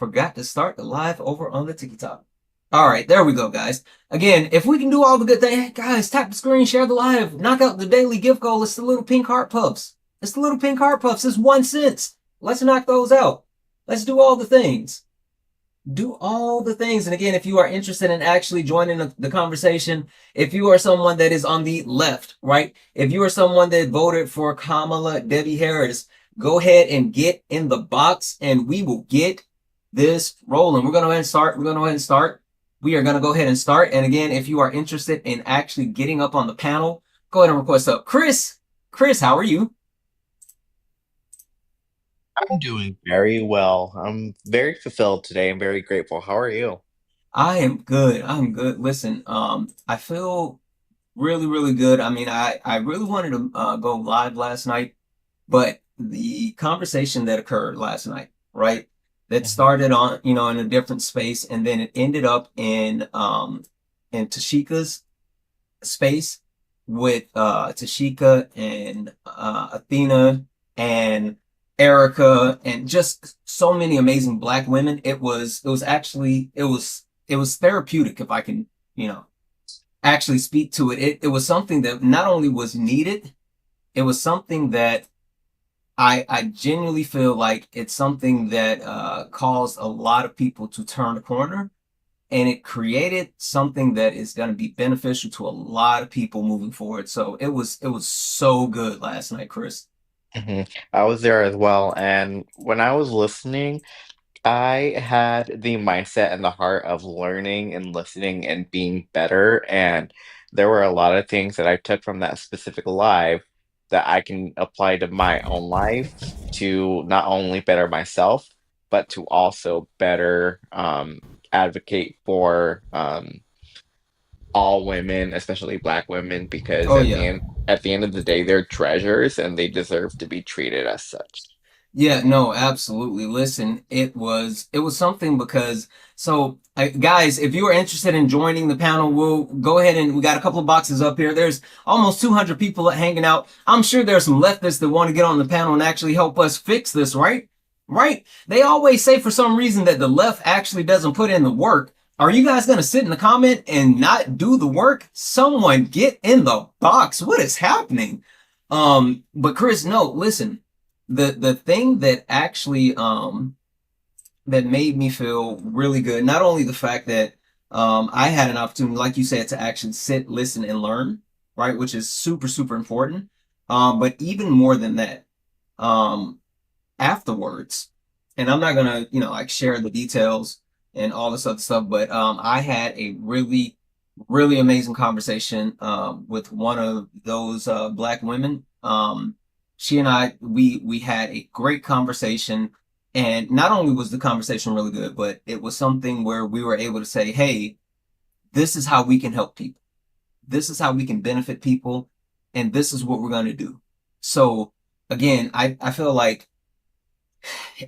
forgot to start the live over on the TikTok. All right, there we go, guys. Again, if we can do all the good things, guys, tap the screen, share the live, knock out the daily gift goal. It's the little pink heart puffs. It's the little pink heart puffs. It's 1 cent. Let's knock those out. Let's do all the things. Do all the things. And again, if you are interested in actually joining the conversation, if you are someone that is on the left, right? If you are someone that voted for Kamala Debbie Harris, go ahead and get in the box and we will get this rolling. We're going to go ahead and start. We're going to go ahead and start. We are going to go ahead and start. And again, if you are interested in actually getting up on the panel, go ahead and request up. Chris, how are you? I'm doing very well. I'm very fulfilled today. I'm very grateful. How are you? I am good. I'm good. Listen, I feel really, really good. I mean, I really wanted to go live last night, but the conversation that occurred last night, right? That Mhm. started on, in a different space, and then it ended up in Tashika's space with Tashika and Athena and Erica and just so many amazing black women. It was therapeutic if I can, actually speak to it. It was something that not only was needed, it was something that I genuinely feel like it's something that caused a lot of people to turn the corner, and it created something that is going to be beneficial to a lot of people moving forward. So it was so good last night, Chris. I was there as well, and when I was listening, I had the mindset and the heart of learning and listening and being better. And there were a lot of things that I took from that specific live that I can apply to my own life to not only better myself, but to also better advocate for all women, especially Black women, because Oh yeah. at the end of the day, they're treasures and they deserve to be treated as such. Yeah, no, absolutely. Listen, it was something because guys, if you are interested in joining the panel, we'll go ahead and we got a couple of boxes up here. There's almost 200 people hanging out. I'm sure there's some leftists that want to get on the panel and actually help us fix this, right? Right? They always say for some reason that the left actually doesn't put in the work. Are you guys going to sit in the comment and not do the work? Someone get in the box. What is happening? But Chris, no, listen, the thing that actually that made me feel really good, not only the fact that I had an opportunity, like you said, to actually sit, listen, and learn, right, which is super, super important. But even more than that, um, afterwards, and I'm not gonna, like share the details and all this other stuff, but I had a really, really amazing conversation with one of those black women. She and we had a great conversation, and not only was the conversation really good, but it was something where we were able to say, "Hey, this is how we can help people. This is how we can benefit people, and this is what we're going to do." So again, I feel like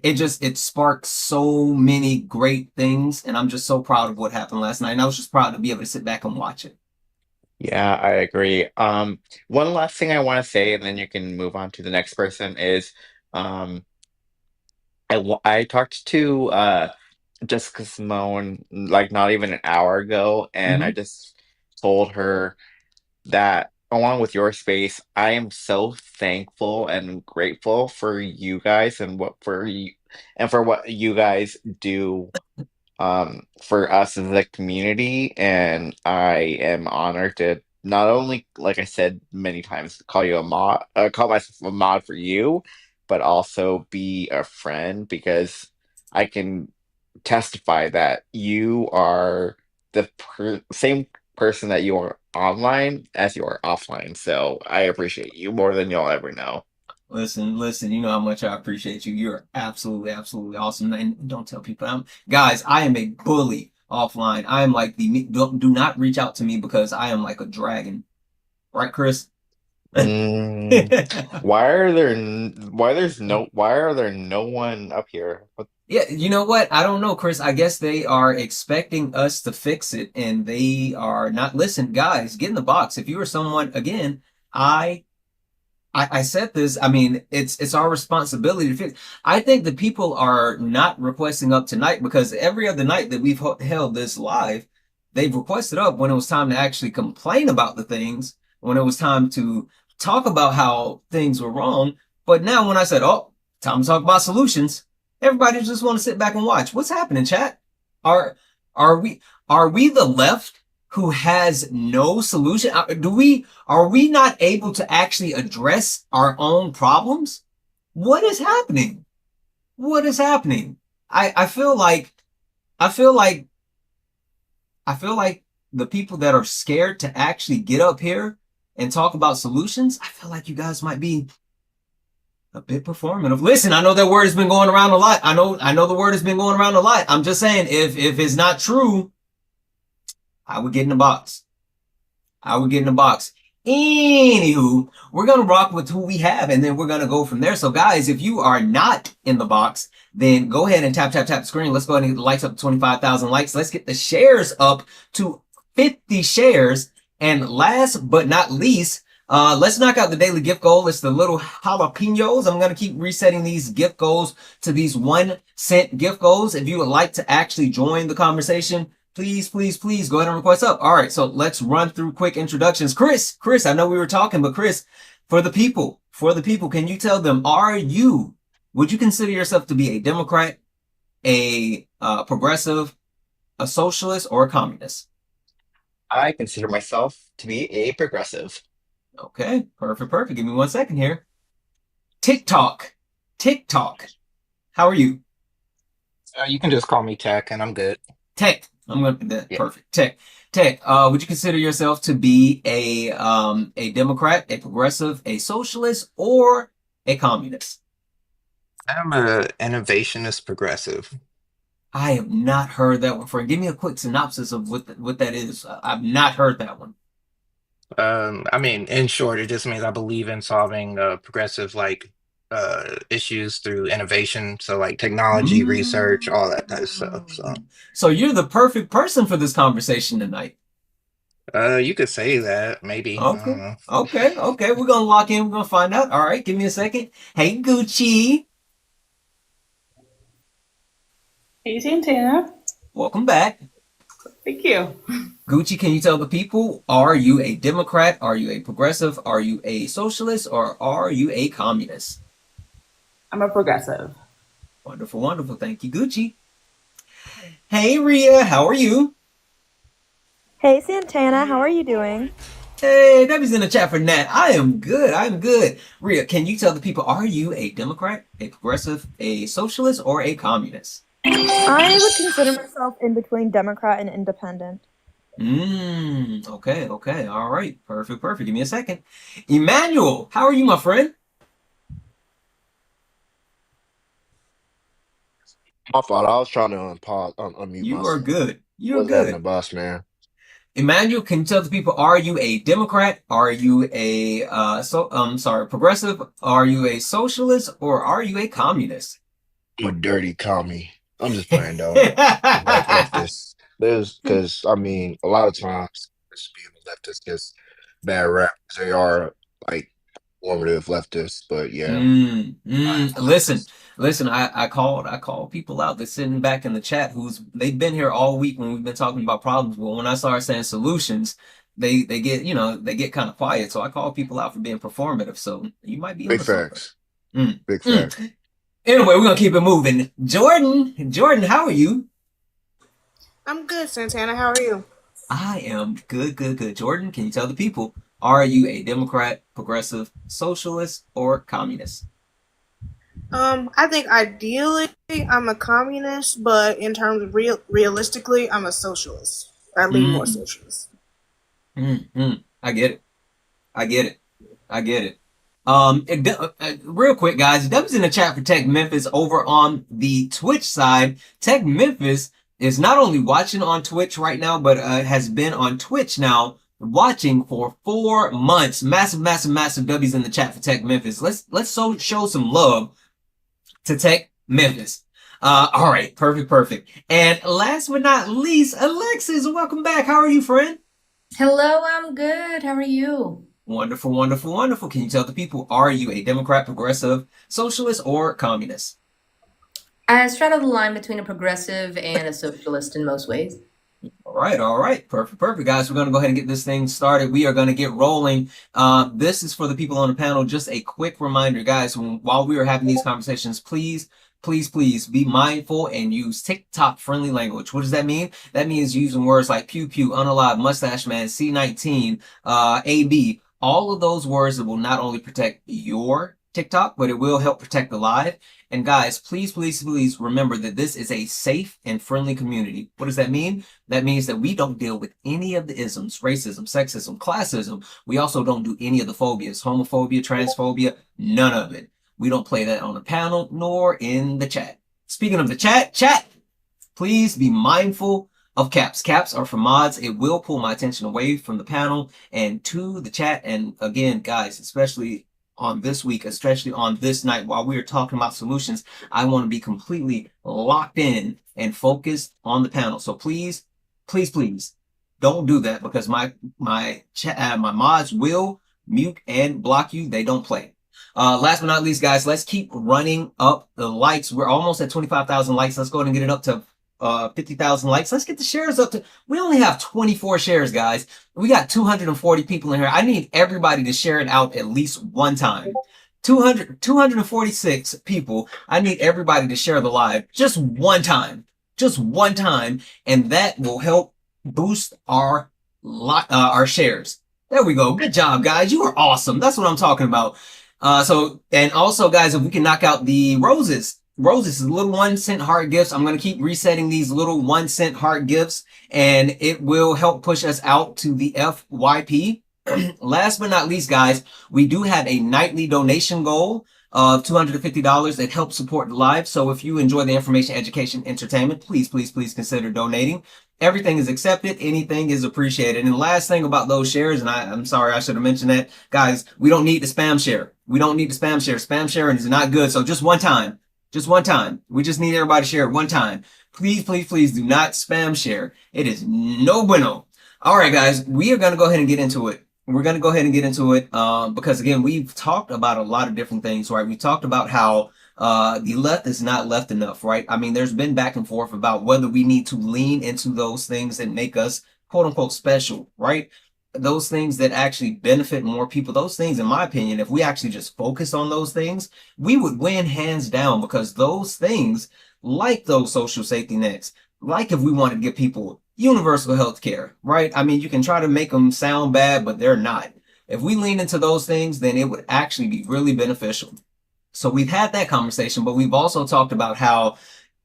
it sparked so many great things, and I'm just so proud of what happened last night. And I was just proud to be able to sit back and watch it. Yeah, I agree. One last thing I want to say, and then you can move on to the next person, is um, I talked to Jessica Simone like not even an hour ago, and I Hmm. just told her that along with your space, I am so thankful and grateful for you guys and for what you guys do for us as a community, and I am honored to not only, like I said many times, call you a mod, call myself a mod for you, but also be a friend because I can testify that you are the same person that you are online as you are offline. So I appreciate you more than you'll ever know. Listen, you know how much I appreciate you. You're absolutely, absolutely awesome. And don't tell people guys, I am a bully offline. I am like do not reach out to me because I am like a dragon. Right, Chris? Mm, why are there no one up here? What? Yeah, you know what? I don't know, Chris. I guess they are expecting us to fix it and they are not. Listen, guys, get in the box. If you are someone, again, I I said this. I mean, it's our responsibility to fix. I think the people are not requesting up tonight because every other night that we've held this live, they've requested up when it was time to actually complain about the things, when it was time to talk about how things were wrong. But now when I said, "Oh, time to talk about solutions," everybody just want to sit back and watch. What's happening, chat? Are are we are we the left who has no solution? Do we are we not able to actually address our own problems? What is happening? What is happening? I feel like I feel like I feel like the people that are scared to actually get up here and talk about solutions, I feel like you guys might be a bit performative. Listen, I know that word has been going around a lot. I know the word has been going around a lot. I'm just saying if it's not true, I would get in the box. I would get in the box. Anywho, we're going to rock with who we have and then we're going to go from there. So guys, if you are not in the box, then go ahead and tap the screen. Let's go ahead and get the likes up to 25,000 likes. Let's get the shares up to 50 shares. And last but not least, let's knock out the daily gift goal. It's the little jalapenos. I'm going to keep resetting these gift goals to these 1 cent gift goals. If you would like to actually join the conversation, please, please, please go ahead and request up. All right, so let's run through quick introductions. Chris, I know we were talking, but Chris, for the people, can you tell them, would you consider yourself to be a Democrat, a progressive, a socialist, or a communist? I consider myself to be a progressive. Okay, perfect. Give me 1 second here. TikTok, TikTok. How are you? You can just call me Tech, and I'm good. Tech. I'm gonna that Yeah, perfect. Tech. Would you consider yourself to be a Democrat, a progressive, a socialist, or a communist? I'm a innovationist progressive. I have not heard that one before. Give me a quick synopsis of what that is. I've not heard that one. I mean, in short, it just means I believe in solving progressive issues through innovation. So like technology, research, all that type of stuff. So Mm. So you're the perfect person for this conversation tonight. you could say that, maybe. I Okay. don't know. Okay. We're gonna lock in. We're gonna find out. All right. Give me a second. Hey, Gucci. Hey, Santana. Welcome back. Thank you. Gucci, can you tell the people, are you a Democrat? Are you a progressive? Are you a socialist? Or are you a communist? I'm a progressive. Wonderful. Thank you, Gucci. Hey, Ria, how are you? Hey Santana, how are you doing? Hey, Debbie's in the chat for Nat. I am good. Ria, can you tell the people, are you a Democrat, a progressive, a socialist, or a communist? I would consider myself in between Democrat and independent. Okay. All right. Perfect. Give me a second. Emmanuel, how are you, my friend? My fault. I was trying to unmute You are myself. good. You're Was having a good. bus, man. Emmanuel, can you tell the people, are you a Democrat? Are you a progressive? Are you a socialist or are you a communist? I'm a dirty commie. I'm just playing, though. Like leftist. There's because I mean, a lot of times just being a leftist gets bad rap. They are like formative leftists, but yeah, I'm a Listen, leftist. I called people out that's sitting back in the chat they've been here all week when we've been talking about problems, but when I started saying solutions, they get, they get kind of quiet. So I call people out for being performative. So you might be Big onto something. facts. Mm, Big facts. mm. Anyway, we're gonna keep it moving. Jordan, how are you? I'm good, Santana. How are you? I am good. Jordan, can you tell the people, are you a Democrat, progressive, socialist, or communist? I think ideally I'm a communist, but in terms of realistically, I'm a socialist. I lean more Mm, socialist. I get it. I get it. Real quick, guys, Dub's in the chat for Tech Memphis over on the Twitch side. Tech Memphis is not only watching on Twitch right now, but has been on Twitch now watching for 4 months. Massive W's in the chat for Tech Memphis. Let's show some love to Tech Memphis. All right, perfect. And last but not least, Alexis, welcome back. How are you, friend? Hello, I'm good. How are you? Wonderful, wonderful, wonderful. Can you tell the people, are you a Democrat, progressive, socialist, or communist? I straddle the line between a progressive and a socialist in most ways. All right. Perfect, perfect, guys. We're going to go ahead and get this thing started. We are going to get rolling. This is for the people on the panel. Just a quick reminder, guys, while we are having these conversations, please, please, please be mindful and use TikTok friendly language. What does that mean? That means using words like pew pew, unalive, mustache man, C19, AB, all of those words that will not only protect your TikTok, but it will help protect the live. And guys, please, please, please remember that this is a safe and friendly community. What does that mean? That means that we don't deal with any of the isms, racism, sexism, classism. We also don't do any of the phobias, homophobia, transphobia, none of it. We don't play that on the panel nor in the chat. Speaking of the chat, please be mindful of caps. Caps are for mods. It will pull my attention away from the panel and to the chat. And again, guys, especially on this week, especially on this night, while we are talking about solutions, I want to be completely locked in and focused on the panel. So please, please, please don't do that, because my mods will mute and block you. They don't play. Last but not least, guys, let's keep running up the likes. We're almost at 25,000 likes. Let's go ahead and get it up to 50,000 likes. Let's get the shares up to, we only have 24 shares, guys. We got 240 people in here. I need everybody to share it out at least one time. 246 people. I need everybody to share the live just one time. Just one time. And that will help boost our shares. There we go. Good job, guys. You are awesome. That's what I'm talking about. And also, guys, if we can knock out the roses, little 1 cent heart gifts. I'm going to keep resetting these little 1 cent heart gifts, and it will help push us out to the FYP. Last but not least, guys, we do have a nightly donation goal of $250 that helps support the live. So if you enjoy the information, education, entertainment, please, please, please consider donating. Everything is accepted. Anything is appreciated. And the last thing about those shares, and I'm sorry, I should have mentioned that, guys, we don't need the spam share. We don't need the spam share. Spam sharing is not good. So just one time. Just one time. We just need everybody to share it one time. Please, please, please do not spam share. It is no bueno. All right, guys, we are going to go ahead and get into it. We're going to go ahead and get into it because, again, we've talked about a lot of different things, right? We talked about how the left is not left enough, right? I mean, there's been back and forth about whether we need to lean into those things that make us, quote unquote, special, right? Those things that actually benefit more people, those things, in my opinion, if we actually just focus on those things, we would win hands down, because those things, like those social safety nets, like if we want to give people universal health care, right? I mean, you can try to make them sound bad, but they're not. If we lean into those things, then it would actually be really beneficial. So we've had that conversation, but we've also talked about how,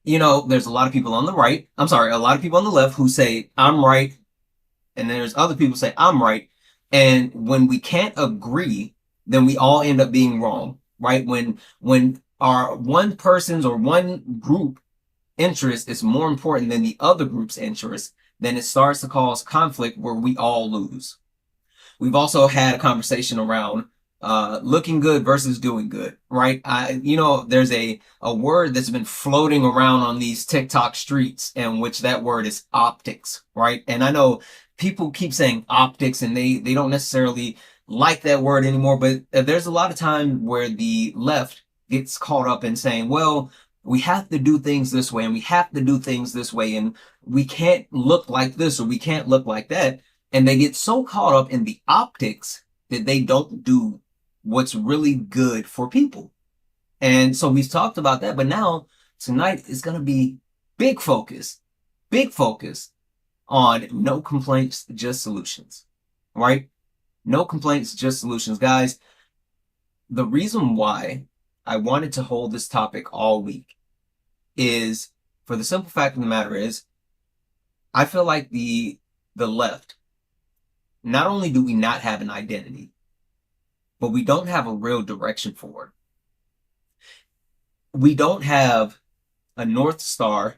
there's a lot of people on the right, a lot of people on the left who say, I'm right, and there's other people say I'm right. And when we can't agree, then we all end up being wrong, right? When our one person's or one group interest is more important than the other group's interest, then it starts to cause conflict where we all lose. We've also had a conversation around looking good versus doing good, right? There's a word that's been floating around on these TikTok streets, in which that word is optics, right? And I know people keep saying optics, and they don't necessarily like that word anymore, but there's a lot of time where the left gets caught up in saying, well, we have to do things this way, and we have to do things this way, and we can't look like this, or we can't look like that. And they get so caught up in the optics that they don't do what's really good for people. And so we've talked about that, but now tonight is going to be big focus on no complaints, just solutions, right? No complaints, just solutions. Guys, the reason why I wanted to hold this topic all week is, for the simple fact of the matter is, I feel like the left, not only do we not have an identity, but we don't have a real direction for it. We don't have a North Star.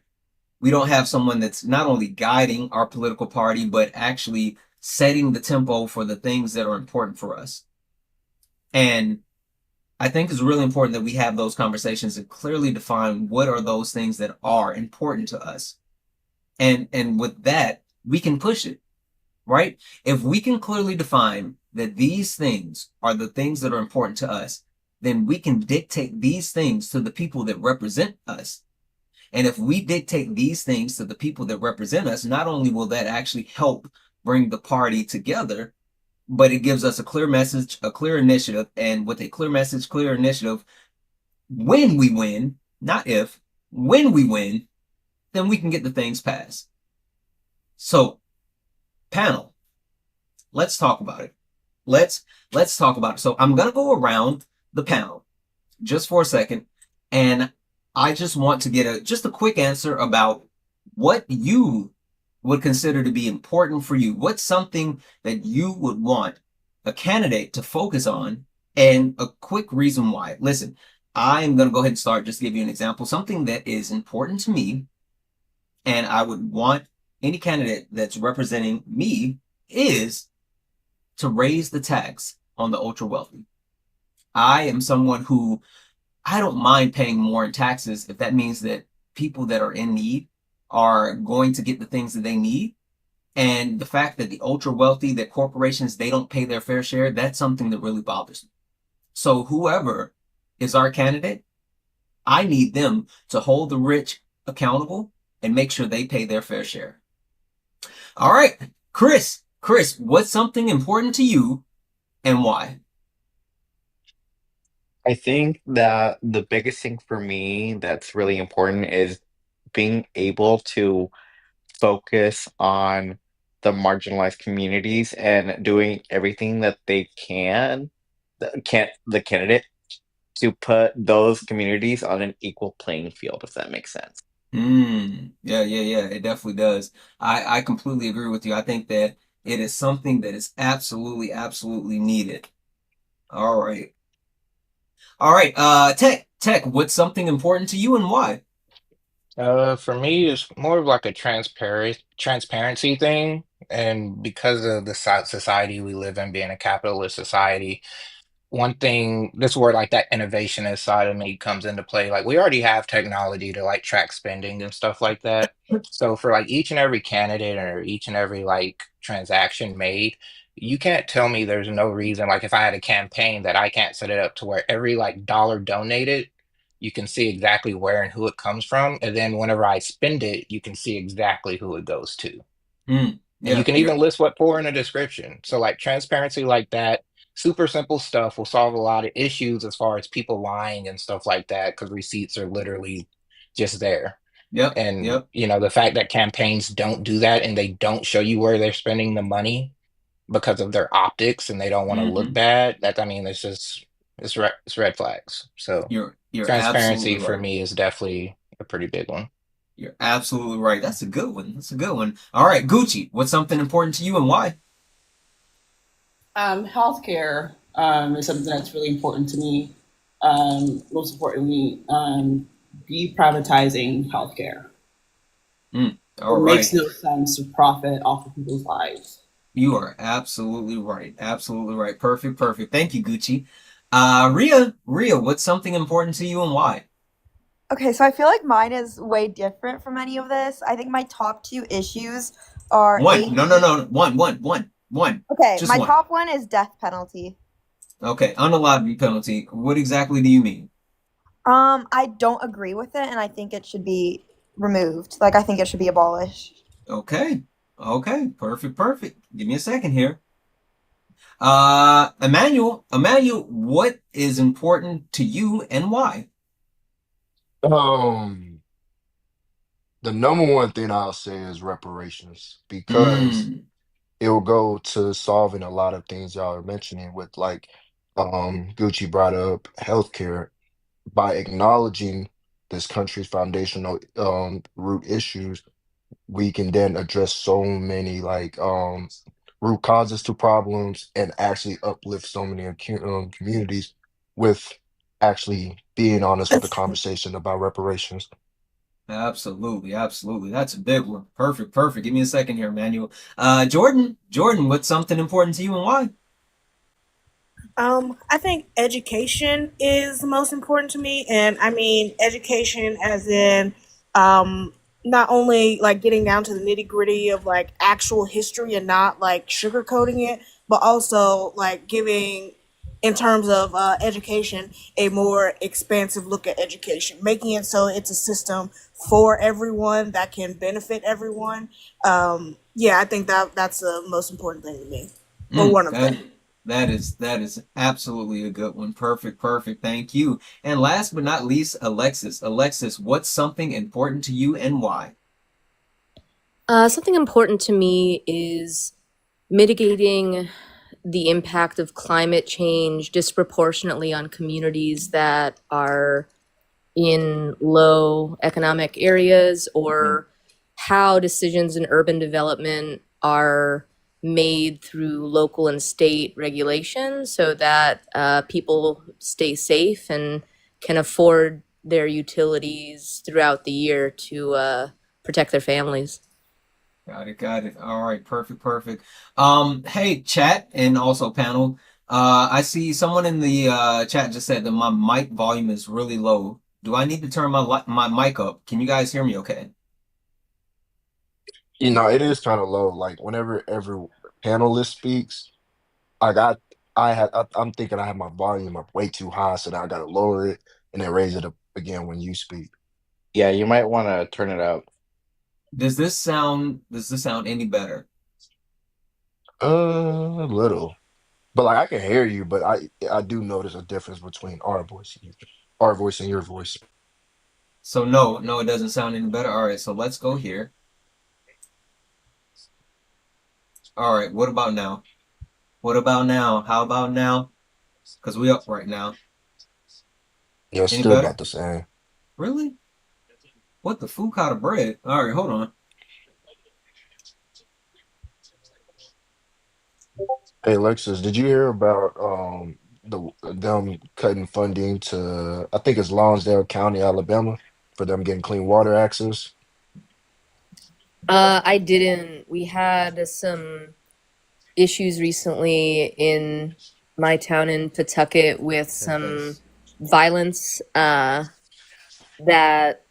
We don't have someone that's not only guiding our political party, but actually setting the tempo for the things that are important for us. And I think it's really important that we have those conversations and clearly define what are those things that are important to us. And with that, we can push it, right? If we can clearly define that these things are the things that are important to us, then we can dictate these things to the people that represent us. And if we dictate these things to the people that represent us, not only will that actually help bring the party together, but it gives us a clear message, a clear initiative. And with a clear message, clear initiative, when we win, not if, when we win, then we can get the things passed. So, panel, let's talk about it. Let's talk about it. So I'm gonna go around the panel just for a second, and I just want to get just a quick answer about what you would consider to be important for you. What's something that you would want a candidate to focus on, and a quick reason why. Listen, I'm gonna go ahead and start. Just to give you an example, something that is important to me, and I would want any candidate that's representing me is to raise the tax on the ultra wealthy. I am someone who I don't mind paying more in taxes if that means that people that are in need are going to get the things that they need. And the fact that the ultra wealthy, that corporations, they don't pay their fair share, that's something that really bothers me. So whoever is our candidate, I need them to hold the rich accountable and make sure they pay their fair share. All right, Chris, what's something important to you and why? I think that the biggest thing for me that's really important is being able to focus on the marginalized communities and doing everything that they can, the candidate, to put those communities on an equal playing field, if that makes sense. Yeah. It definitely does. I completely agree with you. I think that it is something that is absolutely needed. All right. All right. Tech, what's something important to you and why? For me, it's more of like a transparency thing, and because of the society we live in, being a capitalist society, one thing, this is where like that innovationist side of me comes into play. Like we already have technology to like track spending and stuff like that. So for like each and every candidate or each and every like transaction made, you can't tell me there's no reason. Like if I had a campaign that I can't set it up to where every like dollar donated, you can see exactly where and who it comes from. And then whenever I spend it, you can see exactly who it goes to. And you Yeah, can even list what for in a description. So like transparency like that, super simple stuff will solve a lot of issues as far as people lying and stuff like that, because receipts are literally just there. And yep. you know, the fact that campaigns don't do that and they don't show you where they're spending the money because of their optics and they don't want to look hmm bad, that I mean, it's just it's red flags. So You're absolutely transparency for right. me is definitely a pretty big one. You're absolutely right. That's a good one. That's a good one. All right, Gucci, what's something important to you and why? Healthcare is something that's really important to me. Most importantly, deprivatizing healthcare. All It makes right. no sense to profit off of people's lives. You are absolutely right. Absolutely right. Perfect. Thank you, Gucci. Ria, what's something important to you and why? Okay, so I feel like mine is way different from any of this. I think my top two issues are One. age. No. One. Okay, Just my one. top one is death penalty. Okay. Unalive penalty. What exactly do you mean? I don't agree with it, and I think it should be removed. Like, I think it should be abolished. Okay. Okay. Perfect. Give me a second here. Emmanuel, what is important to you and why? Um, the number one thing I'll say is reparations because Mm, it will go to solving a lot of things y'all are mentioning with like Gucci brought up healthcare by acknowledging this country's foundational root issues, we can then address so many like root causes to problems and actually uplift so many communities with actually being honest with the conversation about reparations. absolutely. That's a big one. Perfect. Give me a second here, Emmanuel. Jordan, what's something important to you and why? I think education is the most important to me, and I mean education as in not only like getting down to the nitty gritty of like actual history and not like sugarcoating it, but also like giving, in terms of education, a more expansive look at education, making it so it's a system for everyone that can benefit everyone. Yeah, I think that's the most important thing to me, or Mm, one of them. that is absolutely a good one. Perfect, perfect. Thank you. And last but not least, Alexis. Alexis, what's something important to you and why? Something important to me is mitigating the impact of climate change disproportionately on communities that are in low economic areas, Mm, or how decisions in urban development are made through local and state regulation so that people stay safe and can afford their utilities throughout the year to protect their families. got it, got it. All right, perfect, perfect. Hey, chat and also panel. I see someone in the chat just said that my mic volume is really low. Do I need to turn my mic up? Can you guys hear me okay? You know, it is kind of low. Like whenever every panelist speaks, I got, I'm thinking I have my volume up way too high, so now I gotta lower it and then raise it up again when you speak. Yeah, you might want to turn it up. Does this sound any better? A little, but like I can hear you, but I do notice a difference between our voice and your voice. So no, no, it doesn't sound any better. All right, so let's go here. All right, what about now? What about now? How about now? Because we up right now. Yeah, it's Any still about better? the same. Really? What the food kind of bread? All right, hold on. Hey, Alexis, did you hear about them cutting funding to, I think it's Lonsdale County, Alabama, for them getting clean water access? I didn't. We had some issues recently in my town in Pawtucket with some violence that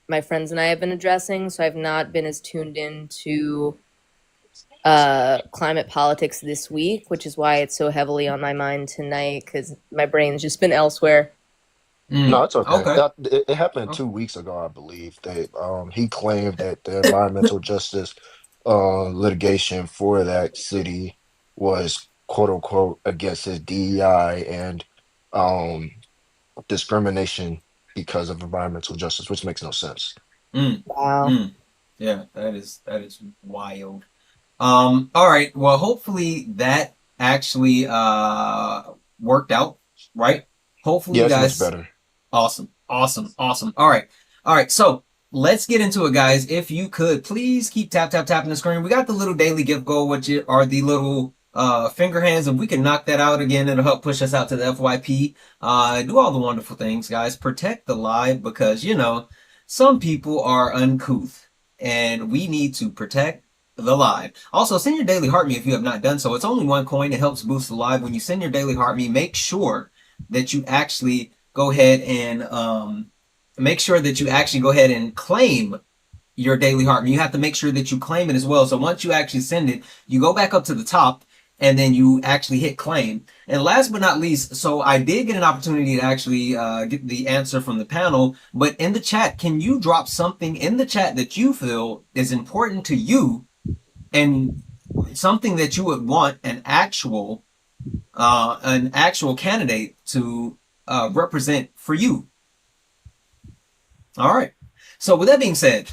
my friends and I have been addressing. So I've not been as tuned in to climate politics this week, which is why it's so heavily on my mind tonight because my brain's just been elsewhere. Mm, No, it's okay. okay. It happened Oh, 2 weeks ago, I believe. That he claimed that the environmental justice litigation for that city was quote unquote against his DEI and um discrimination because of environmental justice, which makes no sense. mm, Wow. mm. Yeah, that is wild. All right. Well, hopefully that actually worked out, right? Hopefully Yeah, you it's much guys. better. Awesome. Awesome. Awesome. All right. All right. So let's get into it, guys. If you could please keep tapping the screen. We got the little daily gift goal, which are the little finger hands. If we can knock that out again, it'll help push us out to the FYP. Do all the wonderful things, guys. Protect the live because some people are uncouth and we need to protect the live. Also, send your daily heart me if you have not done so. It's only one coin. It helps boost the live. When you send your daily heart me, make sure that you actually go ahead and claim your daily heart. And you have to make sure that you claim it as well. So once you actually send it, you go back up to the top and then you actually hit claim. And last but not least, so I did get an opportunity to actually get the answer from the panel, but in the chat, can you drop something in the chat that you feel is important to you and something that you would want an actual candidate to represent for you? All right. So with that being said,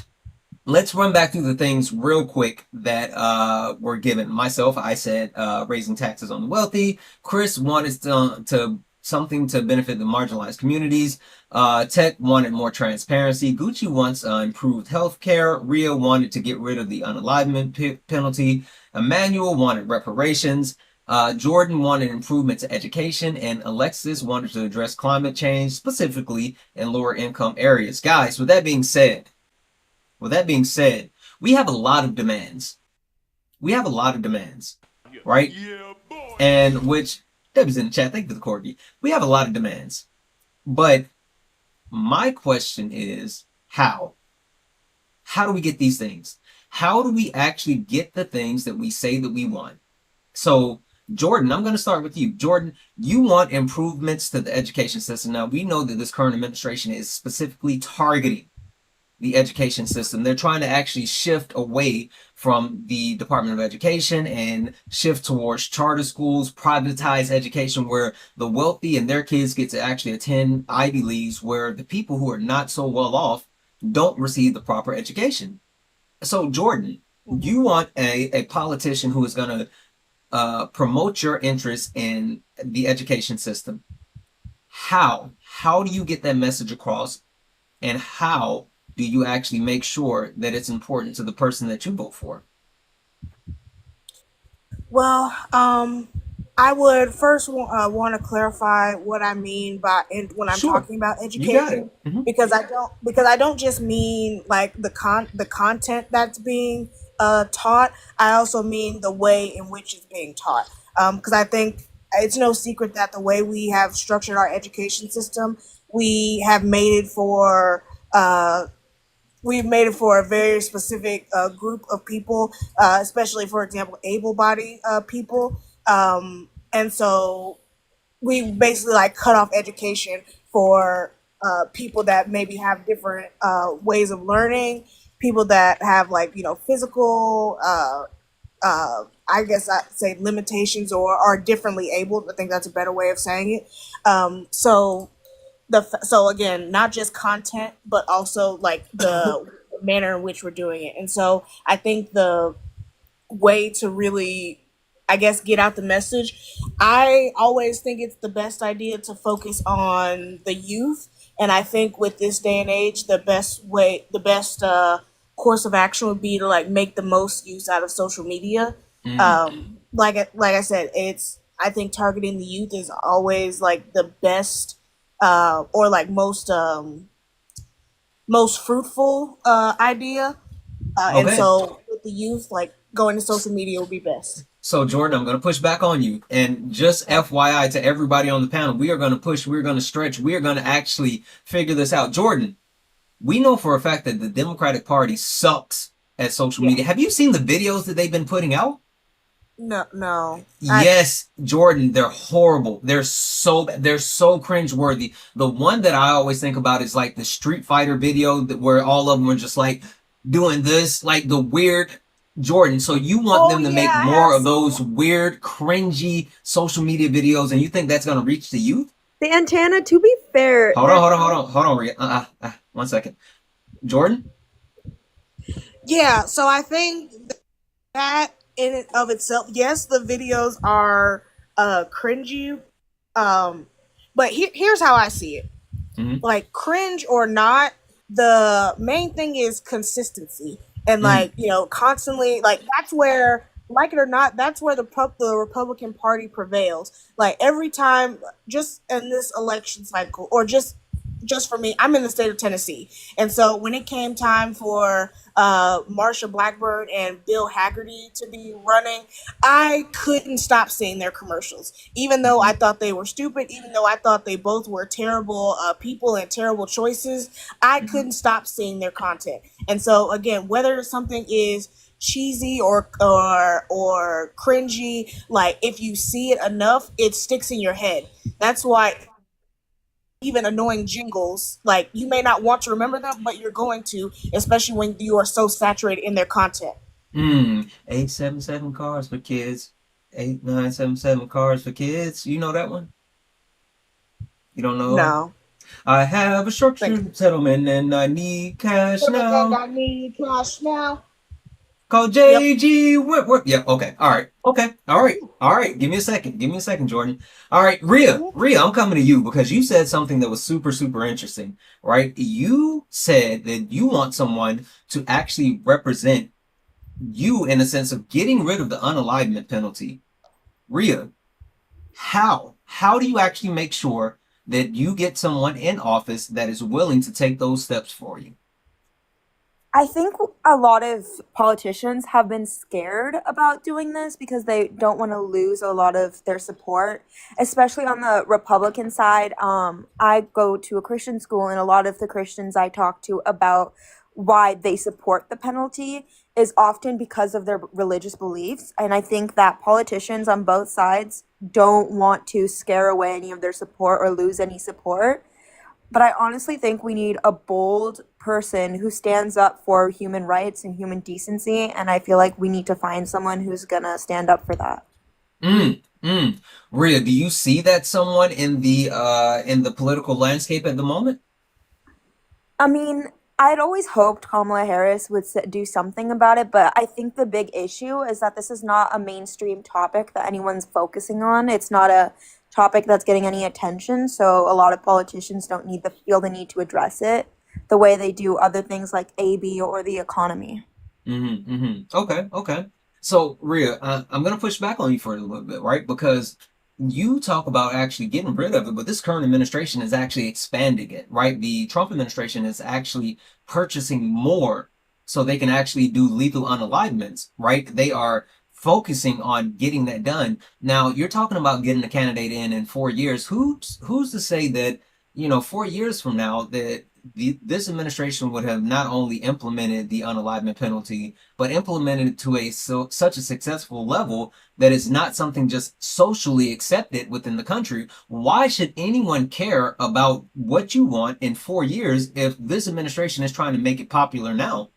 let's run back through the things real quick that were given. Myself, I said raising taxes on the wealthy. Chris wanted to something to benefit the marginalized communities. Tech wanted more transparency. Gucci wants improved health care. Ria wanted to get rid of the unalivement penalty. Emmanuel wanted reparations. Jordan wanted improvement to education, and Alexis wanted to address climate change, specifically in lower income areas. Guys, with that being said, we have a lot of demands. We have a lot of demands, right? And which Debbie's in the chat. Thank you for the corgi. We have a lot of demands, but my question is how? How do we get these things? How do we actually get the things that we say that we want? So Jordan, I'm going to start with you. Jordan, you want improvements to the education system. Now, we know that this current administration is specifically targeting the education system. They're trying to actually shift away from the Department of Education and shift towards charter schools, privatize education, where the wealthy and their kids get to actually attend Ivy Leagues, where the people who are not so well off don't receive the proper education. So, Jordan, you want a politician who is going to promote your interest in the education system. How? How do you get that message across? And how do you actually make sure that it's important to the person that you vote for? Well, I would first want to clarify what I mean by when I'm Sure, talking about you got it. education, because I don't just mean like the content that's being taught. I also mean the way in which it's being taught. Because I think it's no secret that the way we have structured our education system, we have made it for we've made it for a very specific group of people, especially, for example, able-bodied people. And so we basically like cut off education for people that maybe have different ways of learning, people that have like physical. I guess I'd say limitations or are differently able. I think that's a better way of saying it. So again, not just content, but also like the manner in which we're doing it. And so I think the way to really, I guess, get out the message, I always think it's the best idea to focus on the youth. And I think with this day and age, the best course of action would be to like make the most use out of social media. Mm. Like I said, I think targeting the youth is always like the best or like most fruitful idea. And Okay. so with the youth, like going to social media would be best. So, Jordan, I'm going to push back on you. And just FYI to everybody on the panel, we are going to push, we're going to stretch, we're going to actually figure this out. Jordan, we know for a fact that the Democratic Party sucks at social Yeah. media. Have you seen the videos that they've been putting out? No, no. Yes, Jordan, they're horrible. They're so cringeworthy. The one that I always think about is like the Street Fighter video where all of them are just like doing this, like the weird Jordan. So you want Oh them to yeah, make I more have of seen those that. weird, cringy social media videos, and you think that's gonna reach the youth? Santana, to be fair, Hold on, they're hold on, hold on, hold on, Rhea. 1 second. Jordan? Yeah, so I think that in and of itself, yes, the videos are cringy. Um, but here's how I see it. Mm-hmm. Like cringe or not, the main thing is consistency and Mm-hmm. like constantly like that's where like it or not that's where the Republican Party prevails. Like every time, just in this election cycle, or just for me, I'm in the state of Tennessee, and so when it came time for Marsha Blackburn and Bill Haggerty to be running, I couldn't stop seeing their commercials, even though I thought they were stupid, even though I thought they both were terrible people and terrible choices. I Mm-hmm. couldn't stop seeing their content. And so again, whether something is cheesy or cringy, like if you see it enough, it sticks in your head. That's why even annoying jingles, like you may not want to remember them, but you're going to, especially when you are so saturated in their content. 877 cars for kids. 8977 cars for kids. You know that one? You don't know it? No. I have a Thank structured settlement and I need cash now. I need cash now. Call Yep. JG Whitworth. Yeah, okay. All right. Okay. All right. All right. Give me a second. Give me a second, Jordan. All right. Rhea, I'm coming to you because you said something that was super, super interesting, right? You said that you want someone to actually represent you in a sense of getting rid of the unalignment penalty. Rhea, how? How do you actually make sure that you get someone in office that is willing to take those steps for you? I think a lot of politicians have been scared about doing this because they don't want to lose a lot of their support, especially on the Republican side. I go to a Christian school, and a lot of the Christians I talk to about why they support the penalty is often because of their religious beliefs. And I think that politicians on both sides don't want to scare away any of their support or lose any support. But I honestly think we need a bold person who stands up for human rights and human decency. And I feel like we need to find someone who's going to stand up for that. Mm, mm. Rhea, do you see that someone in the political landscape at the moment? I mean, I'd always hoped Kamala Harris would do something about it, but I think the big issue is that this is not a mainstream topic that anyone's focusing on. It's not a topic that's getting any attention, so a lot of politicians don't feel the need to address it the way they do other things like AB or the economy. Okay, okay. So, Rhea, I'm gonna push back on you for a little bit, right? Because you talk about actually getting rid of it, but this current administration is actually expanding it, right? The Trump administration is actually purchasing more so they can actually do lethal unalignments, right? They are focusing on getting that done. Now, you're talking about getting a candidate in 4 years. Who's to say that, 4 years from now that this administration would have not only implemented the unalignment penalty, but implemented it to such a successful level that it's not something just socially accepted within the country. Why should anyone care about what you want in 4 years if this administration is trying to make it popular now?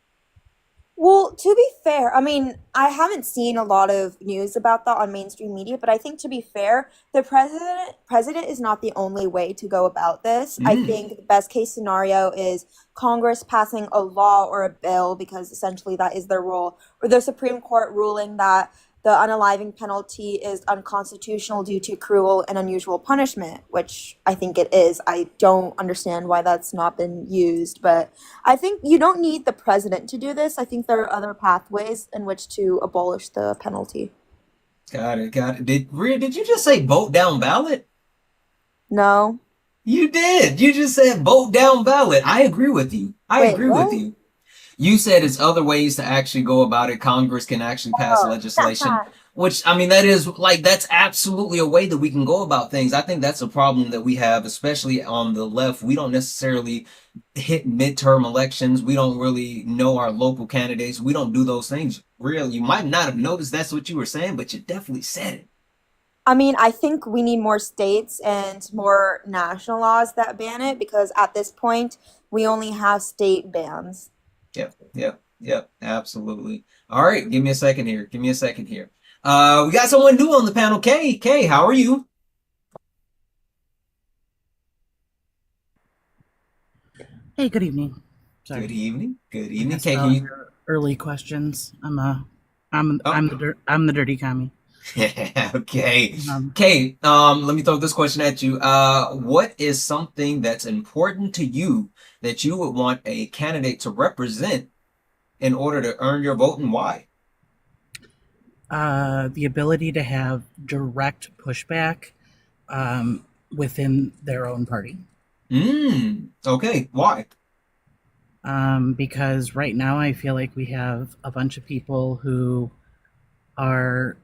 Well, to be fair, I mean, I haven't seen a lot of news about that on mainstream media, but I think to be fair, the president is not the only way to go about this. I Mm. think the best case scenario is Congress passing a law or a bill because essentially that is their role, or the Supreme Court ruling that the unaliving penalty is unconstitutional due to cruel and unusual punishment, which I think it is. I don't understand why that's not been used, but I think you don't need the president to do this. I think there are other pathways in which to abolish the penalty. Got it, got it. Rhea, did you just say vote down ballot? No. You did. You just said vote down ballot. I agree with you. I Wait, agree with what? you. You said it's other ways to actually go about it. Congress can actually pass Oh, legislation, which I mean, that is like, that's absolutely a way that we can go about things. I think that's a problem that we have, especially on the left. We don't necessarily hit midterm elections. We don't really know our local candidates. We don't do those things. Really, you might not have noticed that's what you were saying, but you definitely said it. I mean, I think we need more states and more national laws that ban it because at this point, we only have state bans. Yep, yep, yep, absolutely. All right, give me a second here. Give me a second here. We got someone new on the panel. Kay, how are you? Hey, good evening. Sorry, Good evening. Good I evening. missed Kay, can all you? your early questions. Oh, I'm the dirty commie. okay. Um, Kay, let me throw this question at you. What is something that's important to you that you would want a candidate to represent in order to earn your vote and why? the ability to have direct pushback within their own party. Okay. Why? Because right now I feel like we have a bunch of people who are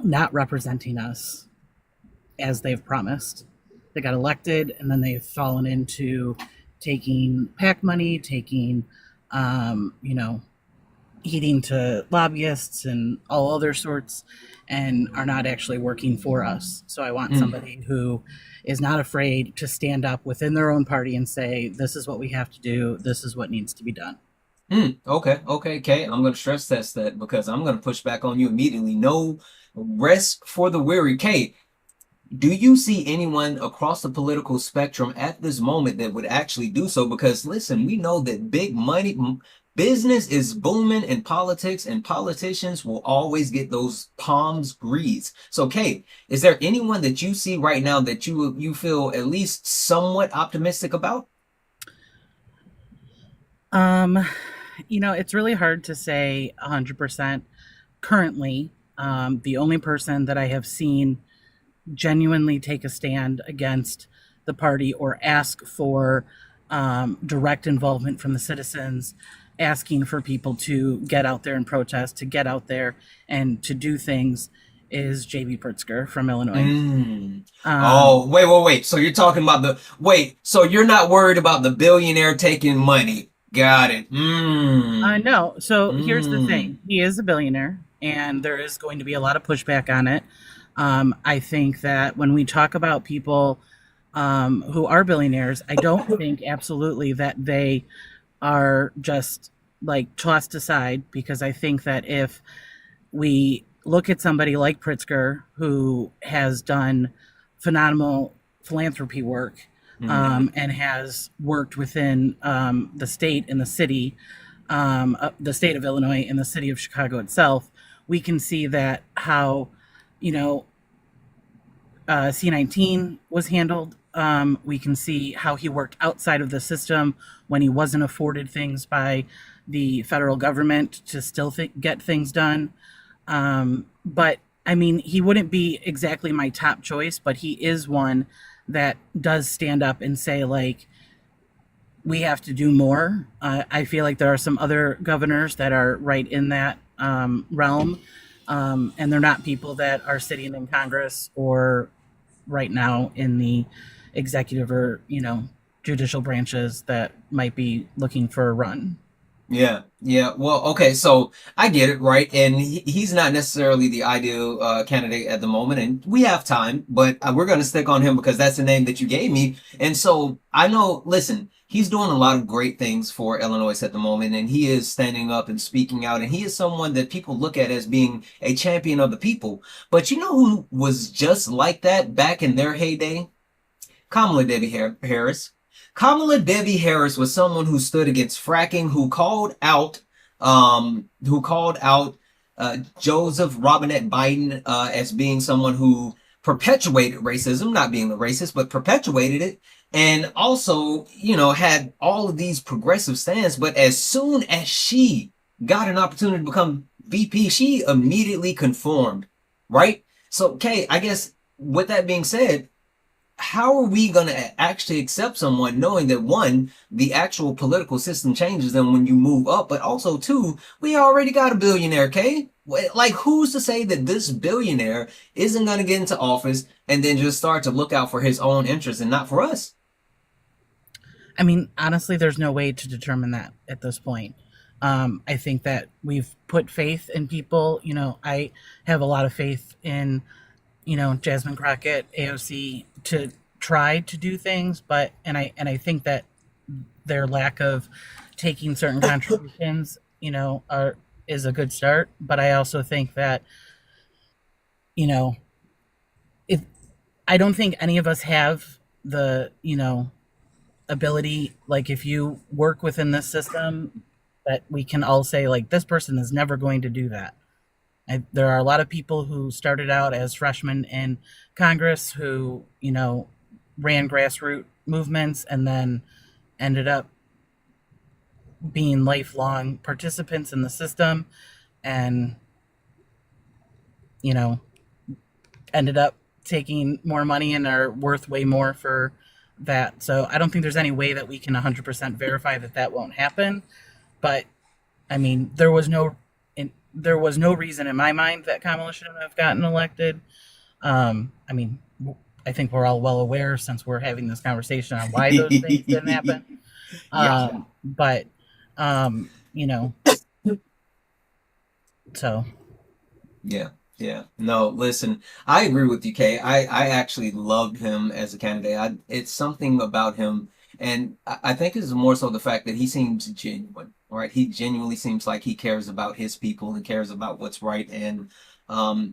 not representing us as they've promised. They got elected and then they've fallen into taking PAC money, taking, you know, eating to lobbyists and all other sorts, and are not actually working for us. So I want Mm. somebody who is not afraid to stand up within their own party and say, this is what we have to do, this is what needs to be done. Okay, Kay. I'm gonna stress test that because I'm gonna push back on you immediately. No rest for the weary. Kay, do you see anyone across the political spectrum at this moment that would actually do so? Because listen, we know that big money, business is booming in politics, and politicians will always get those palms greased. So, Kate, is there anyone that you see right now that you feel at least somewhat optimistic about? Um, it's really hard to say 100% currently. The only person that I have seen genuinely take a stand against the party or ask for direct involvement from the citizens, asking for people to get out there and protest, to get out there and to do things, is J.B. Pritzker from Illinois. Mm. Um, Oh, wait. So you're talking about so you're not worried about the billionaire taking money. Got it. no. So here's the Mm. thing: he is a billionaire, and there is going to be a lot of pushback on it. I think that when we talk about people who are billionaires, I don't think absolutely that they are just like tossed aside, because I think that if we look at somebody like Pritzker, who has done phenomenal philanthropy work, Mm. and has worked within the state and the state of Illinois and the city of Chicago itself, we can see that how, you know, C-19 was handled. We can see how he worked outside of the system when he wasn't afforded things by the federal government to still get things done. But I mean, he wouldn't be exactly my top choice, but he is one that does stand up and say, like, we have to do more. I feel like there are some other governors that are right in that realm, and they're not people that are sitting in Congress or right now in the executive or judicial branches that might be looking for a run. Yeah, yeah. Well, okay, so I get it, right? And he's not necessarily the ideal candidate at the moment, and we have time, but we're going to stick on him because that's the name that you gave me. And so I know, listen, he's doing a lot of great things for Illinois at the moment, and he is standing up and speaking out, and he is someone that people look at as being a champion of the people. But you know who was just like that back in their heyday? Kamala Devi Harris. Kamala Devi Harris was someone who stood against fracking, who called out Joseph Robinette Biden as being someone who perpetuated racism, not being a racist, but perpetuated it, and also, had all of these progressive stands. But as soon as she got an opportunity to become VP, she immediately conformed, right? So, Kay, I guess with that being said, how are we going to actually accept someone knowing that one, the actual political system changes them when you move up, but also two, we already got a billionaire, Kay? Like, who's to say that this billionaire isn't going to get into office and then just start to look out for his own interests and not for us? I mean, honestly, there's no way to determine that at this point. I think that we've put faith in people. I have a lot of faith in Jasmine Crockett, AOC, to try to do things, but I think that their lack of taking certain contributions, is a good start. But I also think that, if I don't think any of us have the, ability, like if you work within this system, that we can all say, like, this person is never going to do that. There are a lot of people who started out as freshmen in Congress who, ran grassroots movements and then ended up being lifelong participants in the system, and, you know, ended up taking more money and are worth way more for that. So I don't think there's any way that we can 100% verify that that won't happen. But I mean, there was no reason in my mind that Kamala shouldn't have gotten elected. I mean, I think we're all well aware, since we're having this conversation, on why those things didn't happen. Yeah. But so Yeah. Yeah. No, listen, I agree with you, Kay. I actually loved him as a candidate. It's something about him, and I think it's more so the fact that he seems genuine, right? He genuinely seems like he cares about his people and cares about what's right. And I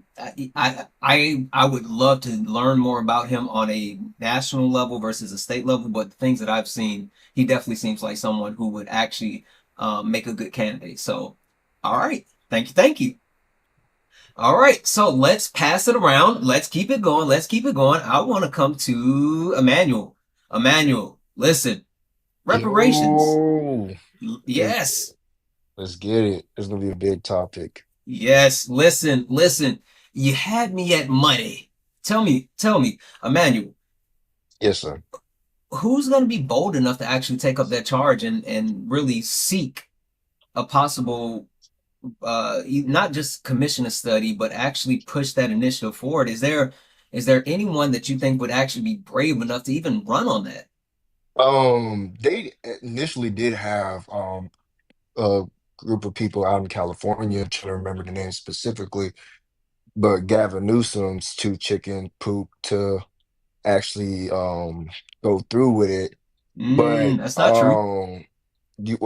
would love to learn more about him on a national level versus a state level, but the things that I've seen, he definitely seems like someone who would actually make a good candidate. So, all right. Thank you. Thank you. All right, so let's pass it around. Let's keep it going. Let's keep it going. I want to come to Emmanuel. Emmanuel, listen, reparations. Yo, let's, Yes, let's get it. It's gonna be a big topic. yes. Listen. You had me at money. Tell me, Emmanuel, Yes, sir. who's going to be bold enough to actually take up that charge and really seek a possible not just commission a study, but actually push that initiative forward. Is there anyone that you think would actually be brave enough to even run on that? They initially did have a group of people out in California. I'm trying to remember the name specifically, but Gavin Newsom's too chicken poop to actually go through with it. But That's not true. you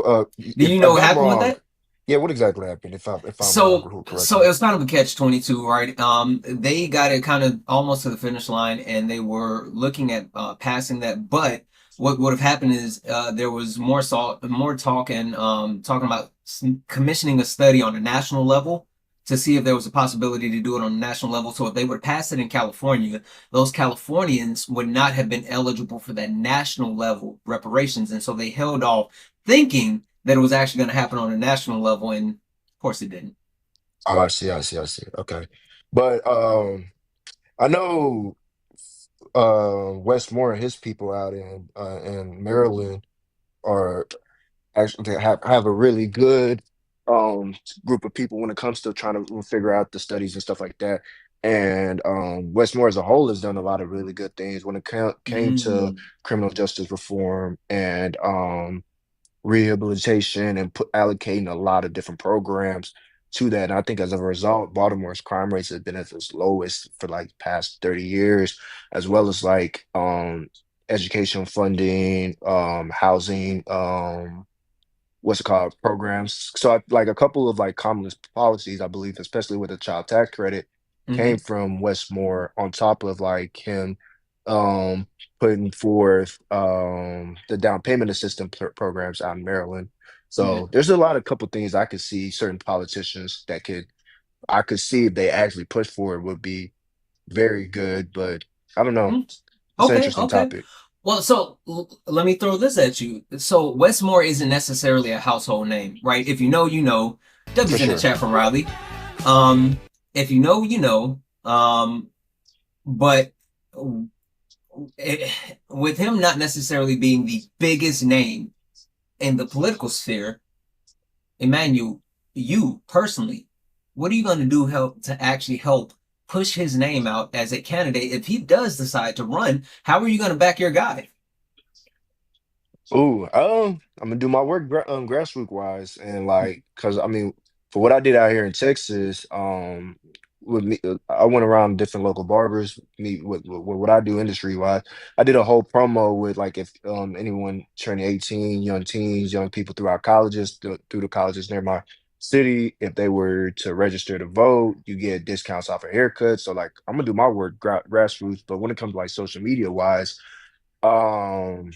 Do you know if what I'm happened with wrong, that? yeah, what exactly happened? If I'm wrong, So, correct so it me. was kind of a catch 22, right? They got it kind of almost to the finish line, and they were looking at passing that. But what would have happened is there was more talk, and talking about commissioning a study on a national level to see if there was a possibility to do it on a national level. So if they would pass it in California, those Californians would not have been eligible for that national level reparations, and so they held off, thinking that it was actually going to happen on a national level, and of course it didn't. Oh, I see, I see, I see. Okay, but I know Westmore and his people out in Maryland are actually have a really good group of people when it comes to trying to figure out the studies and stuff like that. And Westmore as a whole has done a lot of really good things when it came to Mm, criminal justice reform and rehabilitation and allocating a lot of different programs to that. And I think as a result, Baltimore's crime rates have been at its lowest for like past 30 years, as well as like education funding, housing, what's it called, programs. So like a couple of like communist policies, I believe, especially with the child tax credit, came hmm. from Westmore on top of like him um putting forth the down payment assistance programs out in Maryland. Yeah. So there's a lot of couple things I could see certain politicians that I could see if they actually push forward would be very good, but I don't know. Mm. It's an Okay, interesting okay. topic Well, so let me throw this at you. So Westmore isn't necessarily a household name, right? If you know, you know. for W's in the sure. chat from Riley. Um, if you know, you know. But it, with him not necessarily being the biggest name in the political sphere, Emmanuel, you personally, what are you going to do help to actually help push his name out as a candidate if he does decide to run? How are you going to back your guy? Ooh, I'm gonna do my work grassroots wise, and like, cause I mean, for what I did out here in Texas, with me, I went around different local barbers. Me with what I do industry wise, I did a whole promo with like if anyone turning 18, young teens, young people throughout colleges, through the colleges near my city, if they were to register to vote, you get discounts off of haircuts. So like, I'm gonna do my work grassroots, but when it comes to like social media wise, um.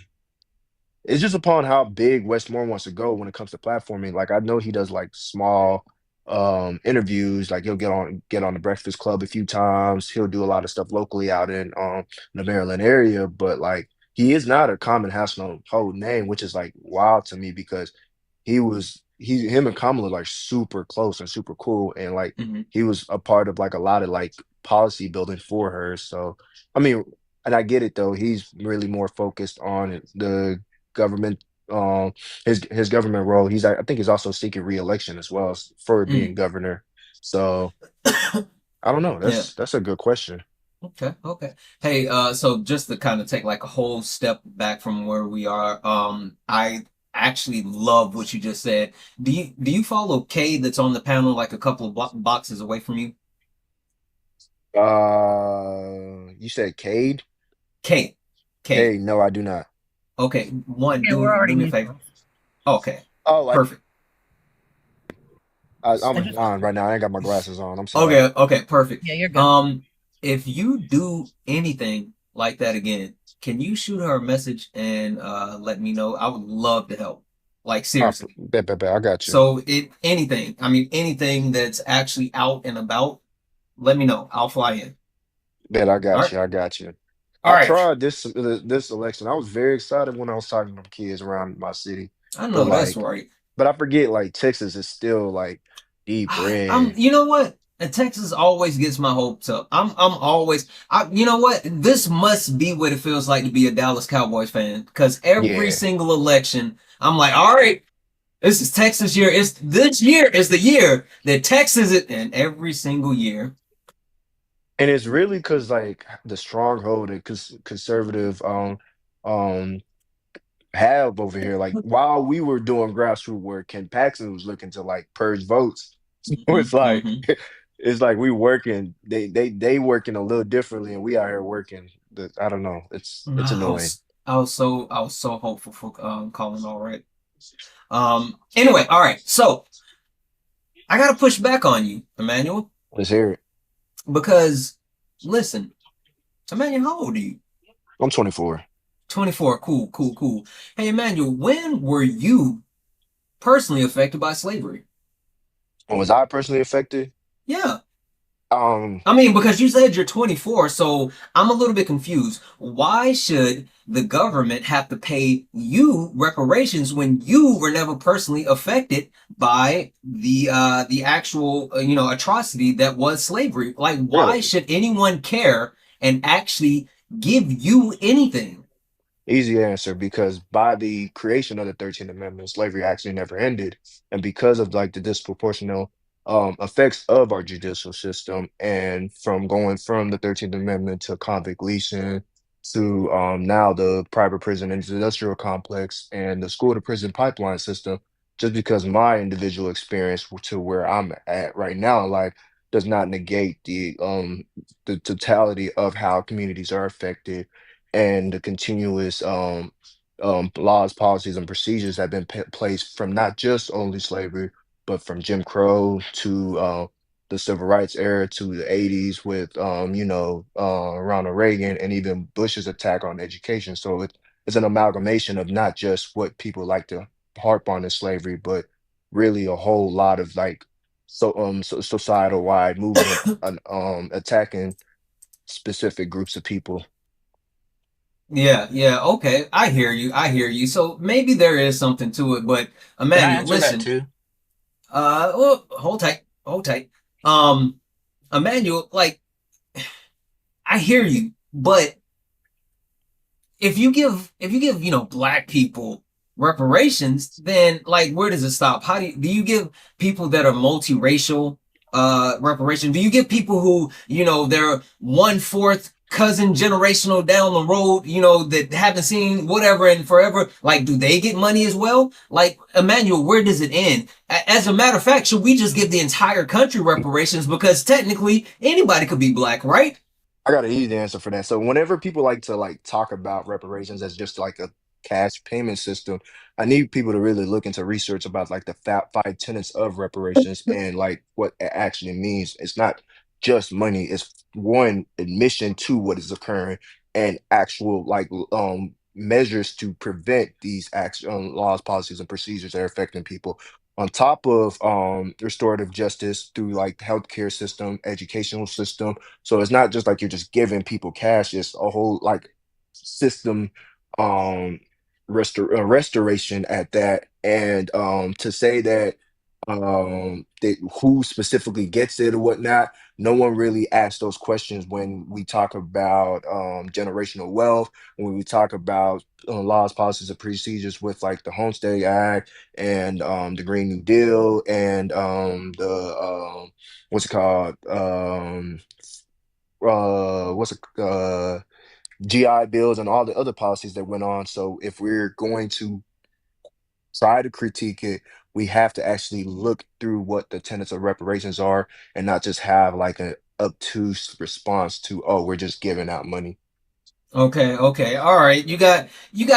It's just upon how big Westmore wants to go when it comes to platforming. Like I know he does like small interviews, like he'll get on the Breakfast Club a few times. He'll do a lot of stuff locally out in the Maryland area, but like he is not a common household name, which is like wild to me because him and Kamala like super close and super cool and like Mm-hmm. he was a part of like a lot of like policy building for her. So I mean, and I get it though. He's really more focused on the government, his government role. I think he's also seeking re-election as well for Mm. being governor. So I don't know. Yeah. That's a good question. Okay. Okay. Hey, so just to kind of take like a whole step back from where we are, I actually love what you just said. Do you follow Kay that's on the panel like a couple of boxes away from you? You said Cade? Kay. Kay. Cade? No, I do not. Okay. One, Yeah, we're do already me a favor. mutual. Okay. Oh, Perfect. I I'm just blind right now. I ain't got my glasses on. I'm sorry. Okay, okay, perfect. Yeah, you're good. If you do anything like that again, can you shoot her a message and let me know? I would love to help. Like seriously. Bet. I got you. So anything, I mean anything that's actually out and about, let me know. I'll fly in. Bet I All got right. you. I got you. All I right. tried this election. I was very excited when I was talking to the kids around my city, I but know that's like, right. but I forget like Texas is still like deep red. You know what? And Texas always gets my hopes up. I'm always you know what? This must be what it feels like to be a Dallas Cowboys fan because every Yeah, single election I'm like, all right, This is Texas year. It's this year is the year that Texas is, and every single year. And it's really because like the stronghold that conservative um have over here. Like while we were doing grassroots work, Ken Paxton was looking to like purge votes. So Hmm, it's like hmm. it's like we working. They working a little differently, and we out here working. I don't know. It's annoying. I was so hopeful for Colin already. Anyway, all right. So I gotta push back on you, Emmanuel, Let's hear it. because listen, Emmanuel, how old are you? I'm 24. 24. Cool, cool, cool. Hey, Emmanuel, when were you personally affected by slavery? And was I personally affected? Yeah. Um, I mean, because you said you're 24, so I'm a little bit confused. Why should the government have to pay you reparations when you were never personally affected by the actual atrocity that was slavery? Like, I got why a should anyone care and actually give you anything? easy answer because by the creation of the 13th Amendment, slavery actually never ended. And because of like the disproportional effects of our judicial system and from going from the 13th Amendment to convict leasing to now the private prison industrial complex and the school to prison pipeline system, just because my individual experience to where I'm at right now in life does not negate the totality of how communities are affected and the continuous laws, policies, and procedures that have been placed from not just only slavery, but from Jim Crow to the civil rights era to the 80s with, Ronald Reagan and even Bush's attack on education. So it's an amalgamation of not just what people like to harp on as slavery, but really a whole lot of like societal wide movement attacking specific groups of people. Yeah, yeah, okay. I hear you. I hear you. So maybe there is something to it, but Can I Emmanuel, answer that listen. too? Well, hold tight. Hold tight. Um, Emmanuel, like I hear you, but if you give black people reparations, then like where does it stop? How do you give people that are multiracial reparation? Do you give people who they're one fourth cousin generational down the road, that haven't seen whatever in forever, like do they get money as well? Like Emmanuel, where does it end? As a matter of fact, should we just give the entire country reparations because technically anybody could be black, right? I got an easy answer for that. So whenever people like to like talk about reparations as just like a cash payment system, I need people to really look into research about like the five tenets of reparations and like what it actually means. It's not just money. It's one admission to what is occurring and actual like measures to prevent these acts, laws, policies, and procedures that are affecting people. On top of restorative justice through like the healthcare system, educational system, so it's not just like you're just giving people cash, it's a whole like system um restoration at that. And to say that who specifically gets it or whatnot, no one really asks those questions when we talk about generational wealth, when we talk about laws, policies, and procedures with like the Homestead Act and the Green New Deal and the what's it called? What's it GI bills and all the other policies that went on. So if we're going to try to critique it, we have to actually look through what the tenets of reparations are and not just have like an obtuse response to, oh, we're just giving out money. Okay, okay. All right. You got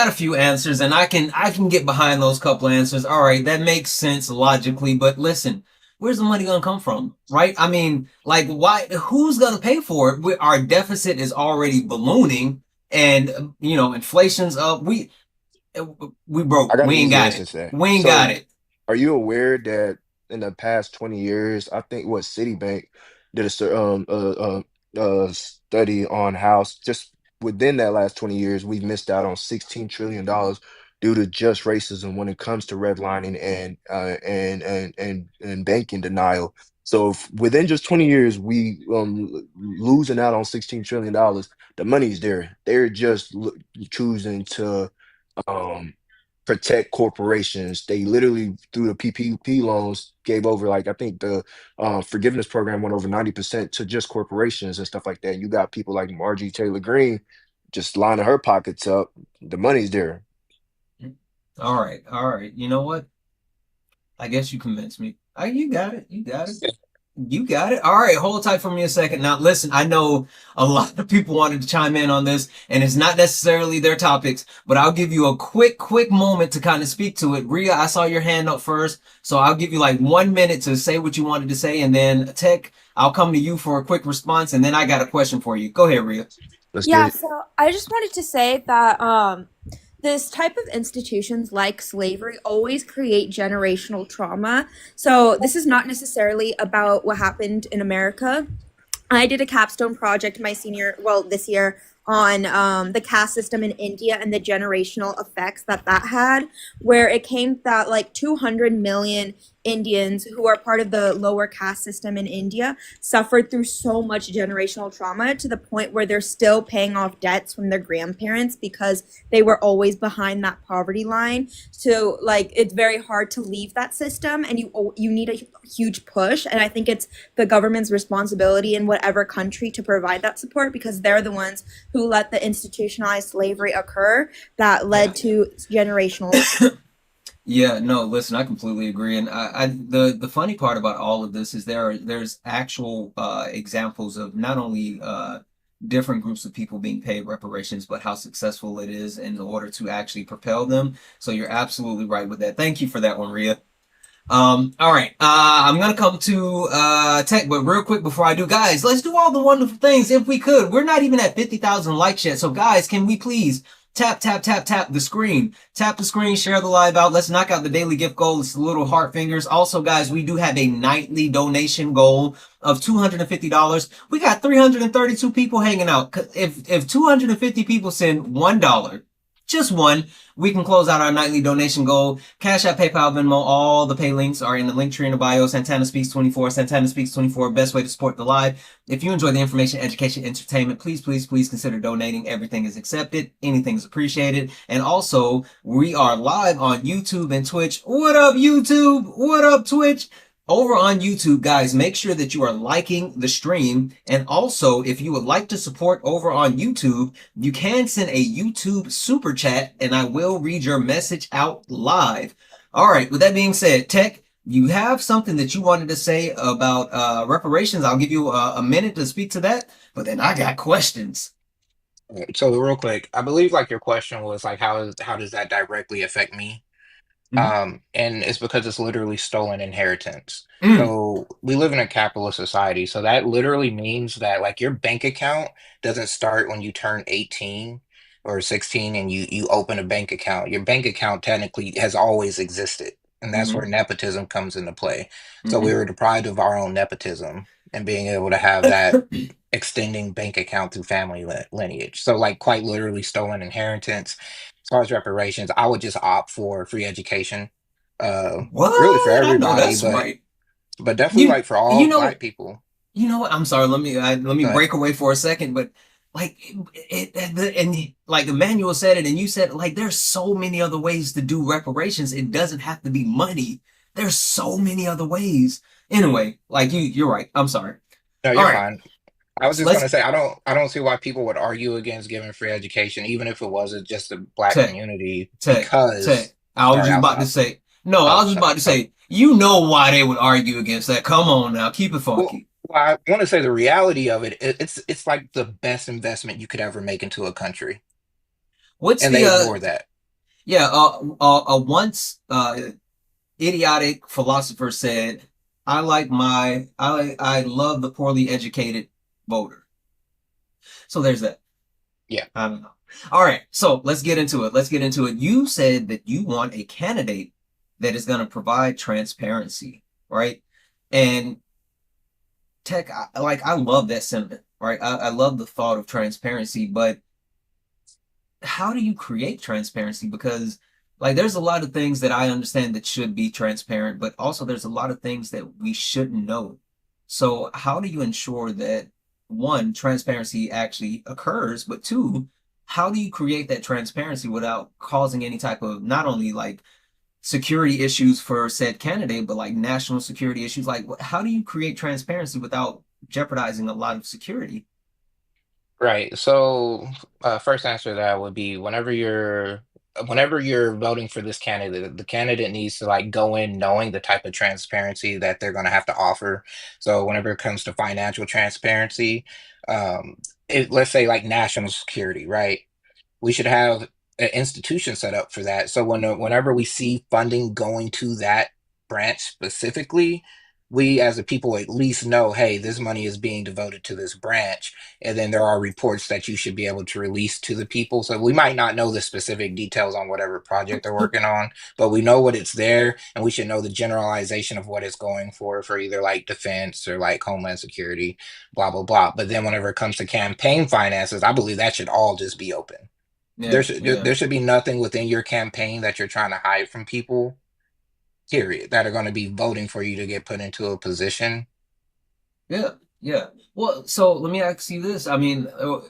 a few answers and I can get behind those couple answers. All right, that makes sense logically, but listen, where's the money going to come from? Right? I mean, like why who's going to pay for it? Our deficit is already ballooning and inflation's up. We I broke. got an We ain't easy got answer it. to that. We ain't got So, it. are you aware that in the past 20 years, I think what Citibank did a study on how just within that last 20 years, we've missed out on $16 trillion due to just racism when it comes to redlining and banking denial. So, if within just 20 years, we losing out on $16 trillion, the money's there. They're just choosing to um protect corporations. They literally through the PPP loans gave over like I think the forgiveness program went over 90% to just corporations and stuff like that. You got people like Margie Taylor Greene just lining her pockets up. The money's there. All right, all right. You know what? I guess you convinced me. You got it. You got it. You got it. All right, hold tight for me a second. Now, listen, I know a lot of people wanted to chime in on this, and it's not necessarily their topics, but I'll give you a quick moment to kind of speak to it. Rhea, I saw your hand up first, so I'll give you like 1 minute to say what you wanted to say, and then Tech, I'll come to you for a quick response, and then I got a question for you. Go ahead, Rhea. Let's get Yeah, it. so I just wanted to say that this type of institutions like slavery always create generational trauma. So this is not necessarily about what happened in America. I did a capstone project this year on the caste system in India and the generational effects that that had, where it came that like 200 million Indians who are part of the lower caste system in India suffered through so much generational trauma to the point where they're still paying off debts from their grandparents because they were always behind that poverty line. So like it's very hard to leave that system, and you need a huge push. And I think it's the government's responsibility in whatever country to provide that support because they're the ones who let the institutionalized slavery occur that led to generational. Yeah, no, listen, I completely agree. And the funny part about all of this is there's actual examples of not only different groups of people being paid reparations, but how successful it is in order to actually propel them. So you're absolutely right with that. Thank you for that one, Rhea. All right. I'm gonna come to Tech, but real quick before I do, guys, let's do all the wonderful things if we could. We're not even at 50,000 likes yet. So guys, can we please tap the screen. Tap the screen, share the live out. Let's knock out the daily gift goal. It's the little heart fingers. Also, guys, we do have a nightly donation goal of $250. We got 332 people hanging out. If 250 people send $1, just one, we can close out our nightly donation goal. Cash App, PayPal, Venmo, all the pay links are in the link tree in the bio. Santana Speaks 24, Santana Speaks 24, best way to support the live. If you enjoy the information, education, entertainment, please consider donating. Everything is accepted. Anything is appreciated. And also, we are live on YouTube and Twitch. What up, YouTube? What up, Twitch? Over on YouTube, guys, make sure that you are liking the stream. And also, if you would like to support over on YouTube, you can send a YouTube super chat and I will read your message out live. All right, with that being said, Tech, you have something that you wanted to say about reparations. I'll give you a minute to speak to that, but then I got questions. So real quick, I believe like your question was like how does that directly affect me? Mhm. And it's because it's literally stolen inheritance. Mm, So we live in a capitalist society. So that literally means that like your bank account doesn't start when you turn 18 or 16 and you open a bank account. Your bank account technically has always existed. And that's where mhm, nepotism comes into play. So we mhm. were deprived of our own nepotism and being able to have that extending bank account through family lineage. So like quite literally stolen inheritance. As far as reparations, I would just opt for free education. Really for What? I know everybody, that's right. but definitely You like for you all know Black people. You know what? I'm sorry. Let me But break away for a second. But like and like Emmanuel said it, and you said like there's so many other ways to do reparations. It doesn't have to be money. There's so many other ways. Anyway, like you're right. I'm sorry. no, All you're right, fine. I was so just gonna let's say I don't see why people would argue against giving free education, even if it wasn't just the Black tech community, tech. because I was sorry, just about to say no. I oh was just sorry. about to say you know why they would argue against that. Come on now, keep it Well, funky. I want to say the reality of it's like the best investment you could ever make into a country, What's and the they ignore that. yeah once idiotic philosopher said, I love the poorly educated voter. So there's that. Yeah. I don't know. All right, so let's get into it. Let's get into it. You said that you want a candidate that is going to provide transparency, right? And Tech, I love that sentiment, right? I love the thought of transparency, but how do you create transparency? Because like there's a lot of things that I understand that should be transparent, but also there's a lot of things that we shouldn't know. So how do you ensure that one, transparency actually occurs, but two, how do you create that transparency without causing any type of not only like security issues for said candidate, but like national security issues? Like, how do you create transparency without jeopardizing a lot of security? Right. So, first answer to that would be whenever you're voting for this candidate, the candidate needs to like go in knowing the type of transparency that they're going to have to offer. So, whenever it comes to financial transparency, um, let's say like national security, right? We should have an institution set up for that. So whenever we see funding going to that branch specifically, we as a people at least know, hey, this money is being devoted to this branch. And then there are reports that you should be able to release to the people. So we might not know the specific details on whatever project they're working on, but we know what it's there, and we should know the generalization of what it's going for either like defense or like homeland security, blah blah blah. But then whenever it comes to campaign finances, I believe that should all just be open. Yeah, yeah. There should be nothing within your campaign that you're trying to hide from people, period, that are going to be voting for you to get put into a position. Yeah, yeah. Well, so let me ask you this. I mean,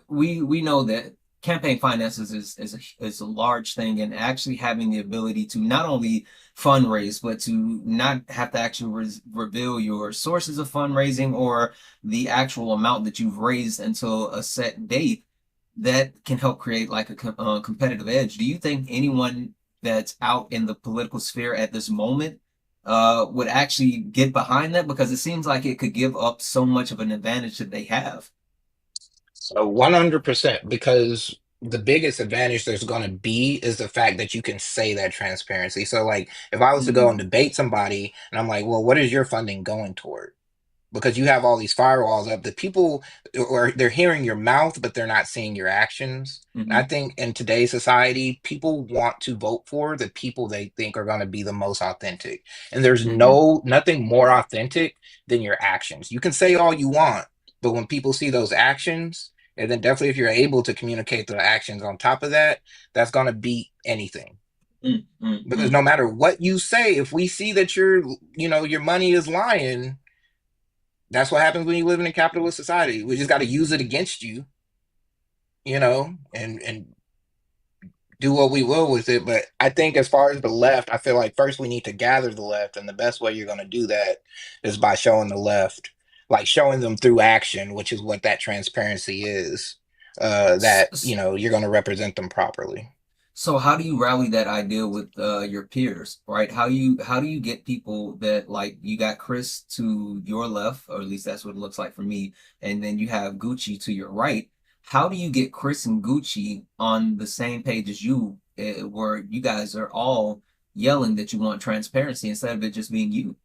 we know that campaign finances is a large thing, and actually having the ability to not only fundraise, but to not have to actually reveal your sources of fundraising or the actual amount that you've raised until a set date, that can help create like a competitive edge. Do you think anyone that's out in the political sphere at this moment would actually get behind that? Because it seems like it could give up so much of an advantage that they have. So 100%, because the biggest advantage there's going to be is the fact that you can say that transparency. So, like, if I was to go and Mm, debate somebody and I'm like, well, what is your funding going toward? Because you have all these firewalls up, the people, or they're hearing your mouth but they're not seeing your actions. And I hmm think in today's society people want to vote for the people they think are going to be the most authentic, and there's hmm nothing more authentic than your actions. You can say all you want, but when people see those actions, and then definitely if you're able to communicate the actions on top of that, that's going to beat anything. mm, mm, Because mm. no matter what you say, if we see that your money is lying, that's what happens when you live in a capitalist society. We just got to use it against you, and do what we will with it. But I think as far as the left, I feel like first we need to gather the left, and the best way you're going to do that is by showing the left, like showing them through action, which is what that transparency is. S- That s- you're going to represent them properly. So how do you rally that idea with your peers, right? How do you get people that like you got Chris to your left, or at least that's what it looks like for me, and then you have Gucci to your right. How do you get Chris and Gucci on the same page as you, where you guys are all yelling that you want transparency instead of it just being you?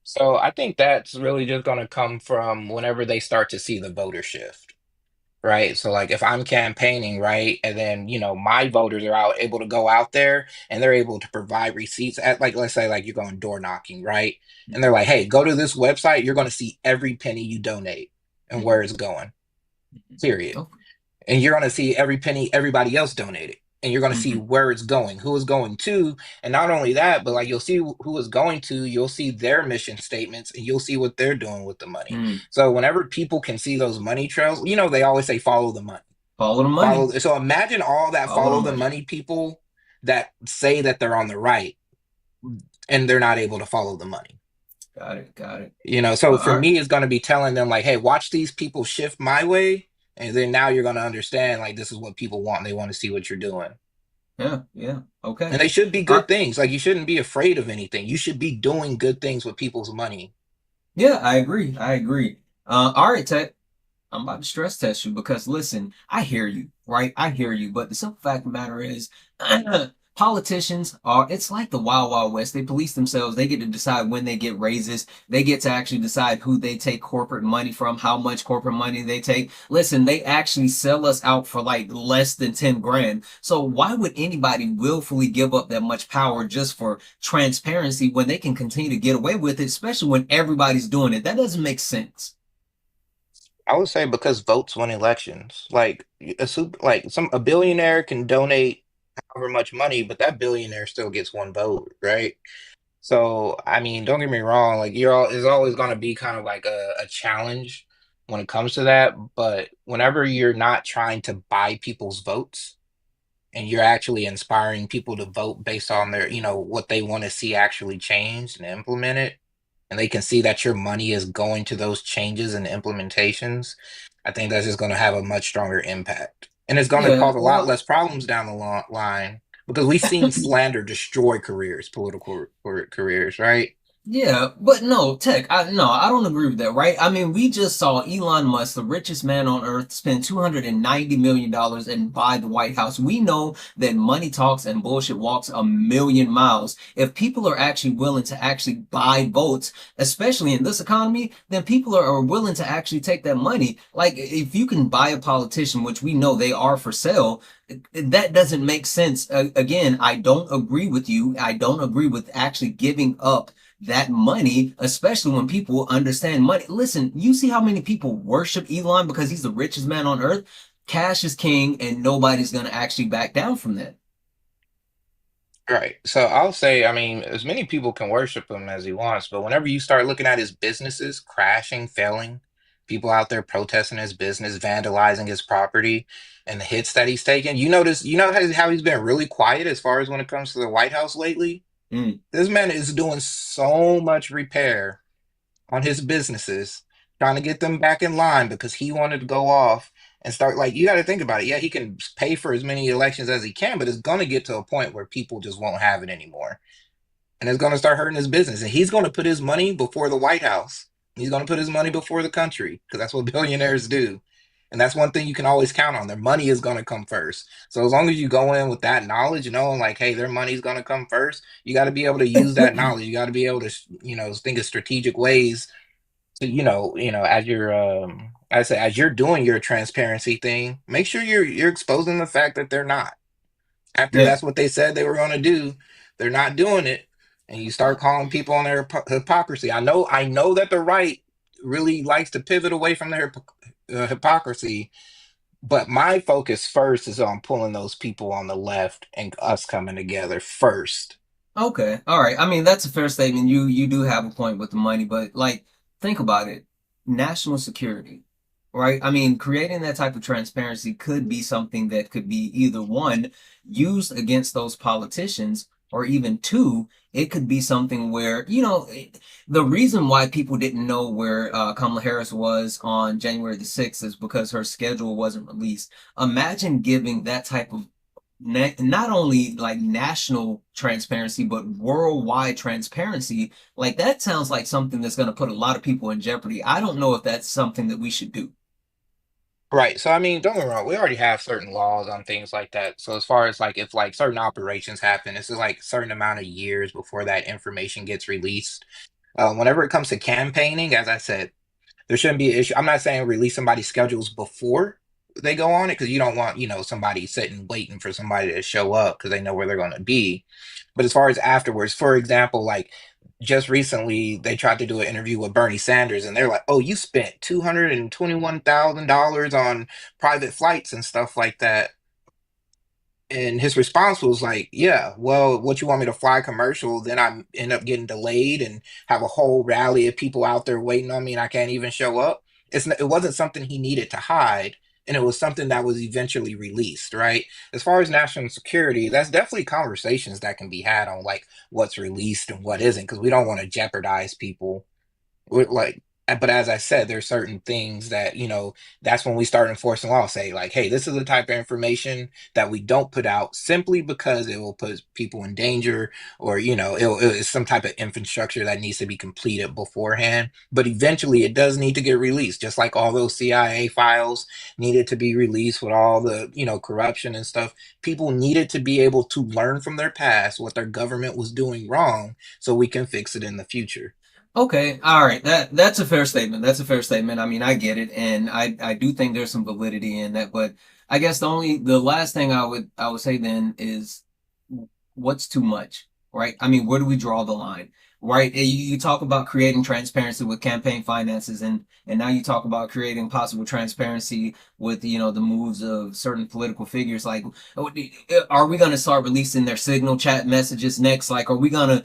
So I think that's really just going to come from whenever they start to see the voter shift. Right. So like if I'm campaigning, right, and then my voters are out able to go out there and they're able to provide receipts at, like, let's say like you're going door knocking, right? And they're like, hey, go to this website, you're going to see every penny you donate and Mm-hmm. where it's going, period. Okay. And you're going to see every penny everybody else donated, and you're going to see Mm-hmm. where it's going, who it's going to. And not only that, but like you'll see who it's going to, you'll see their mission statements, and you'll see what they're doing with the money. Mm. So whenever people can see those money trails, they always say follow the money. Follow the money. So imagine all that Follow the follow the money. money people that say that they're on the right and they're not able to follow the money. Got it. Got it. So All for right. me, it's going to be telling them like, hey, watch these people shift my way. And then now you're going to understand like this is what people want. And they want to see what you're doing. Yeah. Yeah. And Okay. they should be All right. good things. Like you shouldn't be afraid of anything. You should be doing good things with people's money. Yeah, I agree. I agree. All right, Tech. I'm about to stress test you because listen, I hear you, right? I hear you, but the simple fact of the matter is, politicians are, it's like the Wild Wild West. They police themselves. They get to decide when they get raises. They get to actually decide who they take corporate money from, how much corporate money they take. Listen, they actually sell us out for like less than 10 grand. So why would anybody willfully give up that much power just for transparency when they can continue to get away with it, especially when everybody's doing it? That doesn't make sense. I would say because votes win elections. Like a billionaire can donate however much money, but that billionaire still gets one vote, right? So, I mean, don't get me wrong, like it's always going to be kind of like a challenge when it comes to that. But whenever you're not trying to buy people's votes and you're actually inspiring people to vote based on their, what they want to see actually changed and implemented, and they can see that your money is going to those changes and implementations, I think that's just going to have a much stronger impact. And it's going to Yeah, cause a lot well, less problems down the line because we've seen slander destroy careers, political careers, right? yeah, but no, Tech, no, I don't agree with that, right? I mean, we just saw Elon Musk, the richest man on earth, spend $290 million and buy the White House. We know that money talks and bullshit walks a million miles. If people are actually willing to actually buy votes, especially in this economy, then people are willing to actually take that money. Like, if you can buy a politician, which we know they are for sale, that doesn't make sense. Again, I don't agree with you. I don't agree with actually giving up that money, especially when people understand money. Listen, you see how many people worship Elon because he's the richest man on earth? Cash is king, and nobody's going to actually back down from that. Right. So I'll say, I mean, as many people can worship him as he wants, but whenever you start looking at his businesses crashing, failing, people out there protesting his business, vandalizing his property, and the hits that he's taken, you know how he's been really quiet as far as when it comes to the White House lately? Mm. This man is doing so much repair on his businesses, trying to get them back in line because he wanted to go off and start like you got to think about it. Yeah, he can pay for as many elections as he can, but it's going to get to a point where people just won't have it anymore. And it's going to start hurting his business. And he's going to put his money before the White House. He's going to put his money before the country because that's what billionaires do. And that's one thing you can always count on. Their money is going to come first. So as long as you go in with that knowledge, knowing like, hey, their money's going to come first, you got to be able to use that knowledge. You got to be able to, think of strategic ways to, as you're, I say, as you're doing your transparency thing, make sure you're exposing the fact that they're not. After Yeah. that's what they said they were going to do, they're not doing it, and you start calling people on their hypocrisy. I know that the right really likes to pivot away from their hypocrisy, but my focus first is on pulling those people on the left and us coming together first. Okay. All right. I mean, that's a fair statement. You do have a point with the money, but like think about it. National security, right? I mean, creating that type of transparency could be something that could be either one, used against those politicians, or even two, it could be something where, the reason why people didn't know where Kamala Harris was on January the 6th is because her schedule wasn't released. Imagine giving that type of not only like national transparency, but worldwide transparency. Like that sounds like something that's going to put a lot of people in jeopardy. I don't know if that's something that we should do. Right. So I mean, don't get me wrong, we already have certain laws on things like that. So as far as like if like certain operations happen, it's just like certain amount of years before that information gets released. Whenever it comes to campaigning, as I said, there shouldn't be an issue. I'm not saying release somebody's schedules before they go on it because you don't want, somebody sitting waiting for somebody to show up because they know where they're going to be. But as far as afterwards, for example, like just recently they tried to do an interview with Bernie Sanders and they're like, "Oh, you spent $221,000 on private flights and stuff like that." And his response was like, "Yeah, well, what you want me to fly commercial? Then I end up getting delayed and have a whole rally of people out there waiting on me, and I can't even show up." It wasn't something he needed to hide, and it was something that was eventually released, right? As far as national security, that's definitely conversations that can be had on like what's released and what isn't, because we don't want to jeopardize people like but as I said, there's certain things that, that's when we start enforcing law, say like, hey, this is the type of information that we don't put out simply because it will put people in danger or, it's some type of infrastructure that needs to be completed beforehand. But eventually it does need to get released, just like all those CIA files needed to be released with all the, corruption and stuff. People needed to be able to learn from their past what their government was doing wrong so we can fix it in the future. Okay, all right. That's a fair statement. That's a fair statement. I mean, I get it, and I do think there's some validity in that. But I guess the last thing I would say then is what's too much, right? I mean, where do we draw the line? right? You talk about creating transparency with campaign finances, and now you talk about creating possible transparency with the moves of certain political figures. Like, are we going to start releasing their signal chat messages next? Like, are we gonna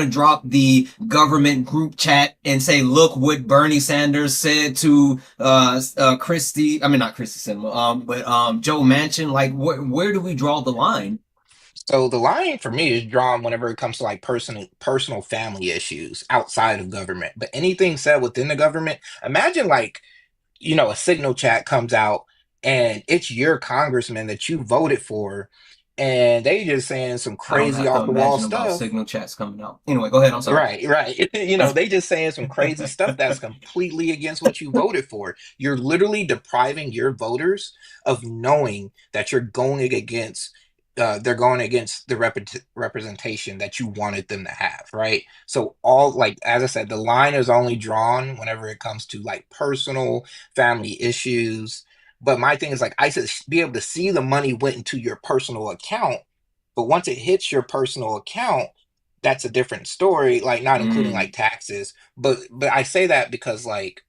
drop the government group chat and say, look what Bernie Sanders said to Christie? I mean, not Christie Cinema, but Joe Manchin. Like, where do we draw the line? So the line for me is drawn whenever it comes to like personal family issues outside of government. But anything said within the government, imagine like, a signal chat comes out and it's your congressman that you voted for, and they just saying some I don't crazy have to off the wall imagine about stuff. signal chats coming out. Anyway, go ahead. I'm sorry. Right, right. They just saying some crazy stuff that's completely against what you voted for. You're literally depriving your voters of knowing that they're going against the representation that you wanted them to have, right? So all, like, as I said, the line is only drawn whenever it comes to like personal family issues. But my thing is like, I should be able to see the money went into your personal account, but once it hits your personal account, that's a different story, like not including Mm, like taxes. But I say that because like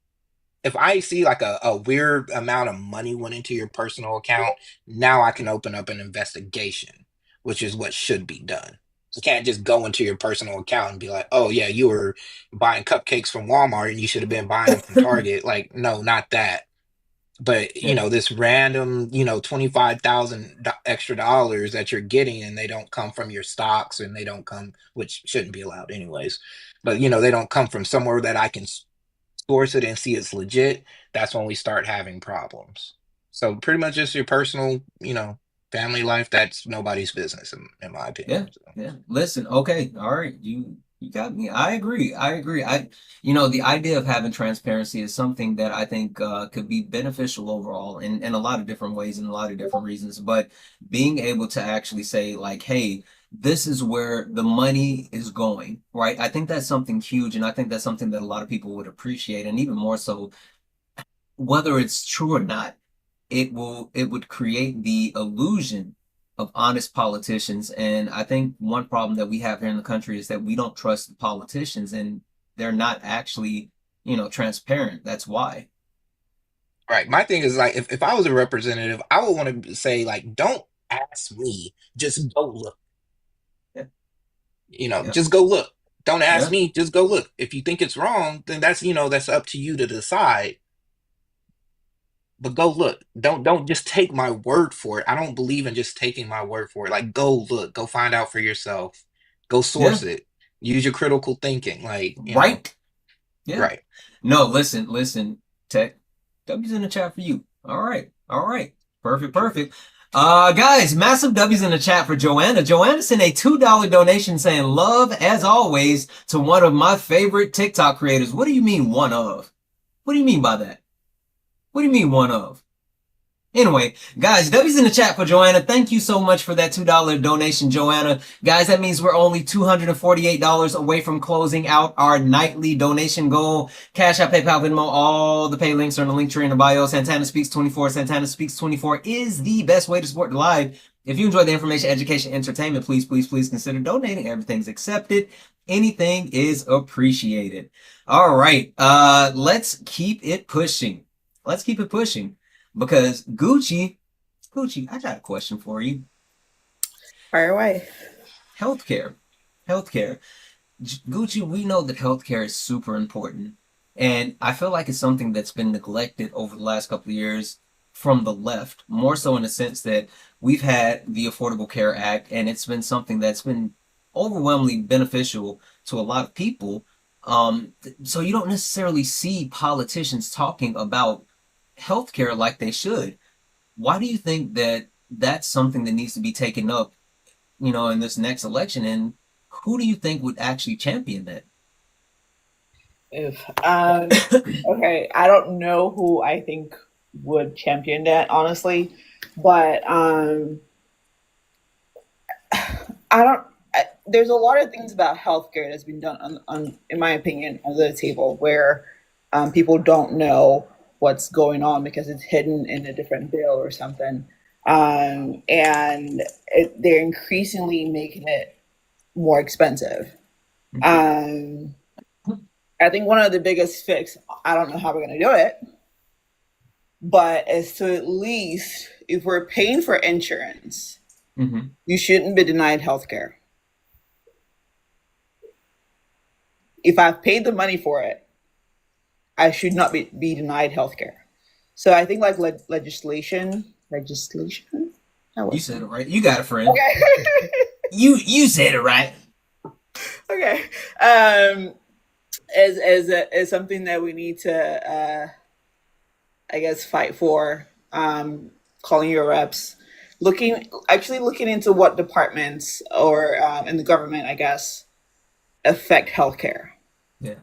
if I see like a weird amount of money went into your personal account, now I can open up an investigation, which is what should be done. You can't just go into your personal account and be like, oh yeah, you were buying cupcakes from Walmart and you should have been buying them from Target. Like, no, not that. But yeah, this random, 25,000 extra dollars that you're getting, and they don't come from your stocks, and they don't come, which shouldn't be allowed anyways. But they don't come from somewhere that I can source it and see it's legit. That's when we start having problems. So pretty much just your personal, family life. That's nobody's business, in my yeah, opinion. So. yeah. Listen, okay, all right, you got me. I agree. I agree. The idea of having transparency is something that I think could be beneficial overall in a lot of different ways and a lot of different reasons. But being able to actually say like, hey, this is where the money is going, right? I think that's something huge, and I think that's something that a lot of people would appreciate, and even more so, whether it's true or not, it would create the illusion of honest politicians. And I think one problem that we have here in the country is that we don't trust the politicians, and they're not actually, transparent. That's why. Right. My thing is like if I was a representative, I would want to say like, don't ask me, just go look. Yeah, yeah, Just go look. Don't ask yeah, me, just go look. If you think it's wrong, then that's up to you to decide. But go look. Don't just take my word for it. I don't believe in just taking my word for it. Like, go look, go find out for yourself. Go yeah. source it. Use your critical thinking. Like, Right. Yeah. right. No, listen, Tech. W's in the chat for you. All right. All right. Perfect, perfect. Guys, massive W's in the chat for Joanna. Joanna sent a $2 donation saying love as always to one of my favorite TikTok creators. What do you mean one of? What do you mean by that? What do you mean one of? Anyway, guys, W's in the chat for Joanna. Thank you so much for that $2 donation, Joanna. Guys, that means we're only $248 away from closing out our nightly donation goal. Cash App, PayPal, Venmo, all the pay links are in the link tree in the bio. Santana Speaks 24. Santana Speaks 24 is the best way to support the live. If you enjoy the information, education, entertainment, please, please, please consider donating. Everything's accepted. Anything is appreciated. All right, let's keep it pushing. Let's keep it pushing. Because Gucci, I got a question for you. Fire away. Healthcare. Gucci, we know that healthcare is super important. And I feel like it's something that's been neglected over the last couple of years from the left, more so in the sense that we've had the Affordable Care Act, and it's been something that's been overwhelmingly beneficial to a lot of people. So you don't necessarily see politicians talking about healthcare like they should. Why do you think that that's something that needs to be taken up, in this next election? And who do you think would actually champion that? If okay, I don't know who I think would champion that honestly, but I don't. There's a lot of things about healthcare that's been done in my opinion, under the table where people don't know what's going on because it's hidden in a different bill or something, and they're increasingly making it more expensive. Um, I think one of the biggest fix, I don't know how we're going to do it, but is to at least, if we're paying for insurance, Hmm. you shouldn't be denied healthcare. If I've paid the money for it, I should not be denied healthcare. So I think like legislation. That You was said it right. You got it, friend. okay. You said it right. Okay. Um, as something that we need to, I guess, fight for. Calling your reps, looking into what departments or in the government, I guess, affect healthcare. Yeah.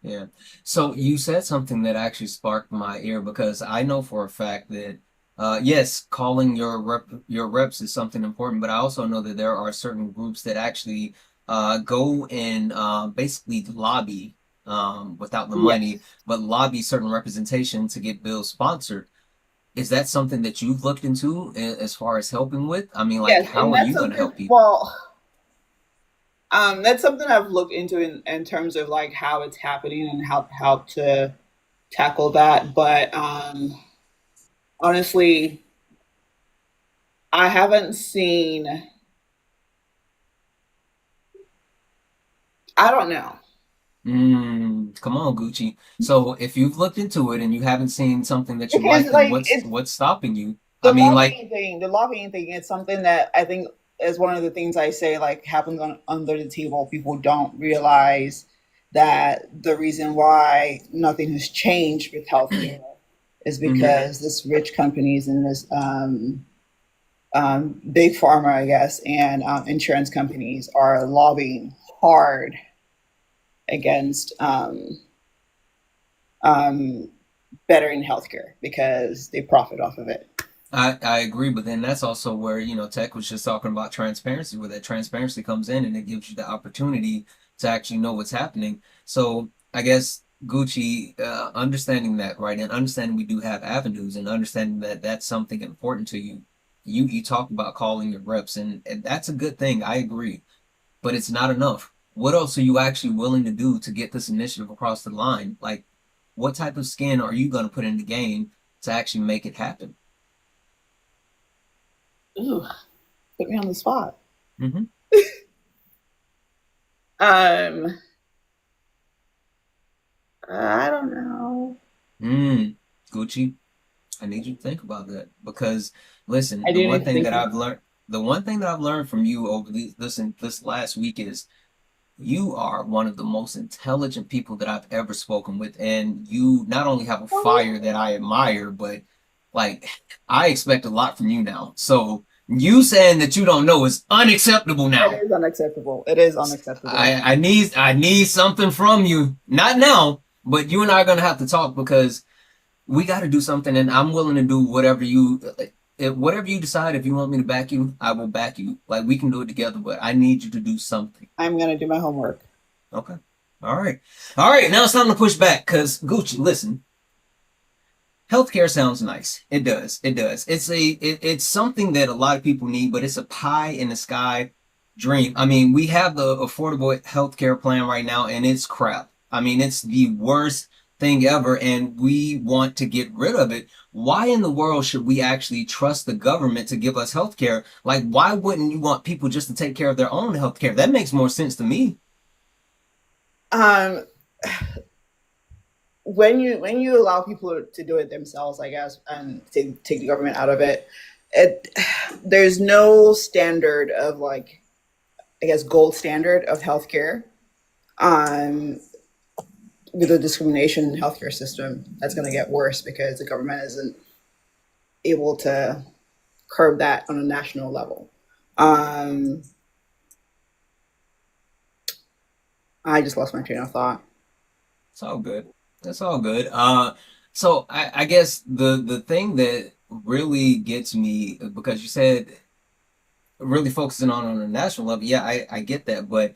Yeah. So you said something that actually sparked my ear because I know for a fact that yes, calling your reps is something important, but I also know that there are certain groups that actually go and basically lobby without the money, Yes. but lobby certain representation to get bills sponsored. Is that something that you've looked into as far as helping with? I mean, like, Yes, how and are that's you going to something. help people? Well, that's something I've looked into in terms of like how it's happening and how to tackle that. But honestly, I haven't seen. I don't know Come on, Gucci. So if you've looked into it and you haven't seen something that you because like, then like what's it's what's stopping you? I the mean, like, lobbying thing. The lobbying thing is something that I think is one of the things I say like happens under the table. People don't realize that the reason why nothing has changed with healthcare is mhm. because this rich companies and this big pharma, I guess, and insurance companies are lobbying hard against um, bettering healthcare because they profit off of it. I agree, but then that's also where, Tech was just talking about transparency, where that transparency comes in and it gives you the opportunity to actually know what's happening. So I guess Gucci, understanding that, right, and understanding we do have avenues and understanding that that's something important to you. You talk about calling your reps, and that's a good thing. I agree, but it's not enough. What else are you actually willing to do to get this initiative across the line? Like, what type of skin are you going to put in the game to actually make it happen? Ooh, put me on the spot. Hmm. Um, I don't know. Mm, Gucci, I need you to think about that because listen, I didn't even think about the one thing that I've learned from you over this last week is you are one of the most intelligent people that I've ever spoken with, and you not only have a fire that I admire, but like I expect a lot from you now. So you saying that you don't know is unacceptable it now. is unacceptable. It is unacceptable. I need something from you. Not now, but you and I are gonna have to talk because we got to do something, and I'm willing to do whatever you decide. If you want me to back you, I will back you. Like we can do it together, but I need you to do something. I'm gonna do my homework. Okay. All right. All right. Now it's time to push back because Gucci, listen, healthcare sounds nice. It does. It does. It's something that a lot of people need, but it's a pie in the sky dream. I mean, we have the affordable healthcare plan right now, and it's crap. I mean, it's the worst thing ever, and we want to get rid of it. Why in the world should we actually trust the government to give us healthcare? Like, why wouldn't you want people just to take care of their own healthcare? That makes more sense to me. Um, when you allow people to do it themselves, I guess, and take the government out of it, it there's no standard of like I guess gold standard of healthcare. Um, with the discrimination in the healthcare system, that's going to get worse because the government isn't able to curb that on a national level. Um, I just lost my train of thought. It's all good. That's all good. So I guess the thing that really gets me because you said really focusing on a national level, yeah, I get that, but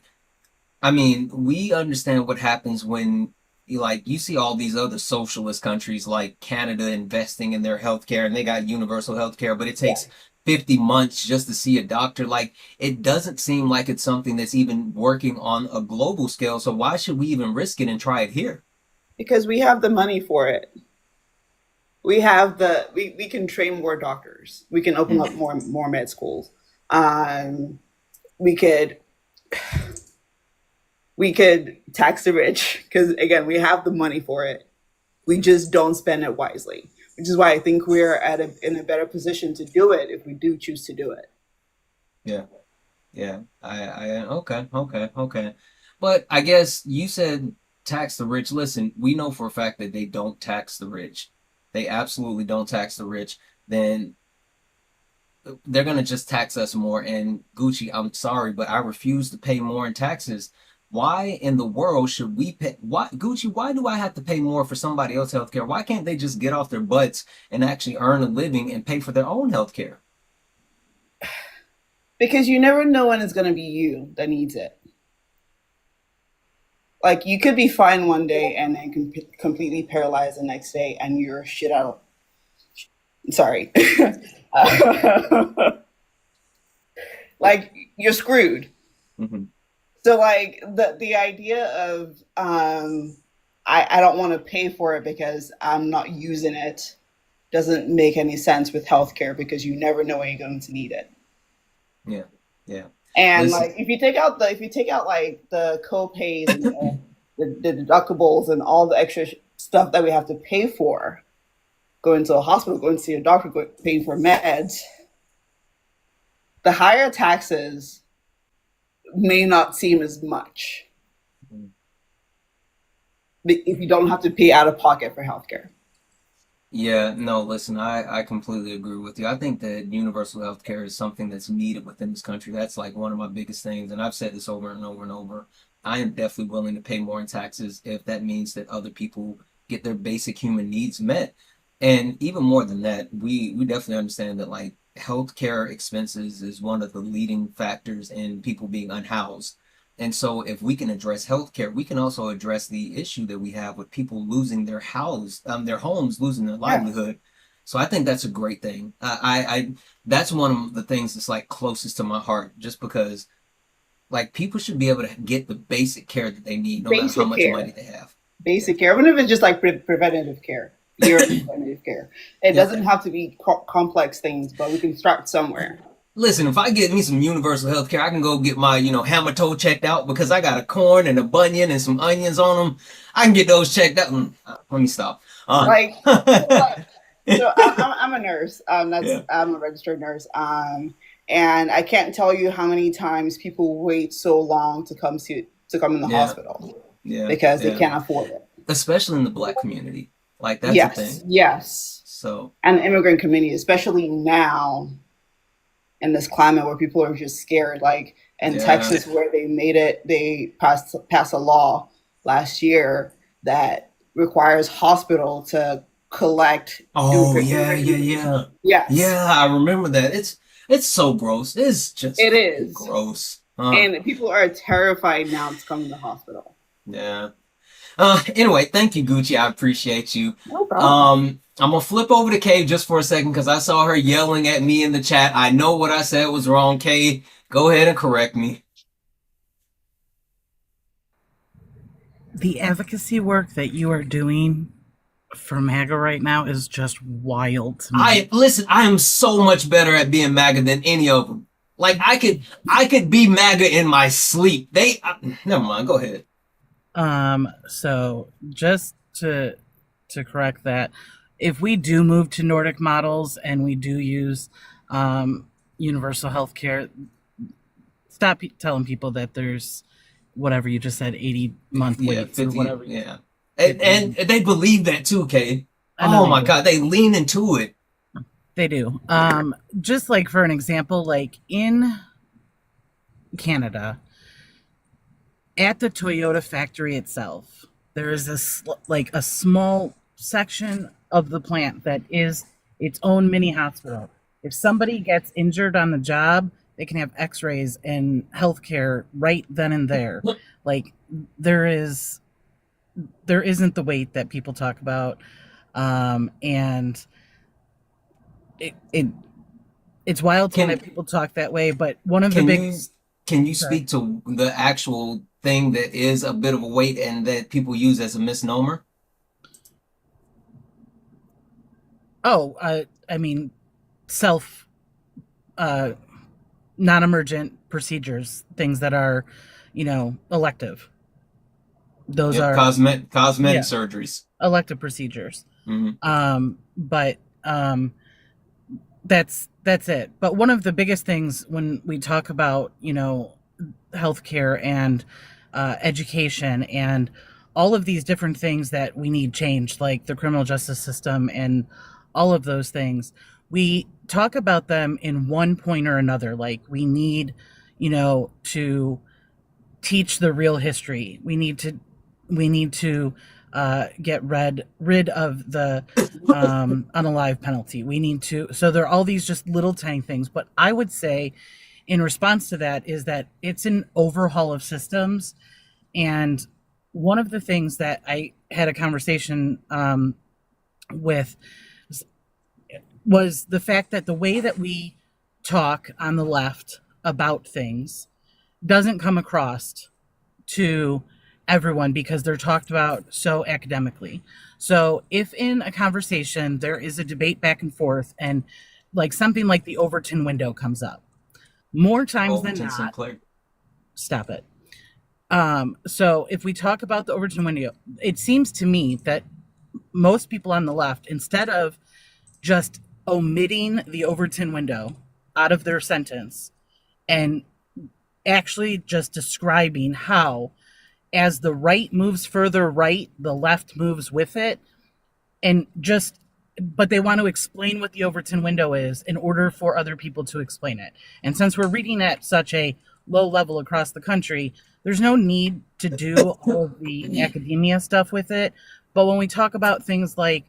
I mean, we understand what happens when you see all these other socialist countries like Canada investing in their healthcare and they got universal healthcare, but it Yeah. takes 50 months just to see a doctor. Like, it doesn't seem like it's something that's even working on a global scale. So why should we even risk it and try it here? Because we have the money for it. We have we can train more doctors. We can open up Mm. more med schools. Um, we could we could tax the rich because again, we have the money for it. We just don't spend it wisely, which is why I think we're in a better position to do it if we do choose to do it. Yeah. Yeah. Okay. But I guess you said tax the rich. Listen, we know for a fact that they don't tax the rich. They absolutely don't tax the rich. Then they're gonna just tax us more. And Gucci, I'm sorry, but I refuse to pay more in taxes. Why in the world should we pay? Why, Gucci? Why do I have to pay more for somebody else's healthcare? Why can't they just get off their butts and actually earn a living and pay for their own healthcare? Because you never know when it's going to be you that needs it. Like you could be fine one day and then completely paralyzed the next day, and you're shit out. Sorry, like you're screwed. Mm-hmm. So like the idea of I don't want to pay for it because I'm not using it doesn't make any sense with healthcare because you never know when you're going to need it. Yeah, yeah. And Listen, like if you take out like the co-pays and the deductibles and all the extra stuff that we have to pay for, going to a hospital, going to see a doctor, paying for meds, the higher taxes may not seem as much if you don't have to pay out of pocket for healthcare. yeah, no, listen, I completely agree with you. I think that universal health care is something that's needed within this country. That's like one of my biggest things, and I've said this over and over and over. I am definitely willing to pay more in taxes if that means that other people get their basic human needs met. And even more than that, we definitely understand that like healthcare expenses is one of the leading factors in people being unhoused. And so if we can address healthcare, we can also address the issue that we have with people losing their homes, losing their Yeah, livelihood. So I think that's a great thing. That's one of the things that's like closest to my heart, just because like people should be able to get the basic care that they need, no matter how basic much money care, they have. basic care, even if it's just like preventative care, yearly preventative care. It Yeah. doesn't have to be complex things, but we can start somewhere. Listen, if I get me some universal health care, I can go get my, hammer toe checked out because I got a corn and a bunion and some onions on them. I can get those checked out. Let me stop. Like, so I'm a nurse. Yeah, I'm a registered nurse. And I can't tell you how many times people wait so long to come in the yeah, hospital yeah, because they yeah. can't afford it. Especially in the black community. Like that's a Yes, thing. yes, So, and the immigrant community, especially now in this climate where people are just scared. Like in yeah. Texas, where they passed a law last year that requires hospital to collect Oh, yeah, immigrant yeah, information. yeah. Yes, Yeah, I remember that. It's so gross. It's just it fucking is. gross. And people are terrified now to come to the hospital. Yeah. Anyway, thank you, Gucci. I appreciate you. No problem. I'm gonna flip over to Kay just for a second because I saw her yelling at me in the chat. I know what I said was wrong. Kay, go ahead and correct me. The advocacy work that you are doing for MAGA right now is just wild to me. Listen, I am so much better at being MAGA than any of them. Like I could be MAGA in my sleep. Never mind. Go ahead. So just to correct that, if we do move to Nordic models and we do use universal healthcare, stop telling people that there's whatever you just said, 80-month Yeah, waits or 50. whatever. Yeah, and they believe that too, Kay. I know Oh they my do. God, they lean into it. They do. Just like for an example, like in Canada, at the Toyota factory itself, there is a small section of the plant that is its own mini hospital. If somebody gets injured on the job, they can have X-rays and healthcare right then and there. Like there isn't the wait that people talk about, and it it's wild to let Can people talk that way, but one of the can big you can you sorry. speak to the actual thing that is a bit of a weight and that people use as a misnomer? Oh, I mean, self uh, non-emergent procedures, things that are, elective. Those Yep, are, cosmetic yeah, surgeries. elective procedures. Hmm. But that's it. But one of the biggest things when we talk about, healthcare and education and all of these different things that we need changed, like the criminal justice system and all of those things, we talk about them in one point or another. Like we need, to teach the real history. We need to get rid of the unalive penalty. We need to. So there are all these just little tiny things. But I would say, in response to that, is that it's an overhaul of systems. And one of the things that I had a conversation with was the fact that the way that we talk on the left about things doesn't come across to everyone because they're talked about so academically. So if in a conversation there is a debate back and forth and like something like the Overton window comes up, more times than Overton not, Sinclair. stop it. So if we talk about the Overton window, it seems to me that most people on the left, instead of just omitting the Overton window out of their sentence and actually just describing how as the right moves further right, the left moves with it. And just, but they want to explain what the Overton window is in order for other people to explain it. And since we're reading at such a low level across the country, there's no need to do all of the academia stuff with it. But when we talk about things like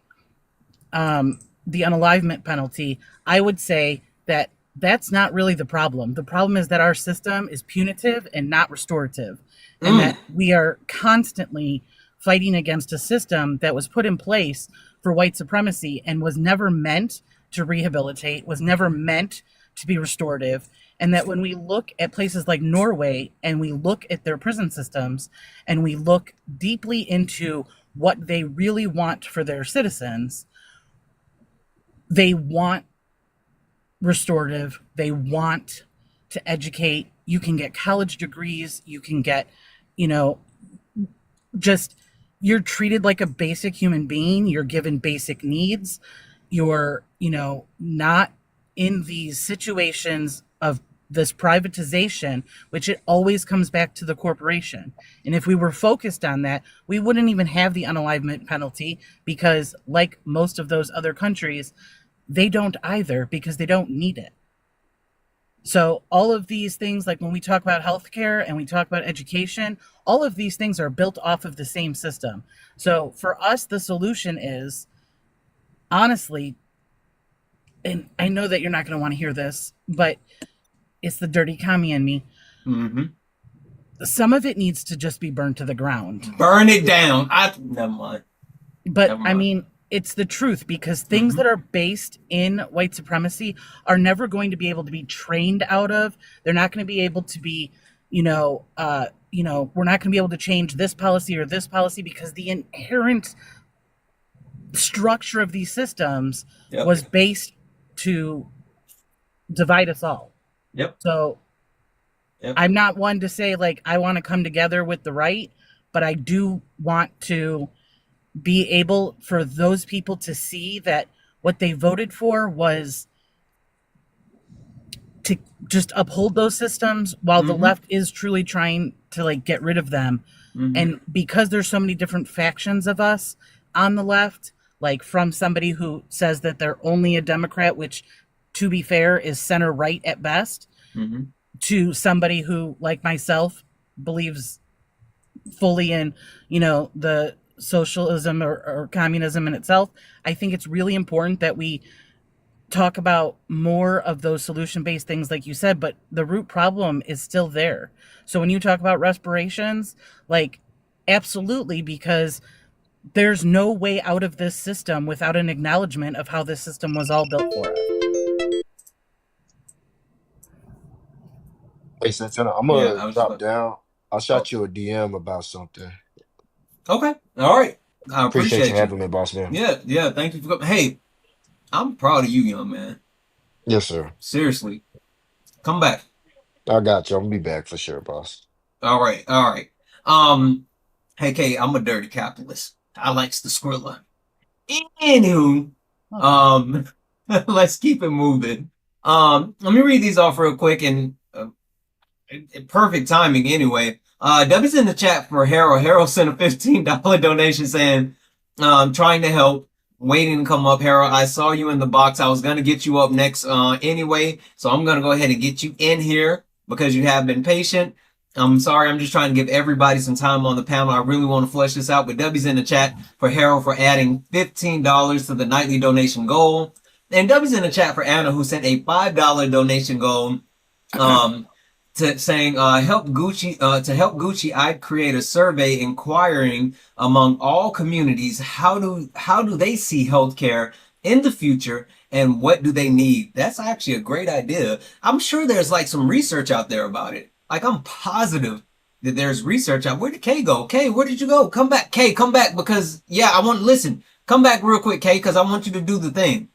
the unalivement penalty, I would say that that's not really the problem. The problem is that our system is punitive and not restorative, and that we are constantly fighting against a system that was put in place for white supremacy and was never meant to rehabilitate, was never meant to be restorative. And that when we look at places like Norway and we look at their prison systems and we look deeply into what they really want for their citizens, they want restorative, they want to educate. You can get college degrees, you can get, you know, just you're treated like a basic human being, you're given basic needs, you're, not in these situations of this privatization, which it always comes back to the corporation. And if we were focused on that, we wouldn't even have the unalivement penalty because, like most of those other countries, they don't either because they don't need it. So all of these things, like when we talk about healthcare and we talk about education, all of these things are built off of the same system. So for us, the solution is honestly, and I know that you're not going to want to hear this, but it's the dirty commie in me. Mm-hmm. Some of it needs to just be burned to the ground. Burn it down. Never mind. But Never I mind. mean, it's the truth because things that are based in white supremacy are never going to be able to be trained out of. They're not going to be able to be, we're not going to be able to change this policy or this policy because the inherent structure of these systems Yep. was based to divide us all. Yep. So Yep. I'm not one to say like I want to come together with the right, but I do want to be able for those people to see that what they voted for was to just uphold those systems while the left is truly trying to like get rid of them. And because there's so many different factions of us on the left, like from somebody who says that they're only a Democrat, which to be fair is center right at best, to somebody who like myself believes fully in, the socialism or communism in itself. I think it's really important that we talk about more of those solution-based things like you said, but the root problem is still there. So when you talk about respirations, like absolutely, because there's no way out of this system without an acknowledgement of how this system was all built for us. Hey, Santana, I'm Yeah, gonna I was just drop about. down. I'll Oh, shot you a DM about something. okay, all right. I Appreciate you appreciate you. having me, boss man. Yeah, yeah. Thank you for coming. Hey, I'm proud of you, young man. Yes, sir. Seriously, come back. I got you. I'm gonna be back for sure, boss. All right, all right. Um, hey, Kay, I'm a dirty capitalist. I likes the Skrilla. Anywho, Okay. um, let's keep it moving. Let me read these off real quick and perfect timing anyway. W's in the chat for Harold. Harold sent a $15 donation saying, trying to help, waiting to come up. Harold, I saw you in the box. I was gonna get you up next anyway, so I'm gonna go ahead and get you in here because you have been patient. I'm sorry, I'm just trying to give everybody some time on the panel. I really want to flesh this out, but W's in the chat for Harold for adding $15 to the nightly donation goal. And W's in the chat for Anna, who sent a $5 donation goal. To saying help Gucci, I'd create a survey inquiring among all communities how do they see healthcare in the future and what do they need. That's actually a great idea. I'm sure there's like some research out there about it. Like I'm positive that there's research out. Where did Kay go? Kay, where did you go? Come back, Kay, come back because yeah, I want to listen. Come back real quick, Kay, because I want you to do the thing.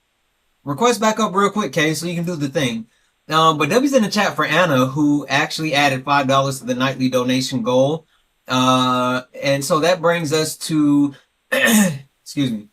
Request back up real quick, Kay, so you can do the thing. But W's in the chat for Anna, who actually added $5 to the nightly donation goal. And so that brings us to, excuse me.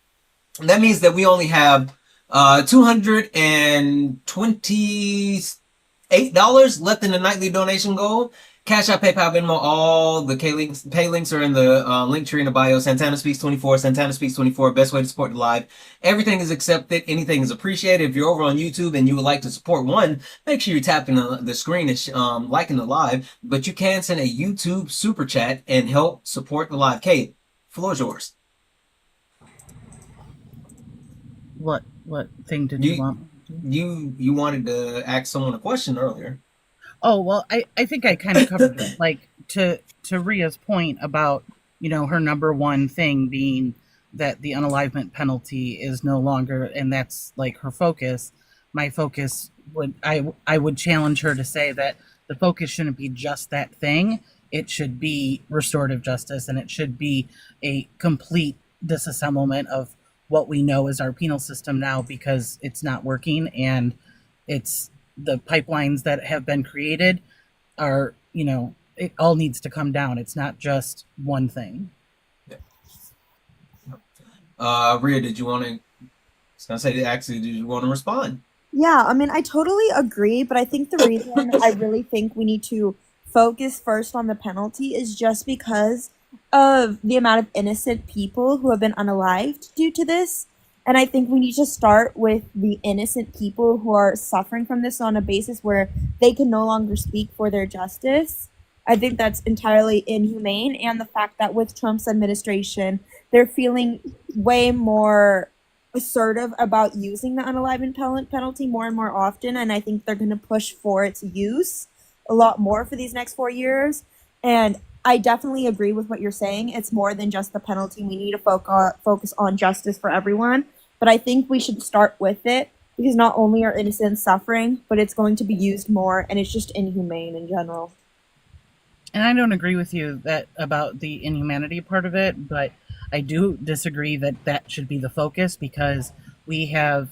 That means that we only have $228 left in the nightly donation goal. Cash App, PayPal, Venmo, all the pay links are in the link tree in the bio. Santana Speaks 24, Santana Speaks 24, best way to support the live. Everything is accepted. Anything is appreciated. If you're over on YouTube and you would like to support one, make sure you're tapping the screen and liking the live. But you can send a YouTube super chat and help support the live. Kate, floor is yours. What thing did you You want? you wanted to ask someone a question earlier. Oh, well, I think I kind of covered it. Like to Ria's point about, her number one thing being that the unalivement penalty is no longer, and that's like her focus. My focus I would challenge her to say that the focus shouldn't be just that thing. It should be restorative justice, and it should be a complete disassemblement of what we know is our penal system now, because it's not working, and it's the pipelines that have been created are, it all needs to come down. It's not just one thing. Ria, did you want to? I was gonna say, actually, did you want to respond? Yeah, I mean, I totally agree, but I think the reason I really think we need to focus first on the penalty is just because of the amount of innocent people who have been unalived due to this. And I think we need to start with the innocent people who are suffering from this on a basis where they can no longer speak for their justice. I think that's entirely inhumane. And the fact that with Trump's administration, they're feeling way more assertive about using the unaliving penalty more and more often, and I think they're going to push for its use a lot more for these next 4 years. And I definitely agree with what you're saying. It's more than just the penalty. We need to focus on justice for everyone, but I think we should start with it because not only are innocents suffering, but it's going to be used more, and it's just inhumane in general. And I don't agree with you that about the inhumanity part of it, but I do disagree that that should be the focus, because we have,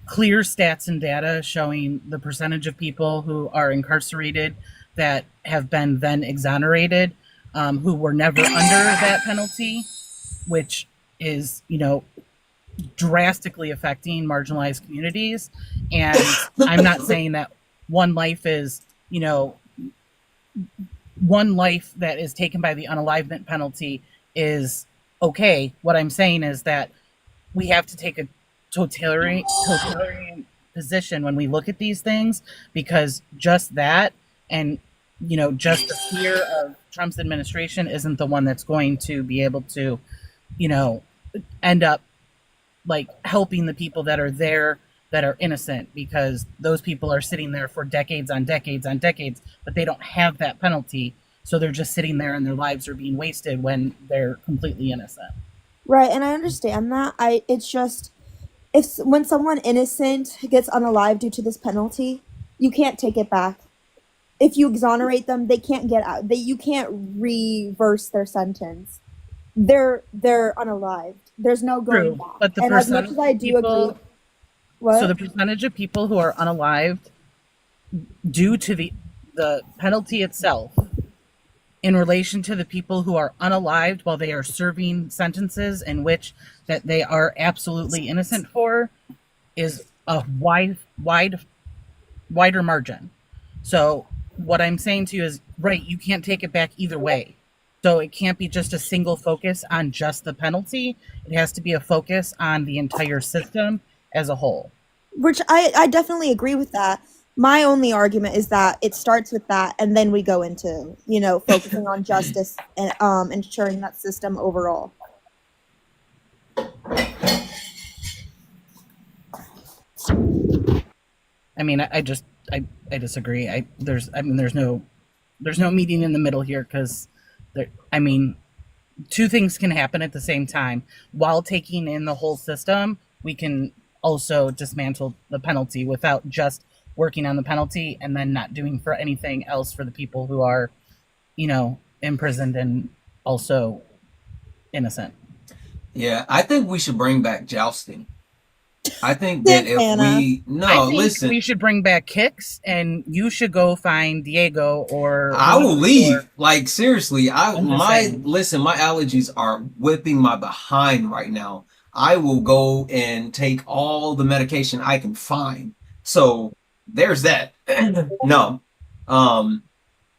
clear stats and data showing the percentage of people who are incarcerated that have been then exonerated, who were never under that penalty, which is, drastically affecting marginalized communities. And I'm not saying that one life is, one life that is taken by the unalivement penalty is okay. What I'm saying is that we have to take a totalitarian position when we look at these things, because just that, and just the fear of Trump's administration isn't the one that's going to be able to, end up like helping the people that are there that are innocent, because those people are sitting there for decades on decades on decades, but they don't have that penalty. So they're just sitting there and their lives are being wasted when they're completely innocent. Right, and I understand that. It's just when someone innocent gets unalived due to this penalty, you can't take it back. if you exonerate them, they can't get out. You can't reverse their sentence. They're unalived. There's no going True, back. but the And as much percentage as of I do agree, people, so the what? percentage of people who are unalived due to the penalty itself in relation to the people who are unalived while they are serving sentences in which that they are absolutely innocent for is a wider margin. So what I'm saying to you is, right, you can't take it back either way. So it can't be just a single focus on just the penalty. It has to be a focus on the entire system as a whole. Which I definitely agree with that. My only argument is that it starts with that, and then we go into, focusing on justice and ensuring that system overall. I mean, I disagree. There's no meeting in the middle here because I mean, two things can happen at the same time. While taking in the whole system, we can also dismantle the penalty without just working on the penalty and then not doing for anything else for the people who are, imprisoned and also innocent. Yeah, I think we should bring back jousting. I think that if we listen, we should bring back kicks, and you should go find Diego or I will leave. Or, like seriously, my allergies are whipping my behind right now. I will go and take all the medication I can find. So there's that. No.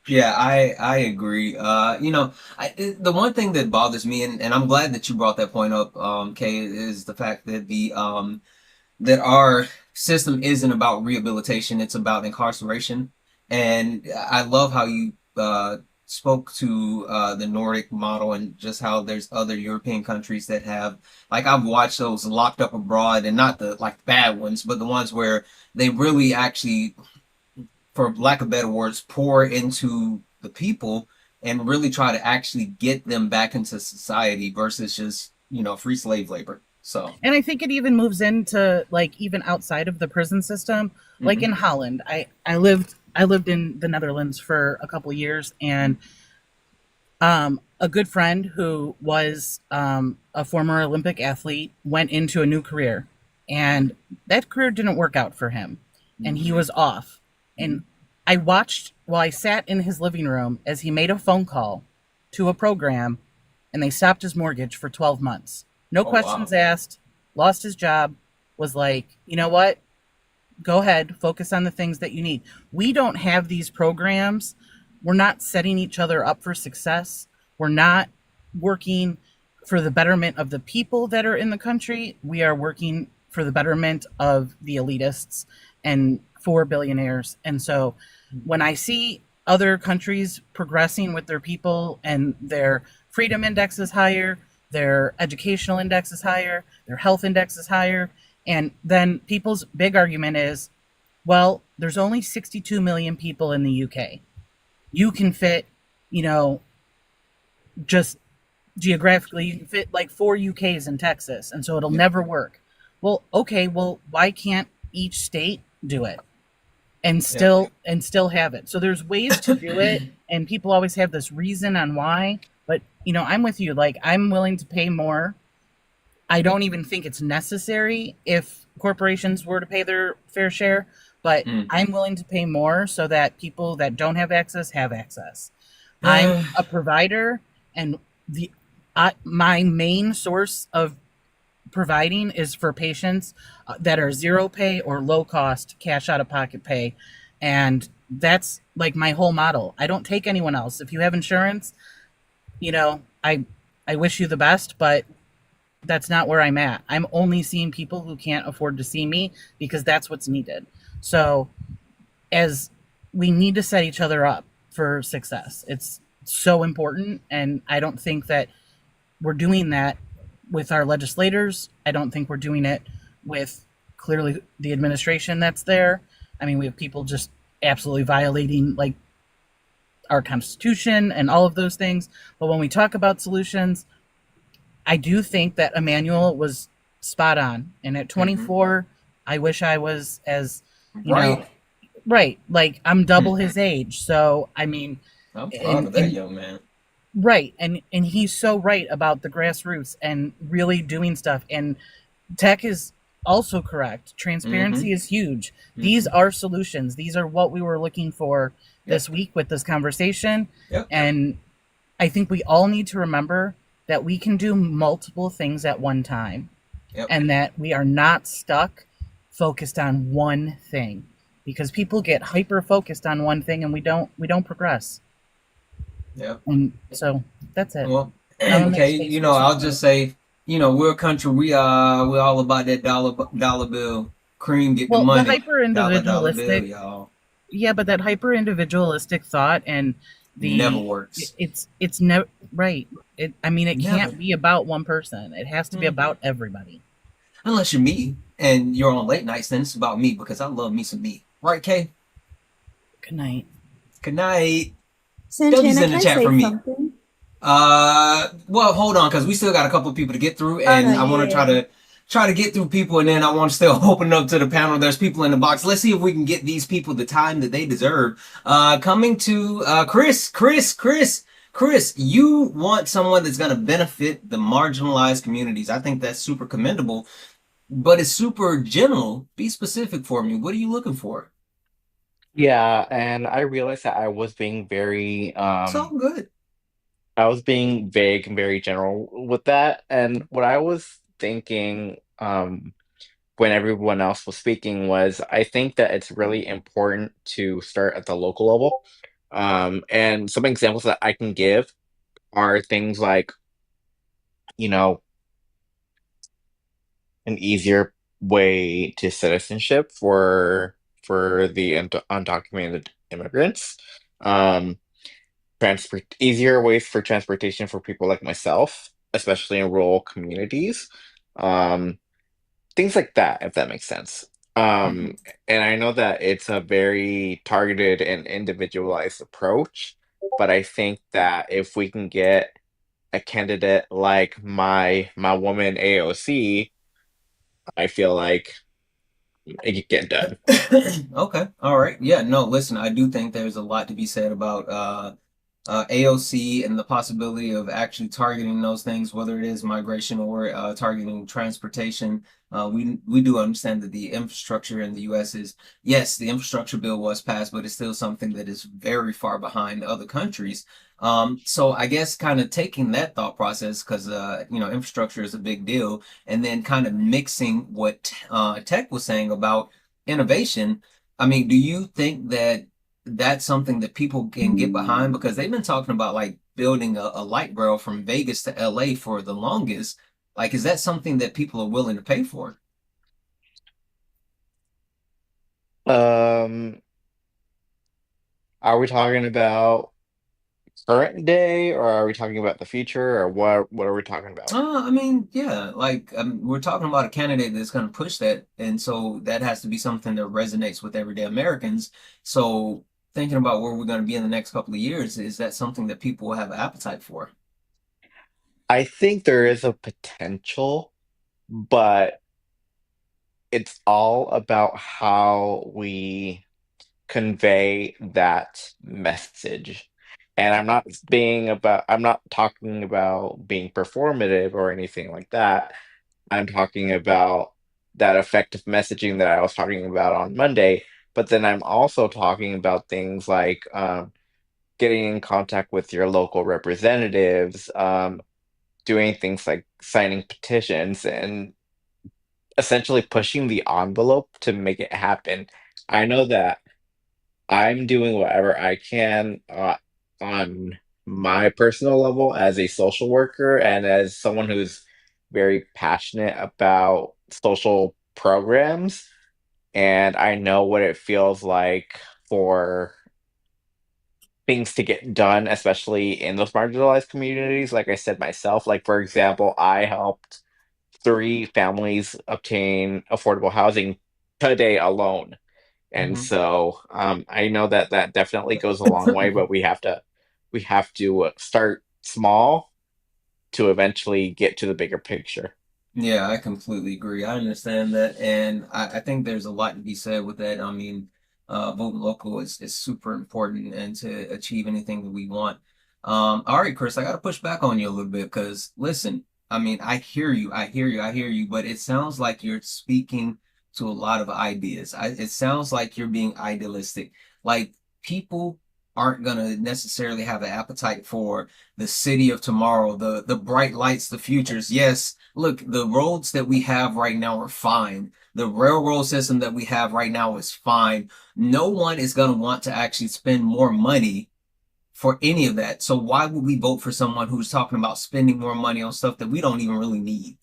Yeah, I agree. The one thing that bothers me, and I'm glad that you brought that point up, Kay, is the fact that that our system isn't about rehabilitation, it's about incarceration. And I love how you spoke to the Nordic model and just how there's other European countries that have, like, I've watched those Locked Up Abroad, and not the like bad ones, but the ones where they really actually, for lack of better words, pour into the people and really try to actually get them back into society versus just, free slave labor. So, and I think it even moves into like even outside of the prison system. Like in Holland, I lived in the Netherlands for a couple of years, and a good friend who was a former Olympic athlete went into a new career, and that career didn't work out for him, and he was off. And I watched while I sat in his living room as he made a phone call to a program, and they stopped his mortgage for 12 months. No questions asked, lost his job, was like, you know what? Go ahead, focus on the things that you need. We don't have these programs. We're not setting each other up for success. We're not working for the betterment of the people that are in the country. We are working for the betterment of the elitists and for billionaires. And so when I see other countries progressing with their people and their freedom index is higher, their educational index is higher, their health index is higher, and then people's big argument is, well, there's only 62 million people in the UK. You can fit, just geographically, you can fit like 4 UKs in Texas, and so it'll never work. Well, okay, why can't each state do it and still have it? So there's ways to do it, and people always have this reason on why. But, I'm with you. Like, I'm willing to pay more. I don't even think it's necessary if corporations were to pay their fair share, but I'm willing to pay more so that people that don't have access have access. I'm a provider, and my main source of providing is for patients that are zero pay or low cost cash out of pocket pay. And that's like my whole model. I don't take anyone else. If you have insurance, I wish you the best, but that's not where I'm at. I'm only seeing people who can't afford to see me because that's what's needed. So as we need to set each other up for success, it's so important. And I don't think that we're doing that with our legislators. I don't think we're doing it with clearly the administration that's there. I mean, we have people just absolutely violating like our Constitution and all of those things. But when we talk about solutions, I do think that Emmanuel was spot on. And at 24, I wish I was as, right. Like I'm double his age, so I mean, I'm proud and of that and young man. right, and he's so right about the grassroots and really doing stuff. And Tech is also correct. Mm-hmm. Transparency is huge. These Mm-hmm. are solutions. These are what we were looking for Yep. this week with this conversation. Yep. And I think we all need to remember that we can do multiple things at one time Yep. and that we are not stuck focused on one thing because people get hyper focused on one thing and we don't progress. Yep. And so that's it. Well, I'm gonna make okay, space for I'll Santana. just say, we're a country. We're all about that dollar bill. Cream, get the Well, the money. hyper Dollar bill, individualistic, y'all. yeah, but that hyper individualistic thought and Never the works. it's never right. I mean, it Never. can't be about one person. It has to be Hmm. about everybody. Unless you're me and you're on late nights, then it's about me because I love me some me. Right, Kay? Good night. Good night. W's Santana, in the can I chat say for me. something? Well, hold on, because we still got a couple of people to get through, Oh no, and I want to yeah. try to get through people, and then I want to still open up to the panel. There's people in the box. Let's see if we can get these people the time that they deserve. Coming to Chris, you want someone that's going to benefit the marginalized communities. I think that's super commendable, but it's super general. Be specific for me. What are you looking for? Yeah, and I realized that It's all good. I was being vague and very general with that. And what I was thinking, when everyone else was speaking was I think that it's really important to start at the local level. And some examples that I can give are things like, you know, an easier way to citizenship for the undocumented immigrants. Um, easier ways for transportation for people like myself, especially in rural communities. Um, things like that, if that makes sense. Mhm. Um, and I know that it's a very targeted and individualized approach, but I think that if we can get a candidate like my woman AOC, I feel like it could get done. Okay. All right. Yeah. No, listen, I do think there's a lot to be said about AOC and the possibility of actually targeting those things, whether it is migration or targeting transportation. We do understand that the infrastructure in the U.S. is, yes, the infrastructure bill was passed, but it's still something that is very far behind other countries. So I guess kind of taking that thought process, because infrastructure is a big deal, and then kind of mixing what Tech was saying about innovation. I mean, do you think that that's something that people can get behind because they've been talking about like building a light rail from Vegas to LA for the longest. Like, is that something that people are willing to pay for? Um, are we talking about current day, or are we talking about the future, or what are we talking about? I mean, yeah, like we're talking about a candidate that's going to push that, and so that has to be something that resonates with everyday Americans. So, thinking about where we're going to be in the next couple of years, is that something that people will have an appetite for? I think there is a potential, but it's all about how we convey that message. And I'm not talking about being performative or anything like that. I'm talking about that effective messaging that I was talking about on Monday. But then I'm also talking about things like getting in contact with your local representatives, doing things like signing petitions and essentially pushing the envelope to make it happen. I know that I'm doing whatever I can on my personal level as a social worker and as someone who's very passionate about social programs. And I know what it feels like for things to get done, especially in those marginalized communities. Like I said myself, like for example, I helped three families obtain affordable housing today alone. And Hmm. so I know that that definitely goes a long way, but we have to start small to eventually get to the bigger picture. Yeah, I completely agree. I understand that, and I think there's a lot to be said with that. I mean, voting local is super important and to achieve anything that we want. All right, Chris, I got to push back on you a little bit because listen, I mean, I hear you, I hear you, I hear you, but it sounds like you're speaking to a lot of ideas. It sounds like you're being idealistic. Like people aren't gonna necessarily have an appetite for the city of tomorrow, the bright lights, the futures. Yes, look, the roads that we have right now are fine. The railroad system that we have right now is fine. No one is gonna want to actually spend more money for any of that. So why would we vote for someone who's talking about spending more money on stuff that we don't even really need?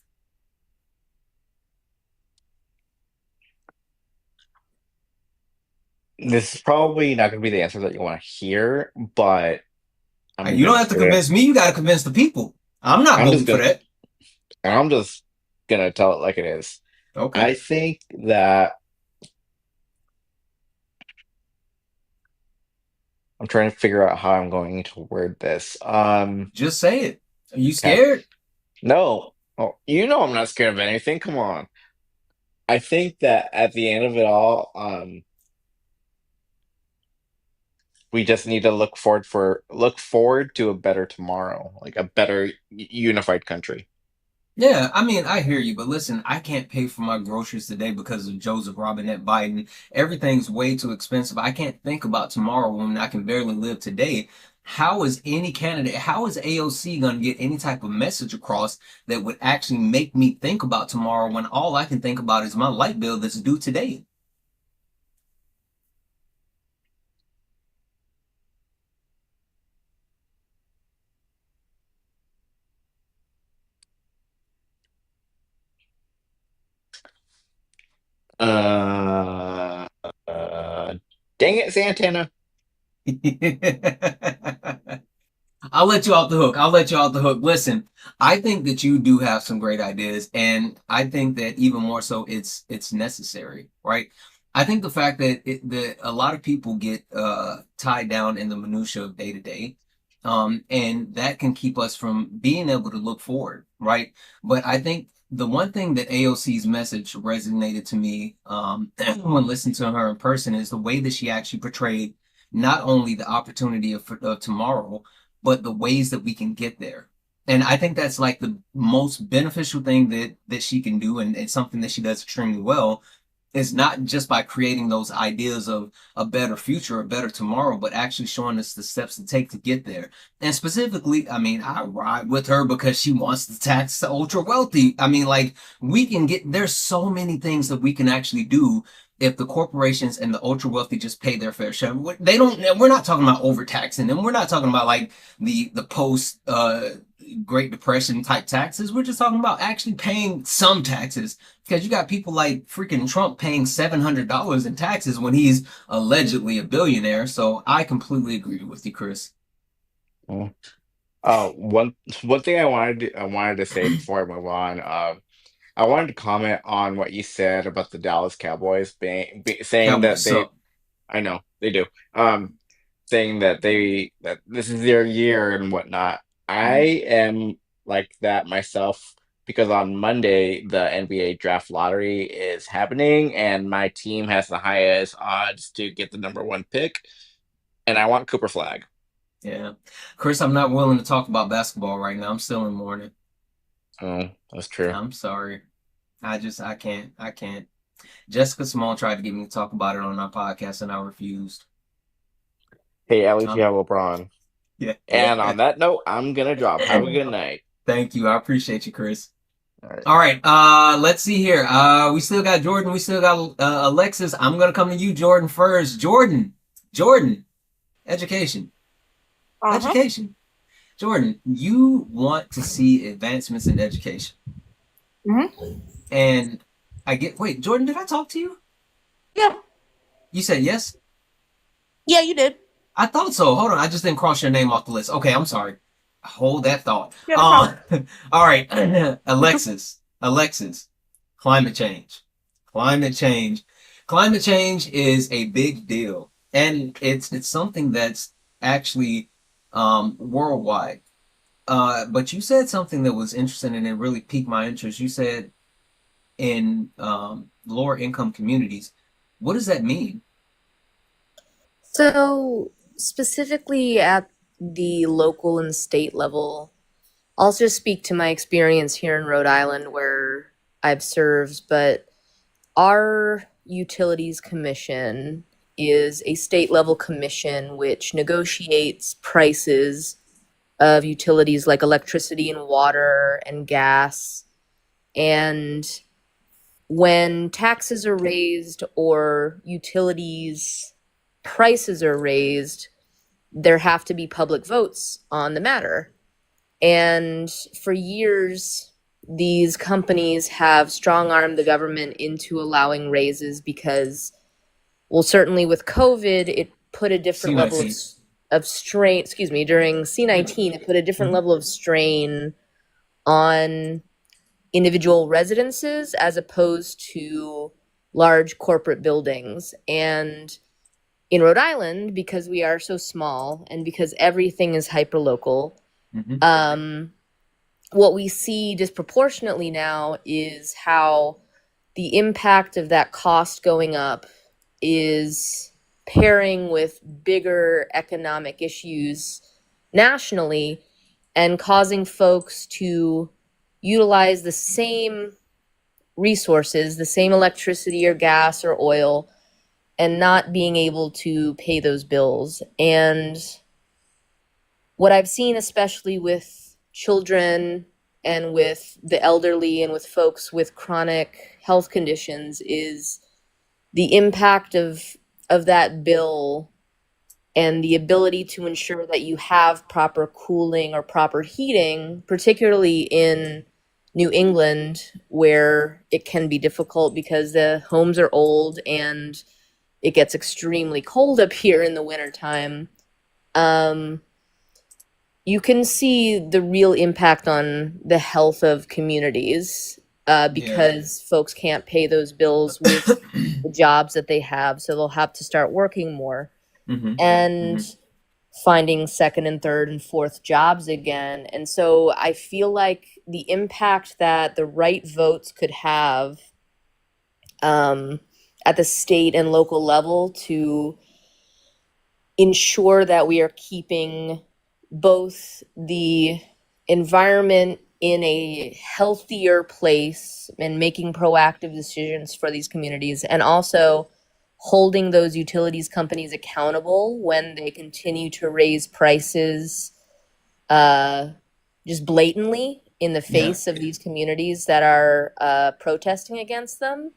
This is probably not going to be the answer that you want to hear, but I'm You don't gonna have to spit it. convince me. You got to convince the people. I'm not I'm just voting for gonna that. I'm just gonna tell it like it is. Okay, I think that I'm trying to figure out how I'm going to word this. just say it. Are you Okay. scared? No. Oh, you know I'm not scared of anything. Come on. I think that at the end of it all, we just need to look forward to a better tomorrow, like a better unified country. Yeah, I mean, I hear you, but listen, I can't pay for my groceries today because of Joseph Robinette Biden. Everything's way too expensive. I can't think about tomorrow when I can barely live today. How is any candidate, how is AOC going to get any type of message across that would actually make me think about tomorrow when all I can think about is my light bill that's due today? Uh, uh, Dang it, Santana. I'll let you off the hook. I'll let you off the hook. Listen, I think that you do have some great ideas, and I think that even more so, it's necessary, right? I think the fact that that a lot of people get tied down in the minutia of day to day, and that can keep us from being able to look forward, right? But I think the one thing that AOC's message resonated to me when listening to her in person is the way that she actually portrayed not only the opportunity of tomorrow but the ways that we can get there. And I think that's like the most beneficial thing that she can do, and it's something that she does extremely well. Is not just by creating those ideas of a better future, a better tomorrow, but actually showing us the steps to take to get there. And specifically, I mean, I ride with her because she wants to tax the ultra wealthy. I mean, like we can get there's so many things that we can actually do if the corporations and the ultra wealthy just pay their fair share. They don't. We're not talking about overtaxing them. We're not talking about like the post Great Depression type taxes. We're just talking about actually paying some taxes because you got people like freaking Trump paying $700 in taxes when he's allegedly a billionaire. So I completely agree with you, Chris. Oh, one thing I wanted to say before I move on. I wanted to comment on what you said about the Dallas Cowboys saying Cowboys that they. suck. I know they do. Saying that this is their year and whatnot. I Mm. am like that myself because on Monday the NBA draft lottery is happening and my team has the highest odds to get the number one pick, and I want Cooper Flag. Yeah, Chris, I'm not willing to talk about basketball right now. I'm still in mourning. Oh, that's true. I'm sorry. I can't. I can't. Jessica Simone tried to get me to talk about it on our podcast, and I refused. Hey, at least you Um, have LeBron. yeah. And on that note, I'm gonna drop. Have a good night. Thank you. I appreciate you, Chris. All right. All right. Let's see here. We still got Jordan. We still got Alexis. I'm gonna come to you, Jordan, first. Jordan, education, Uh-huh. education. Jordan, you want to see advancements in education, Hmm. and I get. Wait, Jordan, did I talk to you? Yeah. You said yes. Yeah, you did. I thought so. Hold on, I just didn't cross your name off the list. Okay, I'm sorry. Hold that thought. Yeah, no problem. All right, Alexis, climate change, climate change, climate change is a big deal, and it's something that's actually worldwide. But you said something that was interesting, and it really piqued my interest. You said in lower income communities. What does that mean? So, specifically at the local and state level, I'll just speak to my experience here in Rhode Island where I've served, but our Utilities Commission is a state level commission which negotiates prices of utilities like electricity and water and gas. And when taxes are raised or utilities prices are raised, there have to be public votes on the matter. And for years, these companies have strong armed the government into allowing raises because, well, certainly with COVID, it put a different level C19. of strain, excuse me, during C19, it put a different level of strain on individual residences as opposed to large corporate buildings. And in Rhode Island, because we are so small and because everything is hyperlocal, what we see disproportionately now is how the impact of that cost going up is pairing with bigger economic issues nationally and causing folks to utilize the same resources, the same electricity or gas or oil, and not being able to pay those bills. And what I've seen, especially with children and with the elderly and with folks with chronic health conditions, is the impact of that bill and the ability to ensure that you have proper cooling or proper heating, particularly in New England, where it can be difficult because the homes are old and it gets extremely cold up here in the wintertime. You can see the real impact on the health of communities because folks can't pay those bills with the jobs that they have, so they'll have to start working more and finding second and third and fourth jobs again. And so I feel like the impact that the right votes could have at the state and local level to ensure that we are keeping both the environment in a healthier place and making proactive decisions for these communities, and also holding those utilities companies accountable when they continue to raise prices just blatantly in the face of these communities that are protesting against them.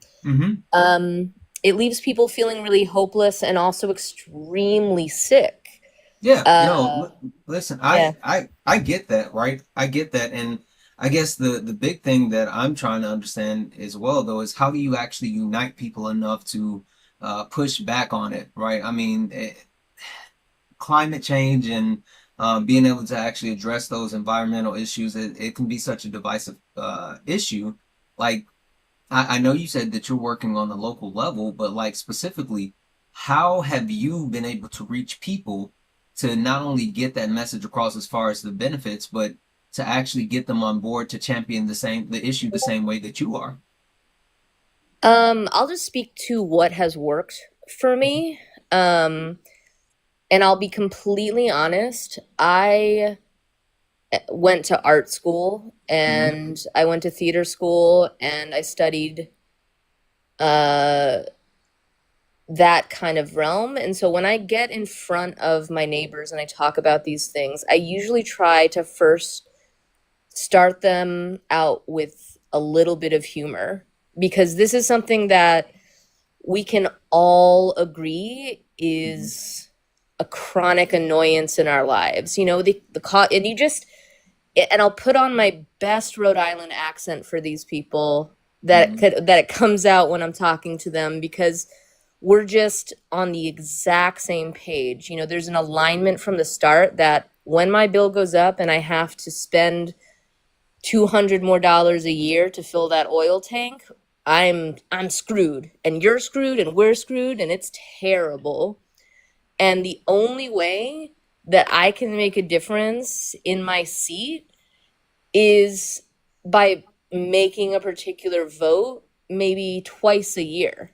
It leaves people feeling really hopeless and also extremely sick. Listen, I get that, right? I get that. And I guess the big thing that I'm trying to understand as well, though, is how do you actually unite people enough to push back on it, right? I mean, climate change and being able to actually address those environmental issues, it can be such a divisive issue. Like, I know you said that you're working on the local level, but like specifically, how have you been able to reach people to not only get that message across as far as the benefits, but to actually get them on board to champion the issue the same way that you are? I'll just speak to what has worked for me. And I'll be completely honest. I went to art school and I went to theater school and I studied that kind of realm. And so when I get in front of my neighbors and I talk about these things, I usually try to first start them out with a little bit of humor, because this is something that we can all agree is a chronic annoyance in our lives. You know, and you just, and I'll put on my best Rhode Island accent for these people that it comes out when I'm talking to them, because we're just on the exact same page. You know, there's an alignment from the start that when my bill goes up and I have to spend $200 more a year to fill that oil tank, I'm screwed, and you're screwed, and we're screwed, and it's terrible. And the only way that I can make a difference in my seat is by making a particular vote maybe twice a year.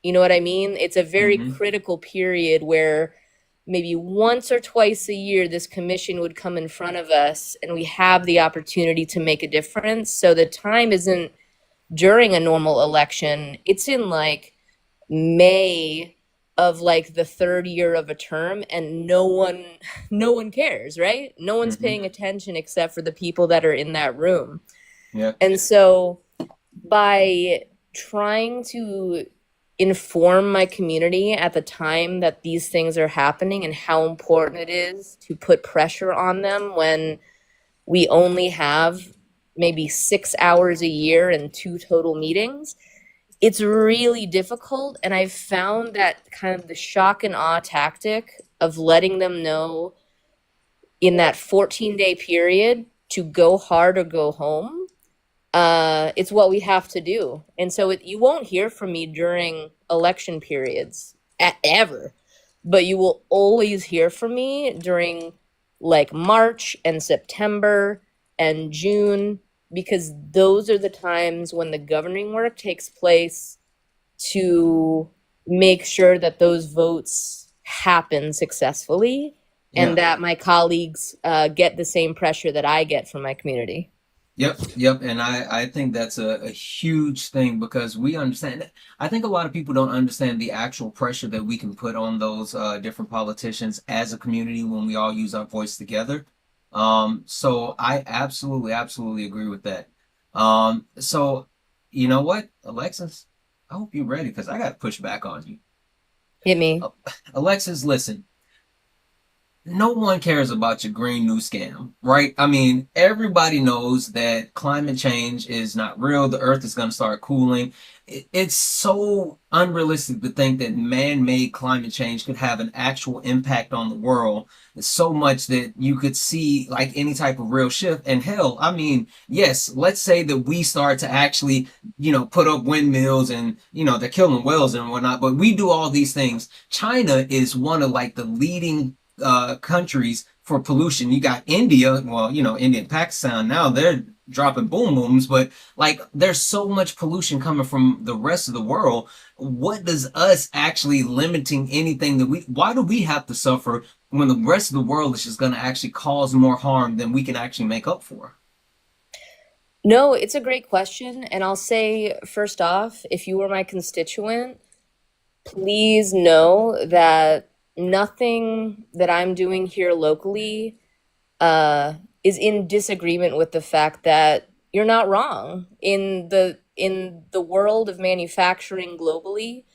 You know what I mean? It's a very critical period where maybe once or twice a year, this commission would come in front of us and we have the opportunity to make a difference. So the time isn't during a normal election, it's in like May of like the third year of a term, and no one cares, right? No one's Hmm. paying attention except for the people that are in that room. Yeah. And so by trying to inform my community at the time that these things are happening and how important it is to put pressure on them when we only have maybe 6 hours a year and 2 total meetings, it's really difficult. And I've found that kind of the shock and awe tactic of letting them know in that 14-day period to go hard or go home, it's what we have to do. And so you won't hear from me during election periods ever, but you will always hear from me during like March and September and June, because those are the times when the governing work takes place to make sure that those votes happen successfully Yeah. and that my colleagues get the same pressure that I get from my community. Yep, yep. And I think that's a huge thing because we understand. I think a lot of people don't understand the actual pressure that we can put on those different politicians as a community when we all use our voice together. So I absolutely agree with that. So you know what, Alexis? I hope you're ready because I got to push back on you. Hit me. Uh, Alexis, listen, no one cares about your green new scam, right? I mean, everybody knows that climate change is not real. The earth is going to start cooling. It's so unrealistic to think that man-made climate change could have an actual impact on the world. It's so much that you could see like any type of real shift. And hell, I mean, yes, let's say that we start to actually, put up windmills and, they're killing whales and whatnot, but we do all these things. China is one of like the leading countries for pollution. You got India, well, India and Pakistan now they're dropping boom booms, but like there's so much pollution coming from the rest of the world. What does us actually limiting anything why do we have to suffer when the rest of the world is just going to actually cause more harm than we can actually make up for? No, it's a great question. And I'll say, first off, if you were my constituent, please know that nothing that I'm doing here locally is in disagreement with the fact that you're not wrong. In the world of manufacturing globally,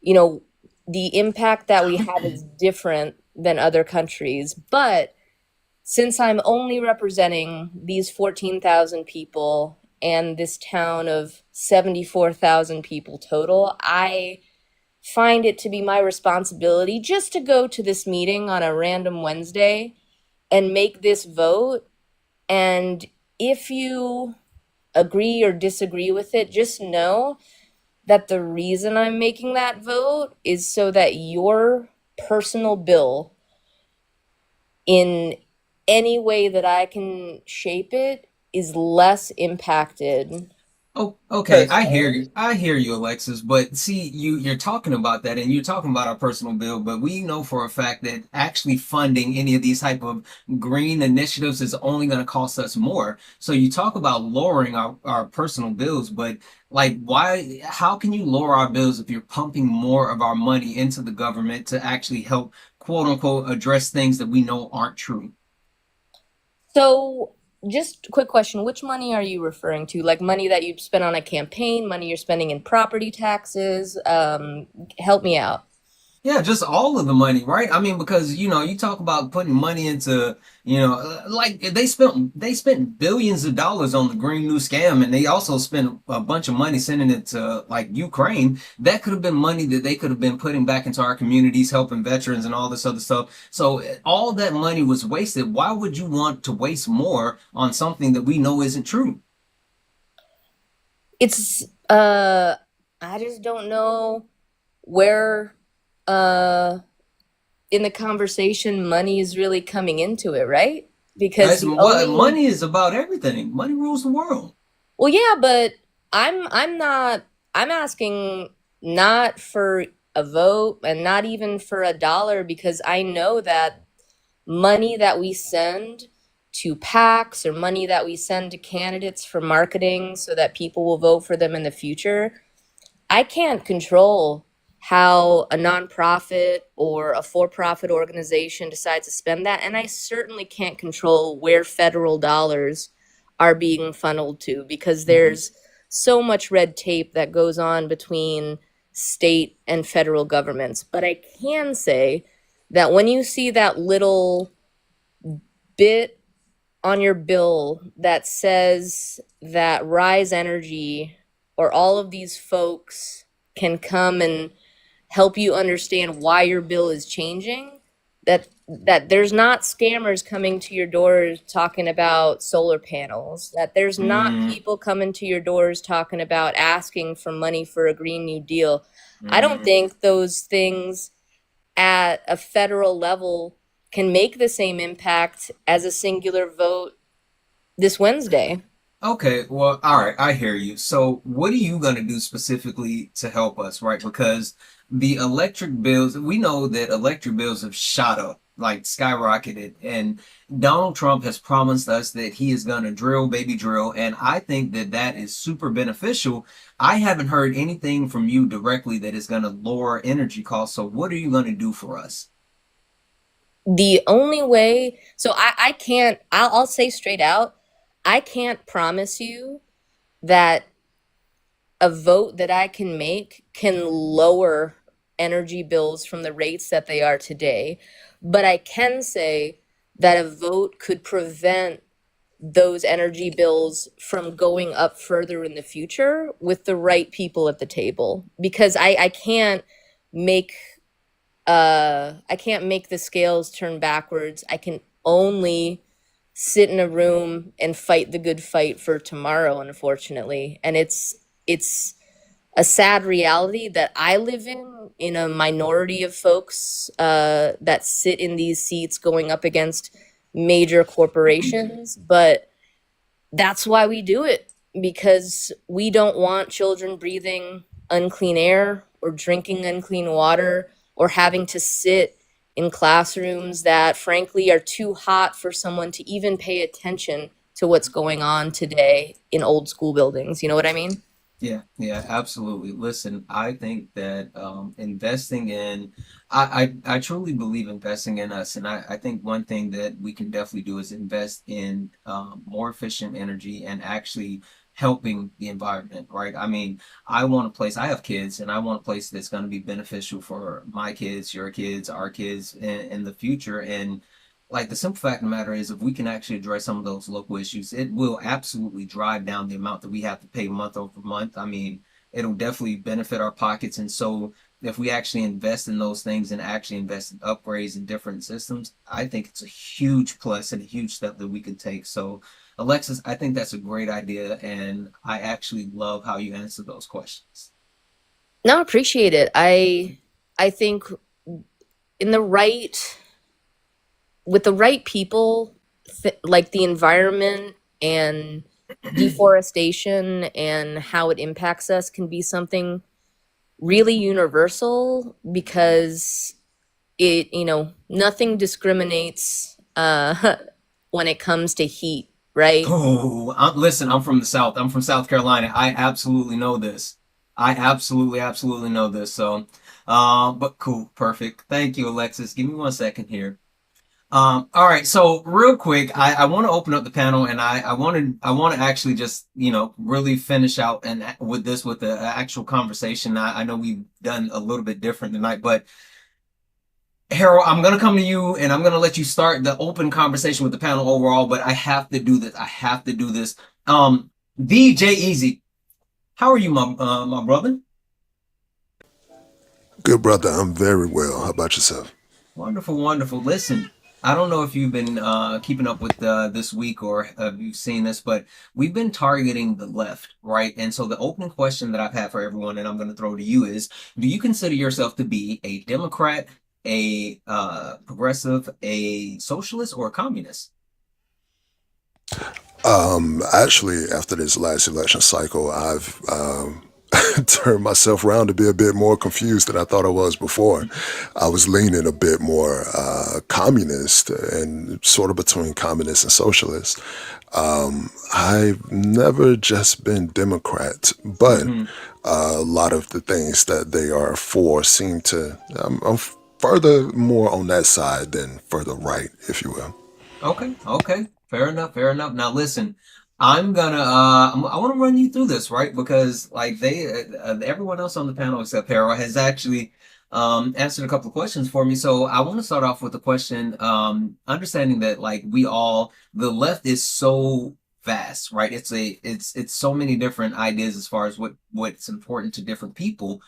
the impact that we have is different than other countries. But since I'm only representing these 14,000 people and this town of 74,000 people total, I find it to be my responsibility just to go to this meeting on a random Wednesday and make this vote. And if you agree or disagree with it, just know that the reason I'm making that vote is so that your personal bill, in any way that I can shape it, is less impacted. Oh, okay. I hear Personally. you. I hear you, Alexis. But see, you're talking about that and you're talking about our personal bill, but we know for a fact that actually funding any of these type of green initiatives is only going to cost us more. So you talk about lowering our personal bills, but like how can you lower our bills if you're pumping more of our money into the government to actually help quote unquote address things that we know aren't true? So, just quick question, which money are you referring to? Like money that you spent on a campaign, money you're spending in property taxes? Help me out. Yeah, just all of the money, right? I mean, because you talk about putting money into, like they spent billions of dollars on the Green New Scam, and they also spent a bunch of money sending it to like Ukraine. That could have been money that they could have been putting back into our communities, helping veterans and all this other stuff. So all that money was wasted. Why would you want to waste more on something that we know isn't true? It's I just don't know where uh in the conversation money is really coming into it, right? Because Guys, the what only money is about everything. Money rules the world. well, yeah, but I'm not I'm asking not for a vote, and not even for a dollar, because I know that money that we send to PACs or money that we send to candidates for marketing so that people will vote for them in the future, I can't control how a nonprofit or a for-profit organization decides to spend that. And I certainly can't control where federal dollars are being funneled to, because there's so much red tape that goes on between state and federal governments. But I can say that when you see that little bit on your bill that says that Rise Energy or all of these folks can come and help you understand why your bill is changing, that there's not scammers coming to your doors talking about solar panels, that there's not people coming to your doors talking about asking for money for a Green New Deal. I don't think those things at a federal level can make the same impact as a singular vote this Wednesday. Okay, well, all right, I hear you. So, what are you going to do specifically to help us, right? Because the electric bills, we know that electric bills have shot up, like skyrocketed, and Donald Trump has promised us that he is going to drill, baby drill, and I think that that is super beneficial. I haven't heard anything from you directly that is going to lower energy costs. So, what are you going to do for us? The only way, so I can't, I'll say straight out, I can't promise you that a vote that I can make can lower energy bills from the rates that they are today. But I can say that a vote could prevent those energy bills from going up further in the future with the right people at the table. Because I can't make the scales turn backwards. I can only sit in a room and fight the good fight for tomorrow, unfortunately. And it's a sad reality that I live in a minority of folks that sit in these seats going up against major corporations. But that's why we do it, because we don't want children breathing unclean air or drinking unclean water or having to sit in classrooms that frankly are too hot for someone to even pay attention to what's going on today in old school buildings. You know what I mean? Yeah, yeah, absolutely. Listen, I think that investing in, I truly believe investing in us. And I think one thing that we can definitely do is invest in more efficient energy and actually helping the environment, right? I mean, I want a place, I have kids, and I want a place that's going to be beneficial for my kids, your kids, our kids in the future. And like the simple fact of the matter is, if we can actually address some of those local issues, it will absolutely drive down the amount that we have to pay month over month. I mean, it'll definitely benefit our pockets. And so, if we actually invest in those things and actually invest in upgrades and different systems, I think it's a huge plus and a huge step that we could take. So, Alexis, I think that's a great idea. And I actually love how you answer those questions. No, I appreciate it. I think in the right with the right people, like the environment and deforestation and how it impacts us can be something really universal, because nothing discriminates when it comes to heat, right? Oh, listen, I'm from the South. I'm from South Carolina. I absolutely know this. I absolutely know this. So, but cool, perfect. Thank you, Alexis. Give me 1 second here. All right. So real quick, I want to open up the panel, and I want to actually just, really finish out and with this with the actual conversation. I know we've done a little bit different tonight, but Harold, I'm going to come to you and I'm going to let you start the open conversation with the panel overall, but I have to do this. I have to do this. DJ Easy, how are you, my brother? Good brother, I'm very well. How about yourself? Wonderful, wonderful. Listen, I don't know if you've been keeping up with this week or have you seen this, but we've been targeting the left, right? And so the opening question that I've had for everyone, and I'm going to throw to you is, do you consider yourself to be a Democrat, a progressive, a socialist, or a communist? Actually, after this last election cycle, I've turned myself around to be a bit more confused than I thought I was before. I was leaning a bit more communist and sort of between communist and socialist. I've never just been Democrat, but Hmm. a lot of the things that they are for seem to, I'm further more on that side than further right, if you will. Okay, okay. Fair enough, fair enough. Now listen, I want to run you through this, right? Because like everyone else on the panel except Harold has actually answered a couple of questions for me. So I want to start off with the question, understanding that like the left is so vast, right? It's so many different ideas as far as what's important to different people.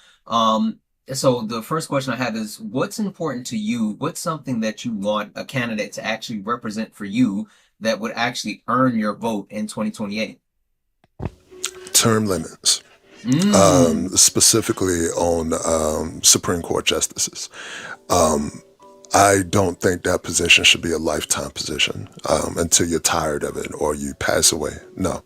So the first question I have is, what's important to you? What's something that you want a candidate to actually represent for you that would actually earn your vote in 2028? Term limits, Mm. specifically on Supreme Court justices. I don't think that position should be a lifetime position until you're tired of it or you pass away. No.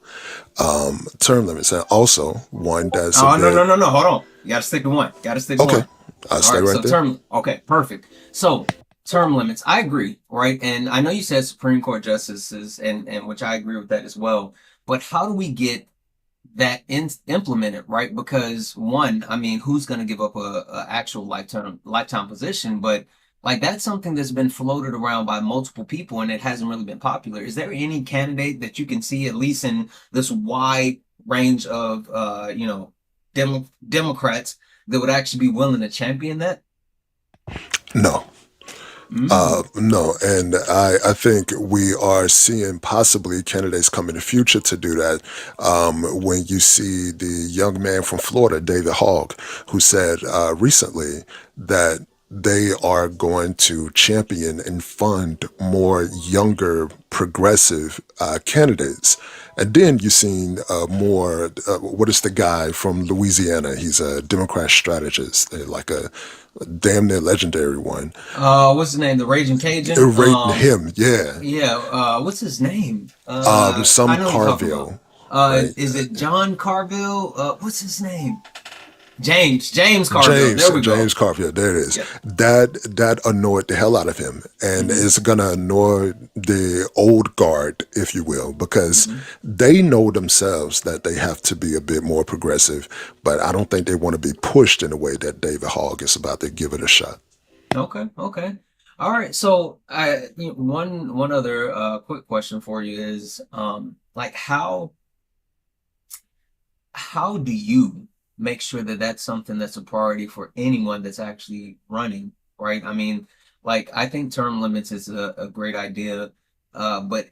Term limits. And also, one that's a Oh, no, bit, no, no, no. Hold on. You got to stick to one. Got to stick to okay, one. I'll All stay right. right there. Okay, perfect. So term limits. I agree, right? And I know you said Supreme Court justices, and which I agree with that as well. But how do we get that implemented, right? Because one, I mean, who's going to give up a actual lifetime position? But like that's something that's been floated around by multiple people, and it hasn't really been popular. Is there any candidate that you can see, at least in this wide range of Democrats, that would actually be willing to champion that? No. Mm. No, and I think we are seeing possibly candidates come in the future to do that. When you see the young man from Florida, David Hogg, who said recently that they are going to champion and fund more younger progressive candidates. And then you've seen more, what is the guy from Louisiana? He's a Democrat strategist, like a damn near legendary one. What's his name? The Raging Cajun. Rating him, yeah. Yeah. What's his name? Some I know who you're talking about. Carville, right? Is it John Carville? What's his name? James Carville. There we go. James Carville, there it is. Yep. That annoyed the hell out of him, and Hmm. it's gonna annoy the old guard, if you will, because Hmm. they know themselves that they have to be a bit more progressive, but I don't think they want to be pushed in a way that David Hogg is about to give it a shot. Okay. Okay. All right. So, one other quick question for you is, like how do you make sure that that's something that's a priority for anyone that's actually running, right? I mean, like I think term limits is a great idea, but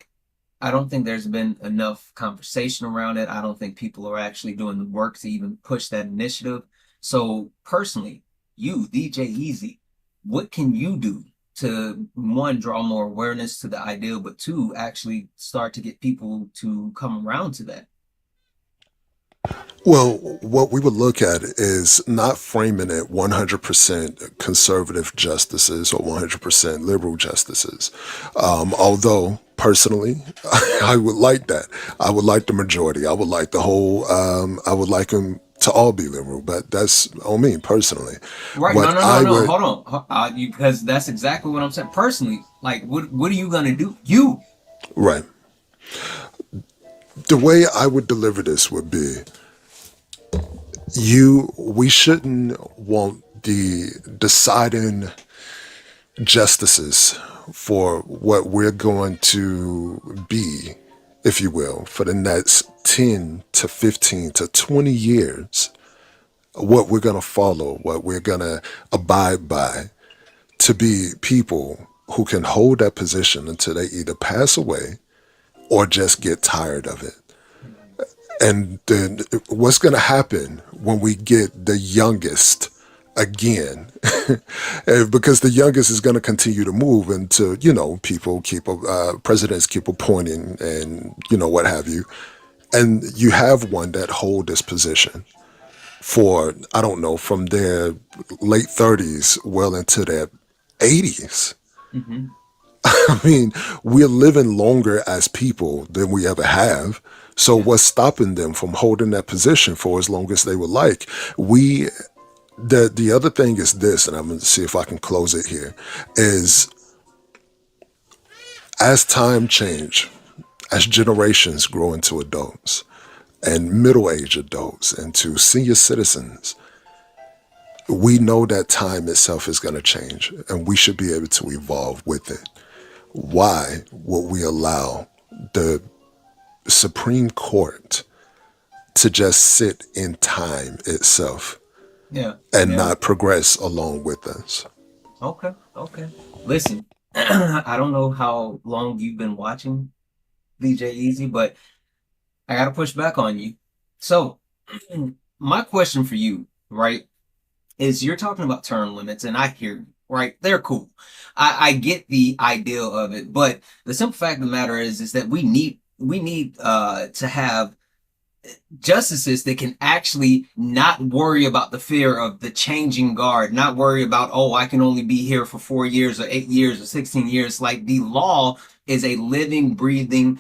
I don't think there's been enough conversation around it. I don't think people are actually doing the work to even push that initiative. So personally, you, DJ Easy, what can you do to one, draw more awareness to the ideal, but two, actually start to get people to come around to that? Well, what we would look at is not framing it 100% conservative justices or 100% liberal justices. Although, personally, I would like that. I would like the majority. I would like the whole, I would like them to all be liberal, but that's on me personally. Right. No, What no, no, I no. would, Hold on. Because that's exactly what I'm saying. Personally, like, what are you gonna do? You. right. The way I would deliver this would be we shouldn't want the deciding justices for what we're going to be, if you will, for the next 10 to 15 to 20 years, what we're going to follow, what we're going to abide by, to be people who can hold that position until they either pass away or just get tired of it. And then what's going to happen when we get the youngest again? Because the youngest is going to continue to move until, people presidents keep appointing and, what have you. And you have one that hold this position for, I don't know, from their late 30s well into their 80s. Hmm. I mean, we're living longer as people than we ever have. So Yeah. what's stopping them from holding that position for as long as they would like? We the other thing is this, and I'm gonna see if I can close it here, is as time change, as generations grow into adults and middle-aged adults into senior citizens, we know that time itself is going to change and we should be able to evolve with it. Why would we allow the Supreme Court to just sit in time itself Yeah. and Yeah. not progress along with us? Okay. Okay. Listen, I don't know how long you've been watching DJ Easy, but I gotta push back on you. So, my question for you, right, is you're talking about term limits, and I hear you, right? They're cool. I get the idea of it, but the simple fact of the matter is that we need to have justices that can actually not worry about the fear of the changing guard, not worry about, oh, I can only be here for 4 years or 8 years or 16 years. Like the law is a living, breathing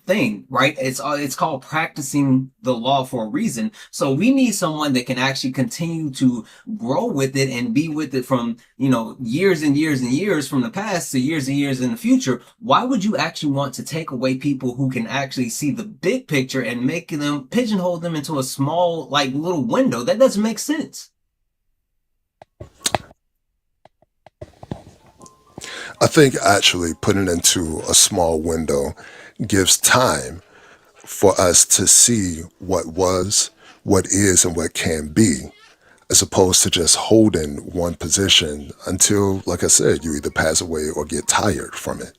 thing, right? It's called practicing the law for a reason. So we need someone that can actually continue to grow with it and be with it from, years and years and years from the past to years and years in the future. Why would you actually want to take away people who can actually see the big picture and make them pigeonhole them into a small, like, little window? That doesn't make sense. I think actually putting it into a small window gives time for us to see what was, what is, and what can be, as opposed to just holding one position until, like I said, you either pass away or get tired from it.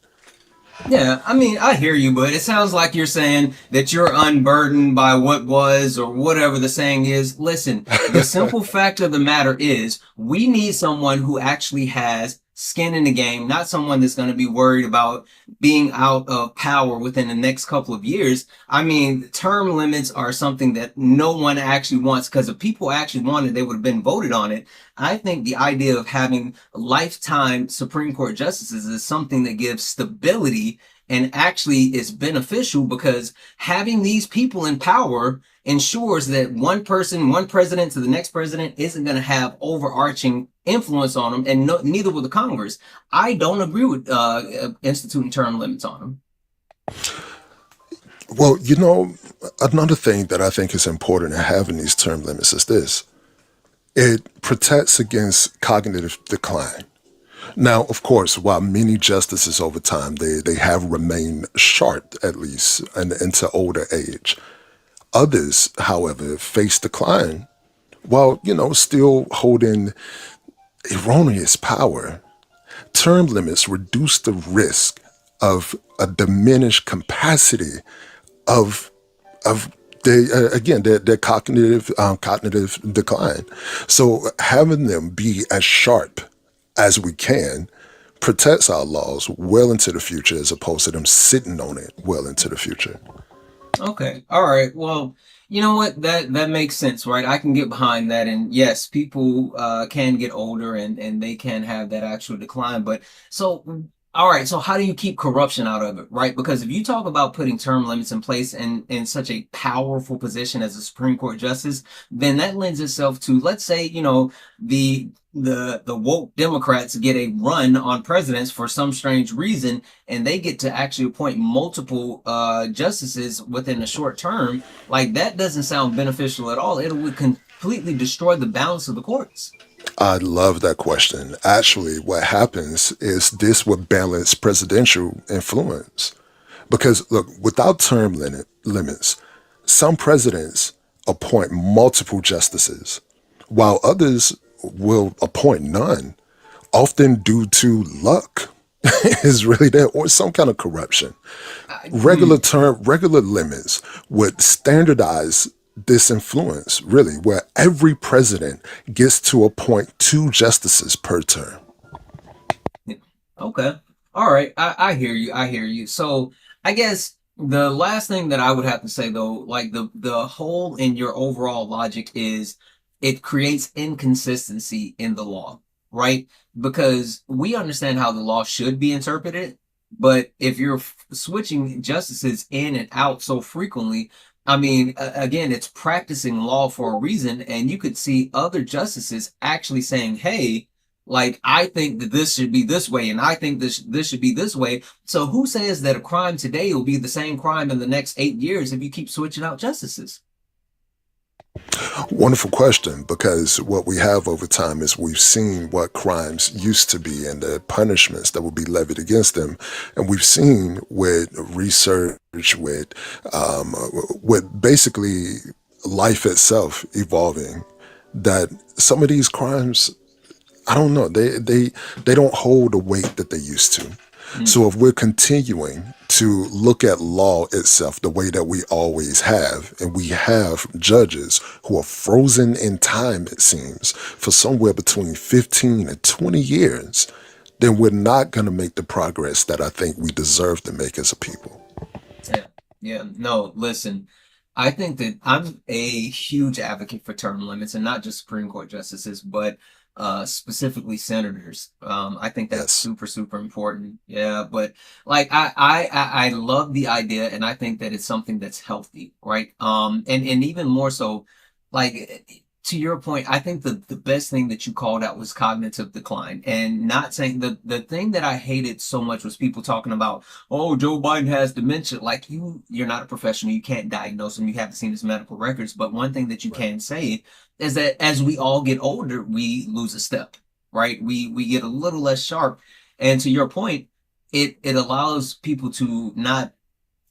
Yeah, I mean, I hear you, but it sounds like you're saying that you're unburdened by what was or whatever the saying is. Listen, the simple fact of the matter is we need someone who actually has skin in the game, not someone that's going to be worried about being out of power within the next couple of years. I mean, term limits are something that no one actually wants, because if people actually wanted, they would have been voted on it. I think the idea of having lifetime Supreme Court justices is something that gives stability and actually is beneficial, because having these people in power ensures that one person, one president to the next president isn't going to have overarching influence on them, and neither will the Congress. I don't agree with instituting term limits on them. Well, another thing that I think is important in having these term limits is this: it protects against cognitive decline. Now, of course, while many justices over time, they have remained sharp, at least, and into older age. Others, however, face decline while, still holding erroneous power. Term limits reduce the risk of a diminished capacity of of their cognitive decline. So having them be as sharp as we can protects our laws well into the future, as opposed to them sitting on it well into the future. Okay. All right. Well, you know what? That makes sense, right? I can get behind that. And yes, people can get older and they can have that actual decline. But so, all right. So how do you keep corruption out of it, right? Because if you talk about putting term limits in place in such a powerful position as a Supreme Court justice, then that lends itself to, let's say, the woke Democrats get a run on presidents for some strange reason, and they get to actually appoint multiple justices within a short term. Like, that doesn't sound beneficial at all. It would completely destroy the balance of the courts. I love that question. Actually, what happens is this would balance presidential influence. Because, look, without limits, some presidents appoint multiple justices, while others will appoint none, often due to luck is really there, or some kind of corruption. Regular limits would standardize this influence, really, where every president gets to appoint two justices per term. Okay. All right. I hear you. I hear you. So I guess the last thing that I would have to say, though, like the hole in your overall logic is it creates inconsistency in the law, right? Because we understand how the law should be interpreted, But if you're switching justices in and out so frequently, I mean, again, it's practicing law for a reason. And you could see other justices actually saying, hey, like, I think that this should be this way, and I think this should be this way. So who says that a crime today will be the same crime in the next 8 years if you keep switching out justices? Wonderful question, because what we have over time is we've seen what crimes used to be and the punishments that would be levied against them. And we've seen with research, um, with basically life itself evolving, that some of these crimes, I don't know. They don't hold the weight that they used to. Mm, So if we're continuing to look at law itself the way that we always have, and we have judges who are frozen in time, it seems, for somewhere between 15 and 20 years, then we're not going to make the progress that I think we deserve to make as a people. yeah, yeah. No, listen, I think that I'm a huge advocate for term limits, and not just Supreme Court justices, but specifically senators. I think that's Yes. super, super important. Yeah, but like I love the idea, and I think that it's something that's healthy, right? And even more so, like to your point, I think the best thing that you called out was cognitive decline, and not saying the thing that I hated so much was people talking about, oh, Joe Biden has dementia. Like you're not a professional. You can't diagnose him. You haven't seen his medical records. But one thing that you Right. can say is that as we all get older, we lose a step, right? We get a little less sharp. And to your point, it allows people to not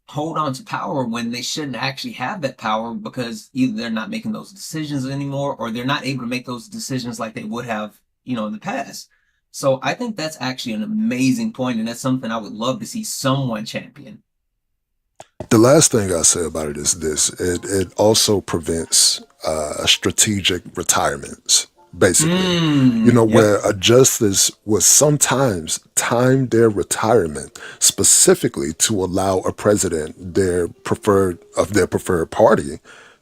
hold on to power when they shouldn't actually have that power, because either they're not making those decisions anymore, or they're not able to make those decisions like they would have, in the past. So I think that's actually an amazing point, and that's something I would love to see someone champion. The last thing I say about it is this: it also prevents strategic retirements. Basically, Yep, where a justice will sometimes time their retirement specifically to allow a president their preferred party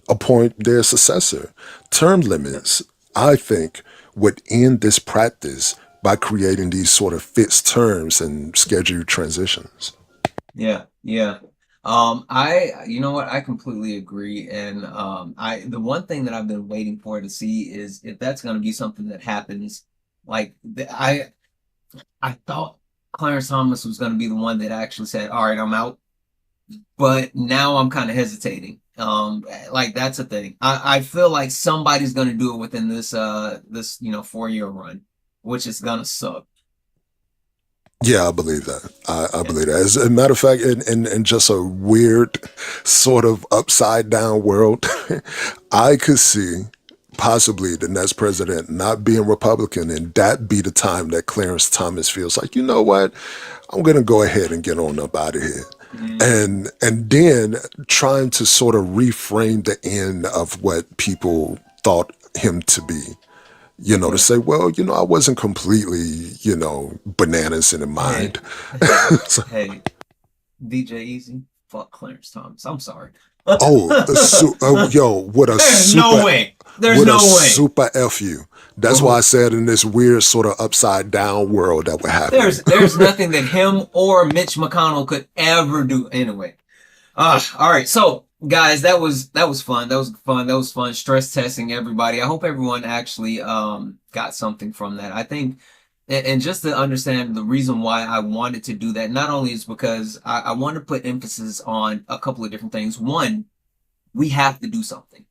appoint their successor. Term yep, limits, I think, would end this practice by creating these sort of fixed terms and scheduled transitions. yeah, yeah. You know what? I completely agree. And the one thing that I've been waiting for to see is if that's going to be something that happens. Like I thought Clarence Thomas was going to be the one that actually said, "All right, I'm out," but now I'm kind of hesitating. Like that's a thing. I feel like somebody's going to do it within this 4-year run, which is gonna suck. Yeah, I believe that. I Yeah. believe that. As a matter of fact, in just a weird sort of upside down world, I could see possibly the next president not being Republican, and that be the time that Clarence Thomas feels like, you know what, I'm gonna go ahead and get on up out of here. Mm, And then trying to sort of reframe the end of what people thought him to be, to yeah. say, well, I wasn't completely, bananas in the Hey, mind. hey, So, hey, DJ Easy, fuck Clarence Thomas. I'm sorry. yo, There's no way. There's what a no way. super fu. That's why I said in this weird sort of upside down world that would happen. There's nothing that him or Mitch McConnell could ever do anyway. All right. So, guys, that was fun. That was fun. That was fun. Stress testing everybody. I hope everyone actually got something from that. I think, and just to understand the reason why I wanted to do that, not only is because I want to put emphasis on a couple of different things. One, we have to do something.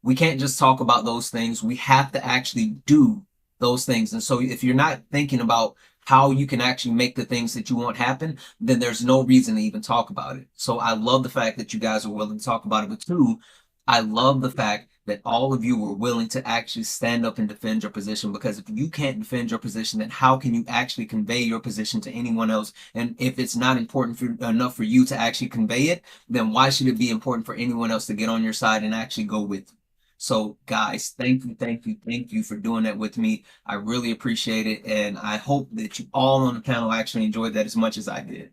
We can't just talk about those things. We have to actually do those things. And so if you're not thinking about how you can actually make the things that you want happen, then there's no reason to even talk about it. So I love the fact that you guys are willing to talk about it. But two, I love the fact that all of you were willing to actually stand up and defend your position, because if you can't defend your position, then how can you actually convey your position to anyone else? And if it's not important enough for you to actually convey it, then why should it be important for anyone else to get on your side and actually go with you? So, guys, thank you, thank you, thank you for doing that with me. I really appreciate it. And I hope that you all on the panel actually enjoyed that as much as I did.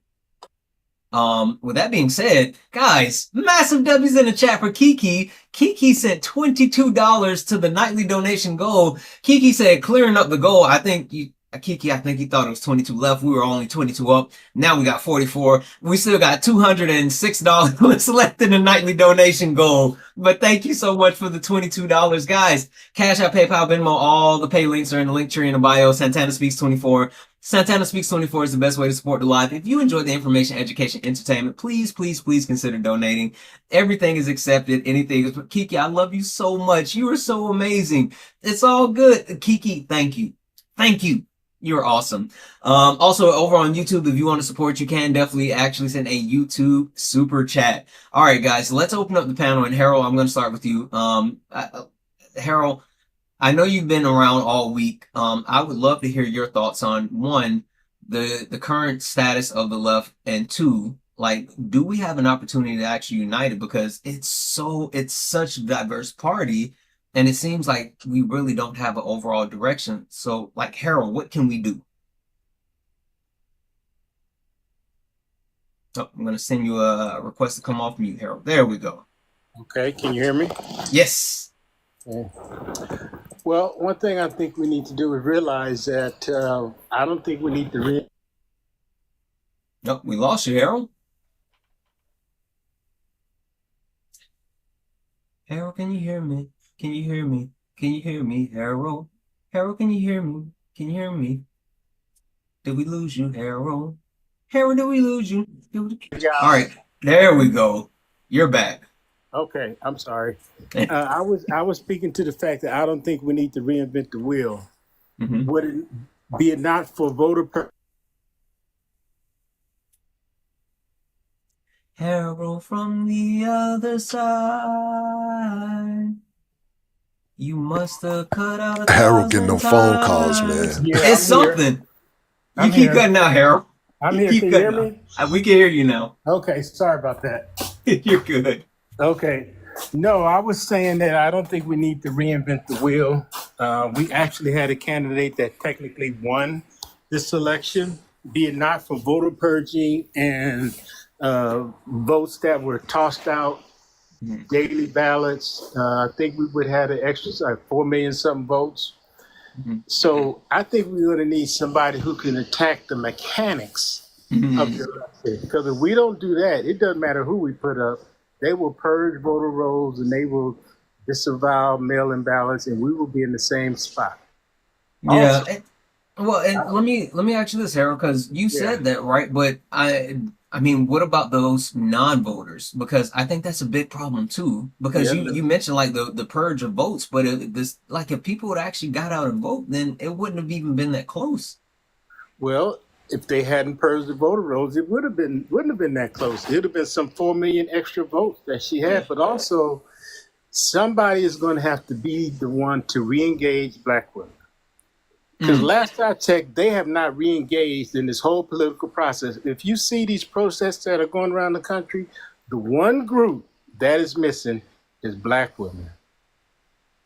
With that being said, guys, massive W's in the chat for Kiki. Kiki sent $22 to the nightly donation goal. Kiki said, clearing up the goal. I think Kiki, I think he thought it was 22 left. We were only 22 up. Now we got 44. We still got $206 left in the nightly donation goal. But thank you so much for the $22. Guys, Cash App, PayPal, Venmo, all the pay links are in the link tree in the bio. Santana Speaks 24. Santana Speaks 24 is the best way to support the live. If you enjoyed the information, education, entertainment, please, please, please consider donating. Everything is accepted. Anything is. Kiki, I love you so much. You are so amazing. It's all good. Kiki, thank you. Thank you. You're awesome. Also over on YouTube, if you want to support, you can definitely actually send a YouTube super chat. All right, guys, let's open up the panel. And Harold, I'm going to start with you. Harold, I know you've been around all week. I would love to hear your thoughts on one, the current status of the left, and two, like, do we have an opportunity to actually unite it? Because it's such a diverse party. And it seems like we really don't have an overall direction. So, like, Harold, what can we do? Oh, I'm going to send you a request to come off mute, Harold. There we go. Okay, can you hear me? Yes. Okay. Well, one thing I think we need to do is realize that I don't think we need to Nope, we lost you, Harold. Harold, can you hear me? Can you hear me? Can you hear me, Harold? Harold, can you hear me? Can you hear me? Did we lose you, Harold? Harold, did we lose you? All right, there we go. You're back. Okay, I'm sorry. I was speaking to the fact that I don't think we need to reinvent the wheel. Mm-hmm. Would it be it not for voter Harold from the other side. You must have cut out a Harold getting them phone calls, times. man. Yeah, It's something. I'm You keep here. cutting out, Harold. I'm You here. keep Can you hear cutting me? out. We can hear you now. Okay, sorry about that. You're good. Okay. No, I was saying that I don't think we need to reinvent the wheel. We actually had a candidate that technically won this election, be it not for voter purging and votes that were tossed out, daily ballots. I think we would have an extra like 4 million something votes. So I think we're going to need somebody who can attack the mechanics of the election. Because if we don't do that, it doesn't matter who we put up. They will purge voter rolls and they will disavow mail-in ballots, and we will be in the same spot. Yeah. Well, and let me ask you this, Harold, because you said that, right? But I mean, what about those non-voters? Because I think that's a big problem too. Because you mentioned like the purge of votes, but if people would actually got out and vote, then it wouldn't have even been that close. Well, if they hadn't purged the voter rolls, it wouldn't have been that close. It would have been some 4 million extra votes that she had. But also, somebody is going to have to be the one to re-engage Black women. Because last I checked, they have not re-engaged in this whole political process. If you see these protests that are going around the country, the one group that is missing is Black women.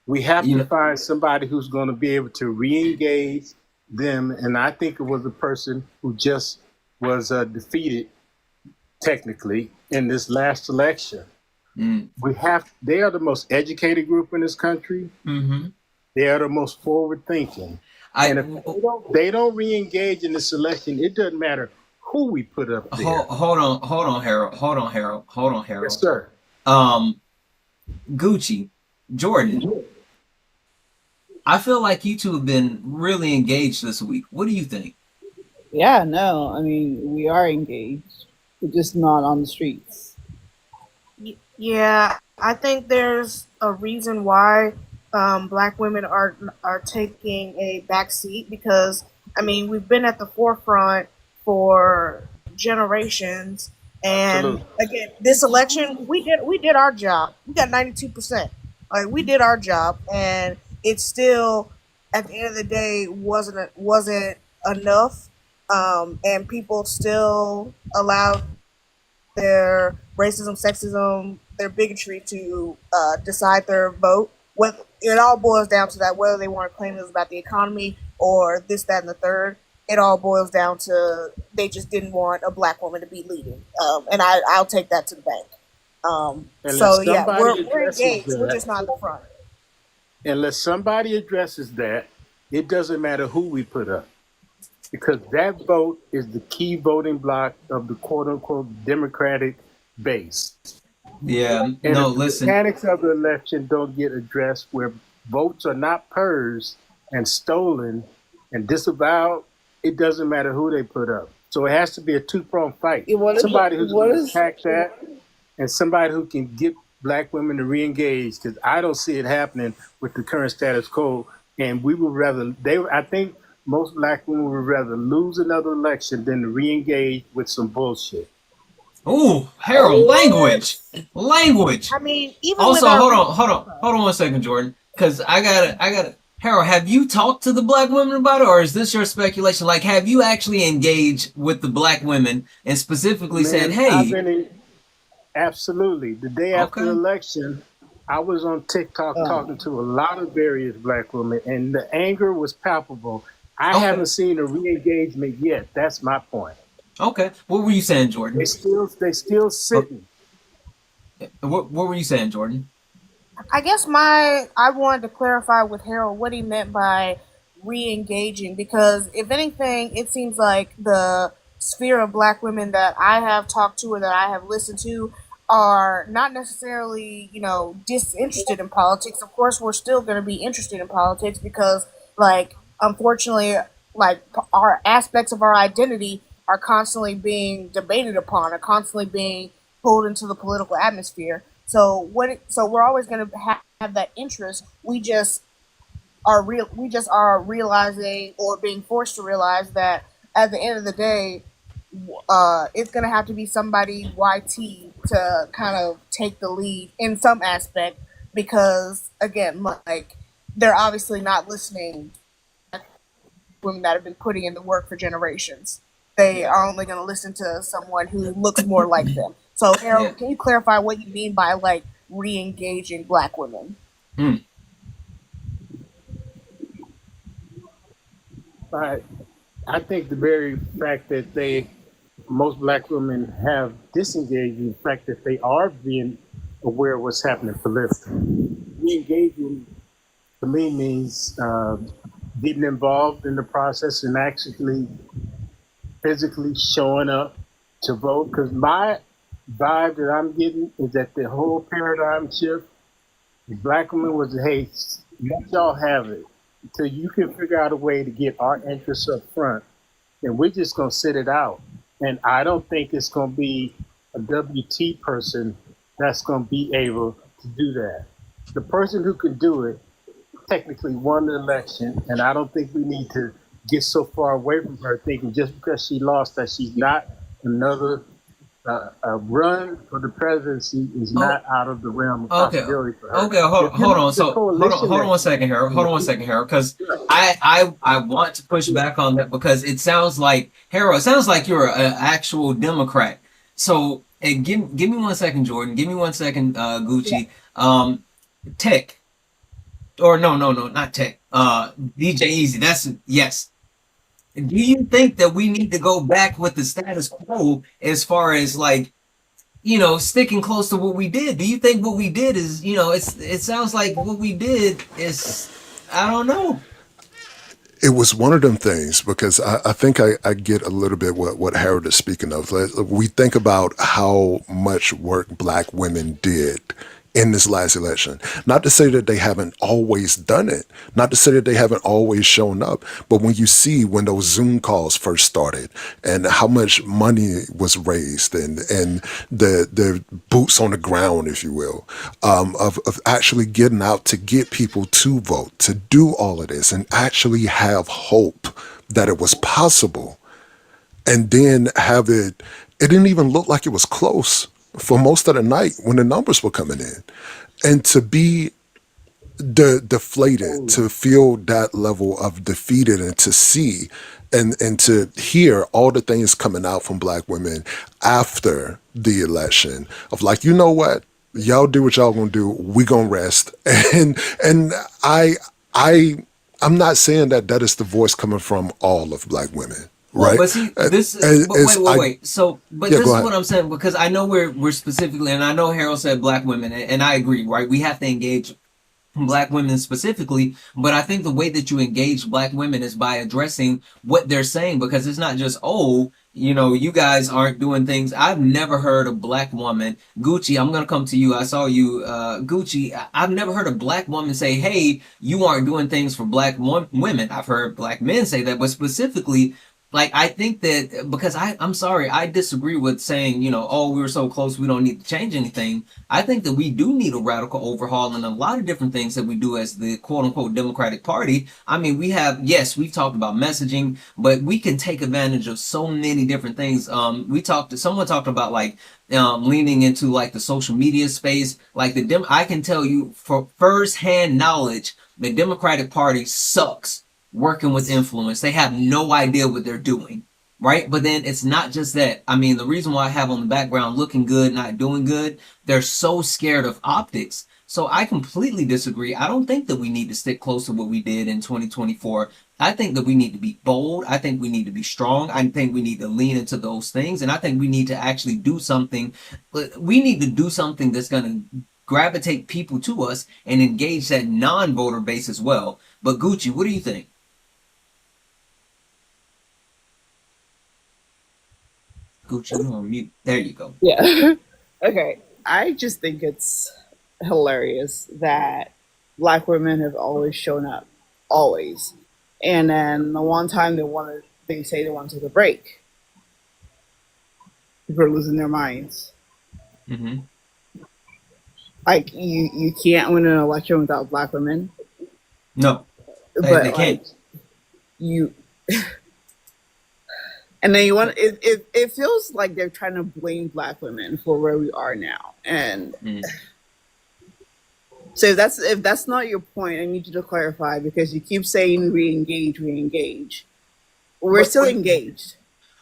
We have to find somebody who's going to be able to re-engage them. And I think it was a person who just was defeated technically in this last election. They are the most educated group in this country. They are the most forward thinking. And if they don't re-engage in this election, it doesn't matter who we put up there. Hold on, Harold. Yes, sir. Gucci, Jordan. I feel like you two have been really engaged this week. What do you think? Yeah, no, I mean, we are engaged. We're just not on the streets. Yeah, I think there's a reason why Black women are taking a back seat because, I mean, we've been at the forefront for generations. And again, this election, we did our job. We got 92%. Like, we did our job, and it still, at the end of the day, wasn't enough. And people still allowed their racism, sexism, their bigotry to decide their vote. It all boils down to that, whether they want to claim it was about the economy or this, that, and the third. It all boils down to they just didn't want a Black woman to be leading. And I'll take that to the bank. So, yeah, we're engaged. We're just not in the front. Unless somebody addresses that, it doesn't matter who we put up. because that vote is the key voting block of the quote unquote Democratic base. Yeah. And No, if the listen. mechanics of the election don't get addressed, where votes are not purged and stolen and disavowed, it doesn't matter who they put up. So it has to be a two-pronged fight. Somebody who's going to attack that, and somebody who can get black women to re-engage. Because I don't see it happening with the current status quo. And we would rather I think most black women would rather lose another election than to re-engage with some bullshit. Ooh, Harold, What? language. I mean, even with Also, our hold on 1 second, Jordan, because I got to. Harold, have you talked to the black women about it, or is this your speculation? Like, have you actually engaged with the black women and specifically said, Man, I've "Hey, been in absolutely the day after the okay, election. I was on TikTok talking to a lot of various black women, and the anger was palpable. I okay, haven't seen a re-engagement yet. That's my point. okay"? What were you saying, They Jordan? still Oh, sitting. what were you saying, Jordan? I guess I wanted to clarify with Harold what he meant by re-engaging, because if anything, it seems like the sphere of black women that I have talked to or that I have listened to are not necessarily, disinterested in politics. Of course, we're still going to be interested in politics because, like, unfortunately, like our aspects of our identity are constantly being debated upon, are constantly being pulled into the political atmosphere. So we're always going to have that interest. We just are realizing or being forced to realize that at the end of the day, it's going to have to be somebody YT to kind of take the lead in some aspect, because again, like, they're obviously not listening to women that have been putting in the work for generations. They Yeah, are only going to listen to someone who looks more like them. So, yeah. Harold, can you clarify what you mean by like re-engaging black women? Hmm. I I think the very fact that most black women have disengaged, the fact that they are being aware of what's happening politically. Re-engaging to me means getting involved in the process and actually physically showing up to vote. Because my vibe that I'm getting is that the whole paradigm shift, the black woman was, hey, let y'all have it until you can figure out a way to get our interests up front, and we're just going to sit it out. And I don't think it's going to be a WT person that's going to be able to do that. The person who can do it technically won the election, and I don't think we need to get so far away from her thinking just because she lost that she's not another. A run for the presidency is Oh, not out of the realm of okay, possibility for her. okay. If you Hold look on. at the So coalition hold on that 1 second, Harold. and Hold the on one people, second, Harold, because I want to push back on that because it sounds like Harold. It sounds like you're an actual Democrat. So give me 1 second, Jordan. Give me 1 second, Yeah. Gucci. Tech or no, not Tech. DJ Easy. That's yes. Do you think that we need to go back with the status quo as far as like sticking close to what we did? Do you think what we did is, it sounds like what we did is, I don't know. It was one of them things because I think I get a little bit what Harold is speaking of. We think about how much work black women did in this last election. Not to say that they haven't always done it, not to say that they haven't always shown up, but when you see when those Zoom calls first started and how much money was raised and the boots on the ground, if you will, of actually getting out to get people to vote, to do all of this and actually have hope that it was possible, and then have it didn't even look like it was close for most of the night when the numbers were coming in, and to be deflated, to feel that level of defeated, and to see and to hear all the things coming out from black women after the election of like, you know what, y'all do what y'all gonna do, we gonna rest. And I I'm not saying that that is the voice coming from all of black women, Well, right? but see, this is, but As I wait. So, but Yeah, this go is ahead. what I'm saying because I know we're specifically, and I know Harold said black women, and I agree, right? We have to engage black women specifically, but I think the way that you engage black women is by addressing what they're saying, because it's not just, oh, you know, you guys aren't doing things. I've never heard a black woman, Gucci, I'm going to come to you. I saw you, Gucci. I've never heard a black woman say, hey, you aren't doing things for black women. I've heard black men say that, but specifically, like, I think that, because I'm sorry, I disagree with saying, you know, oh, we were so close, we don't need to change anything. I think that we do need a radical overhaul in a lot of different things that we do as the quote unquote Democratic Party. I mean, we have, yes, we've talked about messaging, but we can take advantage of so many different things. Someone talked about like, leaning into like the social media space. Like I can tell you for firsthand knowledge, the Democratic Party sucks working with influence. They have no idea what they're doing, right? But then it's not just that. I mean, the reason why I have on the background looking good, not doing good, they're so scared of optics. So I completely disagree. I don't think that we need to stick close to what we did in 2024. I think that we need to be bold. I think we need to be strong. I think we need to lean into those things. And I think we need to actually do something. We need to do something that's going to gravitate people to us and engage that non-voter base as well. But Gucci, what do you think? Gucci, you're on mute. There you go. Yeah. Okay. I just think it's hilarious that black women have always shown up, always. And then the one time they say they want to take a break, people are losing their minds. Mm-hmm. Like you can't win an election without black women. No, But they can't. like you, and then you want it feels like they're trying to blame black women for where we are now. And so if that's not your point, I need you to clarify, because you keep saying re-engage. We're still engaged.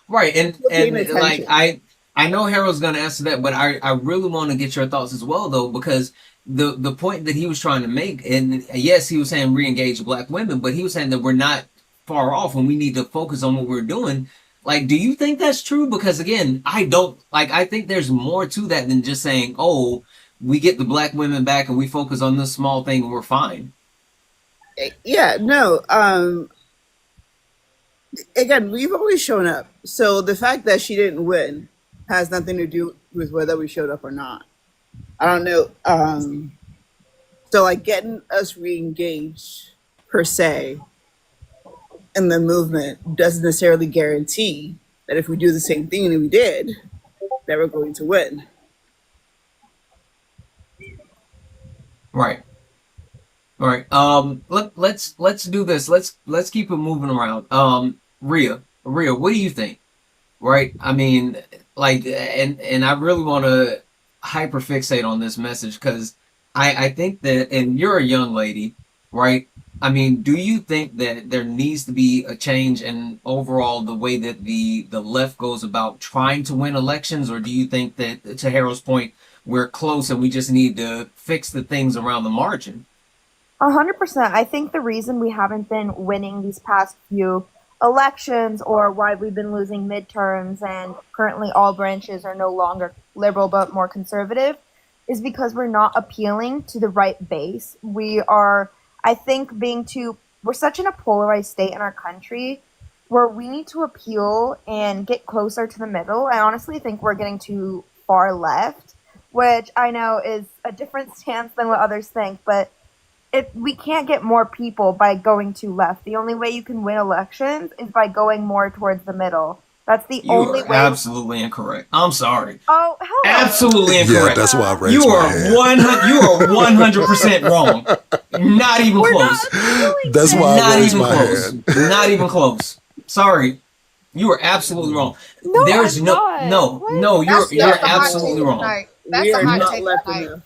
Right, and Still paying like attention. I know Harold's gonna answer that, but I really want to get your thoughts as well though, because the point that he was trying to make, and yes, he was saying re-engage black women, but he was saying that we're not far off and we need to focus on what we're doing. Like, do you think that's true? Because again, I don't, like, I think there's more to that than just saying, oh, we get the black women back and we focus on this small thing and we're fine. Yeah, no. Again, we've always shown up. So the fact that she didn't win has nothing to do with whether we showed up or not. I don't know. So like getting us re-engaged per se in the movement doesn't necessarily guarantee that if we do the same thing that we did, that we're going to win. Right. All right. Let's do this. Let's keep it moving around. Rhea, what do you think? Right? I mean, like, and I really want to hyperfixate on this message, because I think that, and you're a young lady, right? I mean, do you think that there needs to be a change in overall the way that the left goes about trying to win elections, or do you think that, to Harold's point, we're close and we just need to fix the things around the margin? 100%. I think the reason we haven't been winning these past few elections, or why we've been losing midterms and currently all branches are no longer liberal but more conservative, is because we're not appealing to the right base. We are, I think, we're such in a polarized state in our country where we need to appeal and get closer to the middle. I honestly think we're getting too far left, which I know is a different stance than what others think, but we can't get more people by going too left. The only way you can win elections is by going more towards the middle. That's the You only are way. absolutely incorrect. I'm sorry. Oh, hello. Absolutely Yeah, incorrect. that's why I raised You my are hand. you are 100% wrong. Not even We're close. not appealing That's to why I Not raised even my close. hand. Not even close. Sorry. You are absolutely wrong. No, There's I'm no not. no What? no That's you're that's a hot absolutely take wrong. tonight. That's We a are hot not take left tonight. enough.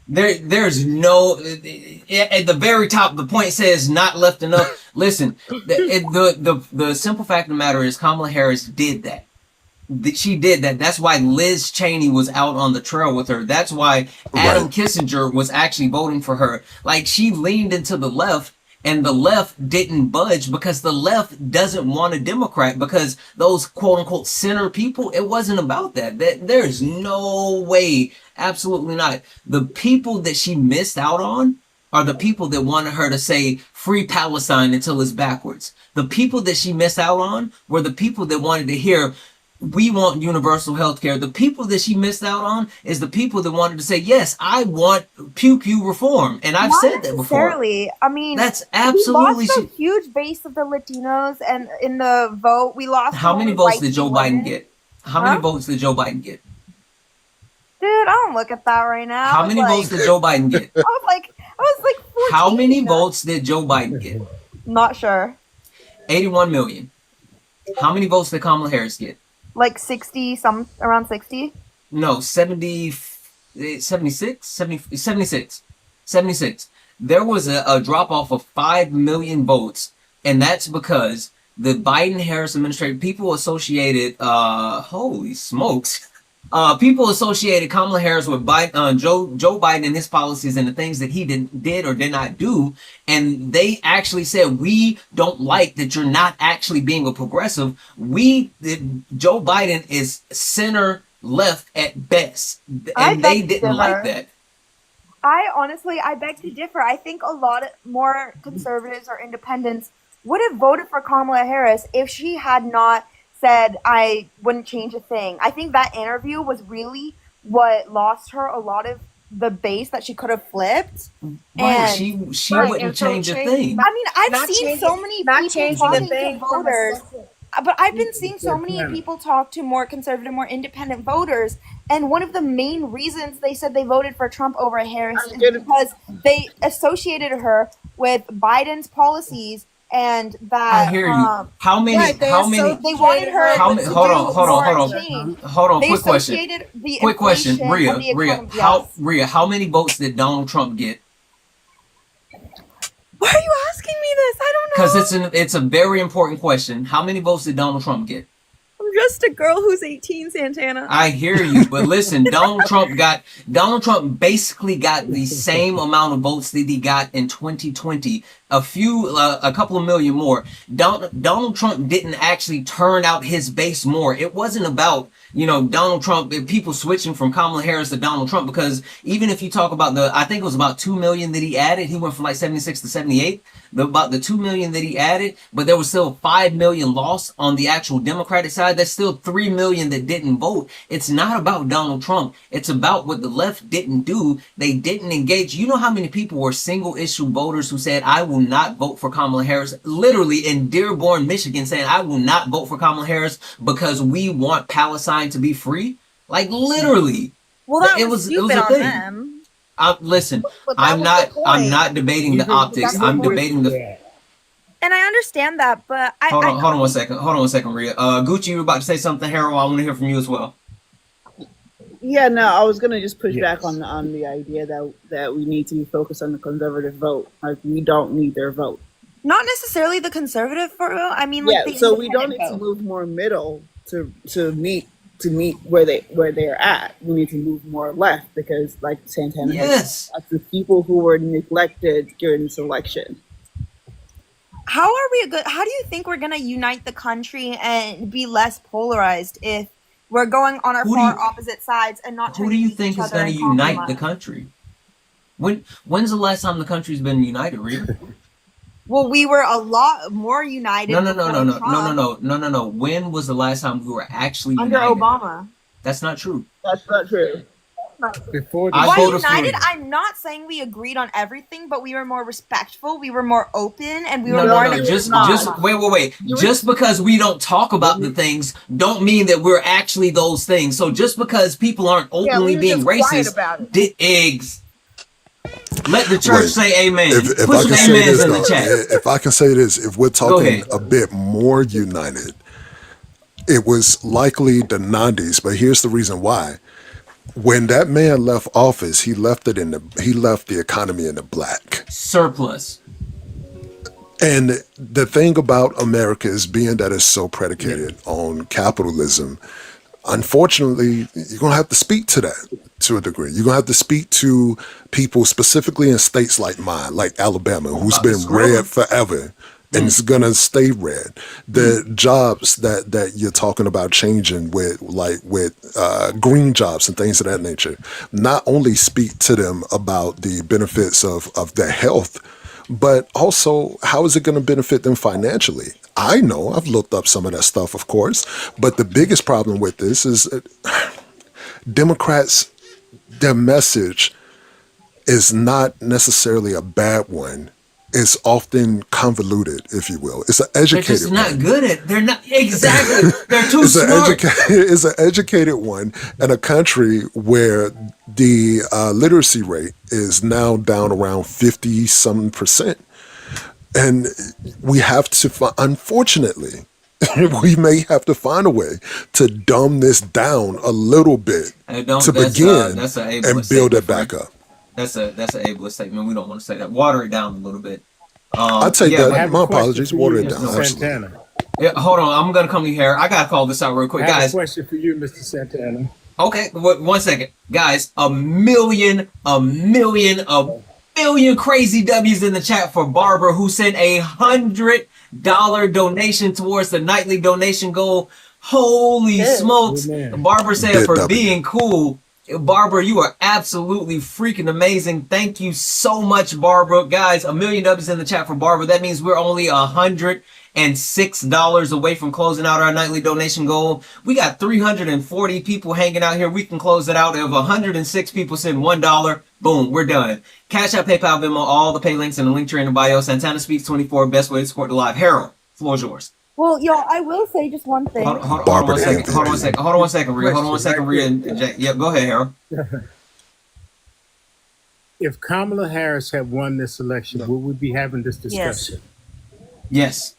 There's no, at the very top, the point says not left enough. Listen, the simple fact of the matter is Kamala Harris did that. She did that. That's why Liz Cheney was out on the trail with her. That's why Adam Right. Kissinger was actually voting for her. Like, she leaned into the left, and the left didn't budge because the left doesn't want a Democrat, because those quote unquote center people, it wasn't about that. There's no way, absolutely not. The people that she missed out on are the people that wanted her to say free Palestine until it's backwards. The people that she missed out on were the people that wanted to hear we want universal health care. The people that she missed out on is the people that wanted to say, yes, I want pew pew reform. And I've Not said that before. necessarily. I mean, That's we absolutely lost a huge base of the Latinos, and in the vote, we lost. How many votes did Joe Biden get? How many Huh? votes did Joe Biden get? Dude, I don't look at that right now. How many votes did Joe Biden get? I was like 14. How many votes did Joe Biden get? Not sure. 81 million. How many votes did Kamala Harris get? Like 60, around 60. No, 70, 76, 70, 76. 76. There was a drop off of 5 million votes, and that's because the Biden-Harris administration, people associated, holy smokes, people associated Kamala Harris with Joe Biden and his policies and the things that he did or did not do, and they actually said, we don't like that you're not actually being a progressive. Joe Biden is center left at best, and they didn't like that. I beg to differ. I think a lot more conservatives or independents would have voted for Kamala Harris if she had not said, I wouldn't change a thing. I think that interview was really what lost her a lot of the base that she could have flipped. Right, and she wouldn't change a thing. I mean, I've seen so many people talking to voters, but I've been seeing so many people talk to more conservative, more independent voters, and one of the main reasons they said they voted for Trump over Harris is because they associated her with Biden's policies. And that I hear you. How many? They wanted her. Hold on. Quick question. Quick question, Rhea. How many votes did Donald Trump get? Why are you asking me this? I don't know. Because it's a very important question. How many votes did Donald Trump get? I'm just a girl who's 18, Santana. I hear you, but listen, Donald Trump basically got the same amount of votes that he got in 2020. A couple of million more. Donald Trump didn't actually turn out his base more. It wasn't about, Donald Trump, people switching from Kamala Harris to Donald Trump, because even if you talk about I think it was about 2 million that he added, he went from like 76 to 78, about the 2 million that he added, but there was still 5 million lost on the actual Democratic side. There's still 3 million that didn't vote. It's not about Donald Trump. It's about what the left didn't do. They didn't engage. You know how many people were single issue voters who said, I will not vote for Kamala Harris, literally in Dearborn, Michigan, saying, I will not vote for Kamala Harris because we want Palestine to be free? Like, literally. Well, it was a thing. Them. Listen, I'm not debating the optics. I'm debating the... And I understand that, but Hold on one second. Hold on one second, Rhea. Gucci, you were about to say something, Harold. I want to hear from you as well. Yeah, no, I was gonna just push back on the idea that we need to be focused on the conservative vote. Like, we don't need their vote. Not necessarily the conservative vote. I mean, so we don't need to move more middle to meet where they're at. We need to move more left because, like Santana, yes, that's the people who were neglected during this election. How do you think we're gonna unite the country and be less polarized if we're going on our opposite sides and not? Who do you think is going to unite the country? When's the last time the country's been united, Rita? Well, we were a lot more united. No. When was the last time we were actually under united? Obama? That's not true. That's not true. Before by united, I'm not saying we agreed on everything, but we were more respectful, we were more open, and we were more. Just wait. Just because we don't talk about the things, don't mean that we're actually those things. So just because people aren't openly being racist, eggs. Let the church say amen. If Put I some can say amens this, in the chat. if I can say this, if we're talking a bit more united, it was likely the 90s, but here's the reason why. When that man left office, he left the economy in the black surplus. And the thing about America is being that it's so predicated on capitalism. Unfortunately, you're gonna have to speak to that to a degree. You're gonna have to speak to people specifically in states like mine, like Alabama, who's been red forever. and it's gonna stay red. The jobs that you're talking about changing with green jobs and things of that nature, not only speak to them about the benefits of their health, but also how is it going to benefit them financially? I know I've looked up some of that stuff, of course, but the biggest problem with this is Democrats, their message is not necessarily a bad one. It's often convoluted, if you will. It's an They're just educated not one. good at. They're not exactly. They're too smart. It's an educated one in a country where the literacy rate is now down around 50 some percent. And we have to, unfortunately, we may have to find a way to dumb this down a little bit Don't. to begin That's an ableist and build statement, it friend. back up. That's an ableist statement. We don't want to say that. Water it down a little bit. I take Yeah, that. I but have a My question apologies. for you, Water it yeah, down. Mr. no. Absolutely. Santana. Yeah, hold on. I'm gonna come to you here. I gotta call this out real I quick, have a guys. question for you, Mr. Santana. Okay, 1 second, guys. A million crazy W's in the chat for Barbara, who sent $100 donation towards the nightly donation goal. Holy smokes! Amen. Barbara said Bit for W. being cool. Barbara, you are absolutely freaking amazing. Thank you so much, Barbara. Guys, a million W's in the chat for Barbara. That means we're only $106 away from closing out our nightly donation goal. We got 340 people hanging out here. We can close it out. If 106 people send $1, boom, we're done. Cash App, PayPal, Venmo, all the pay links in the link tree in the bio. Santana Speaks 24, best way to support the live. Harold, floor's yours. Well, y'all, I will say just one thing. Hold on Barbara one the second. Hold on one MVP. second. Hold on one second, Rhea. Hold on one Question, second, right Rhea quick. and Jay. Yep, go ahead, Harold. If Kamala Harris had won this election, would we be having this discussion? Yes.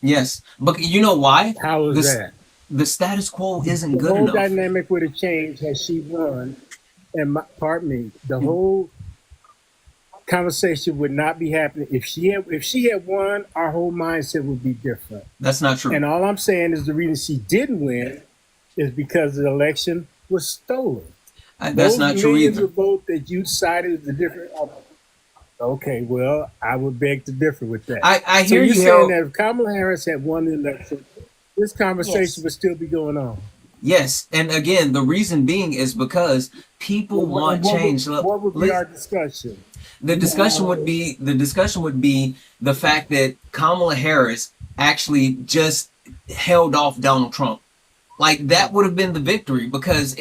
Yes. But you know why? How is This that? the status quo isn't The good whole enough. dynamic would have changed had she won. And pardon me, the whole conversation would not be happening. If she had won, our whole mindset would be different. That's not true. And all I'm saying is the reason she didn't win is because the election was stolen. That's Those not true millions either. of votes that you cited as the different. Okay, well, I would beg to differ with that. I So hear you're you, saying Harold. that if Kamala Harris had won the election, this conversation Yes. would still be going on. Yes, and again, the reason being is because people want change. What would be our discussion? The discussion would be the fact that Kamala Harris actually just held off Donald Trump. Like that would have been the victory because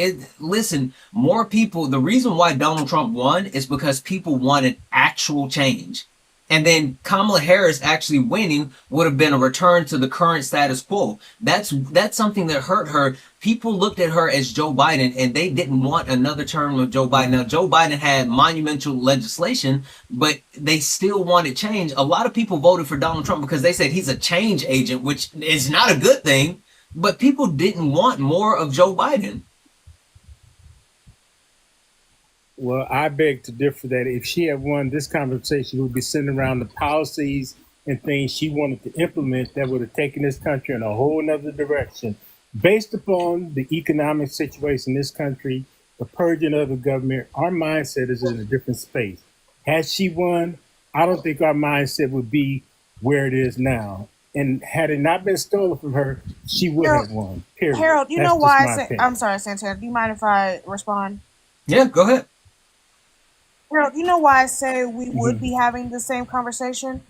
more people, the reason why Donald Trump won is because people wanted actual change. And then Kamala Harris actually winning would have been a return to the current status quo. That's something that hurt her. People looked at her as Joe Biden and they didn't want another term of Joe Biden. Now, Joe Biden had monumental legislation, but they still wanted change. A lot of people voted for Donald Trump because they said he's a change agent, which is not a good thing, but people didn't want more of Joe Biden. Well, I beg to differ that if she had won this conversation, we would be sending around the policies and things she wanted to implement that would have taken this country in a whole nother direction. Based upon the economic situation in this country, the purging of the government, our mindset is in a different space. Had she won, I don't think our mindset would be where it is now. And had it not been stolen from her, she would have won. Period. Harold, you That's know just why? my opinion. I'm sorry, Santana. Do you mind if I respond? Yeah, go ahead. Harold, you know why I say we would be having the same conversation?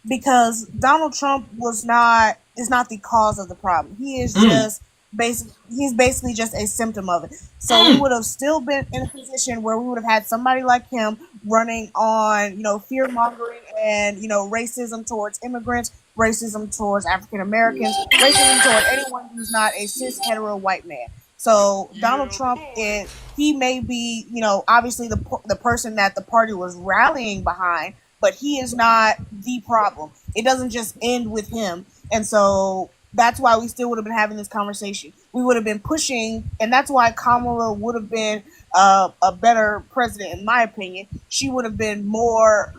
Because Donald Trump is not the cause of the problem. He is just he's basically just a symptom of it. So we would have still been in a position where we would have had somebody like him running on, fear mongering and, racism towards immigrants, racism towards African Americans, racism toward anyone who's not a cis hetero white man. So Donald Trump he may be, obviously the person that the party was rallying behind, but he is not the problem. It doesn't just end with him. And so that's why we still would have been having this conversation. We would have been pushing, and that's why Kamala would have been a better president, in my opinion. She would have been more,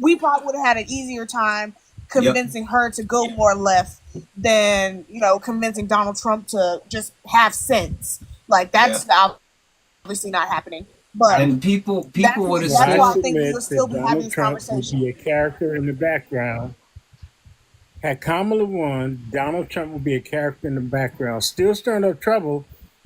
we probably would have had an easier time convincing her to go more left than, convincing Donald Trump to just have sense. Like, that's obviously not happening. But And people would have Well, that's I why I still. think we submit would still that be having Donald this Trump would conversation. be a character in the background. Had Kamala won, Donald Trump would be a character in the background, still stirring up trouble.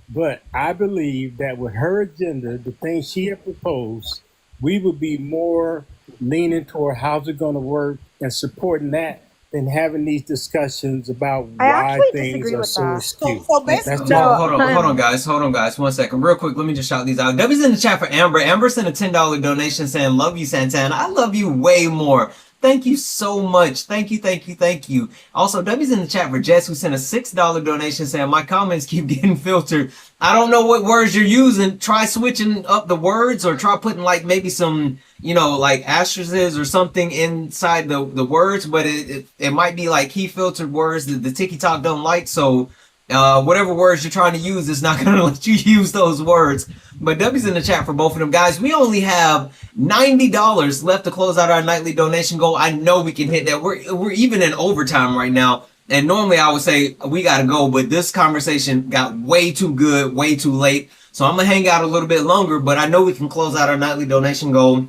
But I believe that with her agenda, the things she had proposed, we would be more leaning toward how's it going to work and supporting that than having these discussions about I why actually things disagree are with so that. askew. So That's basically, just Hold, me. No, hold on, hold on, guys. 1 second, real quick. Let me just shout these out. W's in the chat for Amber. Amber sent a $10 donation saying, "Love you, Santana. I love you way more." Thank you so much. Thank you, thank you, thank you. Also, W's in the chat for Jess, who sent a $6 donation saying, "My comments keep getting filtered. I don't know what words you're using. Try switching up the words, or try putting like maybe some, like asterisks or something inside the words, but it might be like he filtered words that the TikTok don't like. So whatever words you're trying to use is not going to let you use those words." But W's in the chat for both of them. Guys, we only have $90 left to close out our nightly donation goal. I know we can hit that. We're even in overtime right now. And normally I would say we got to go, but this conversation got way too good, way too late. So I'm going to hang out a little bit longer, but I know we can close out our nightly donation goal.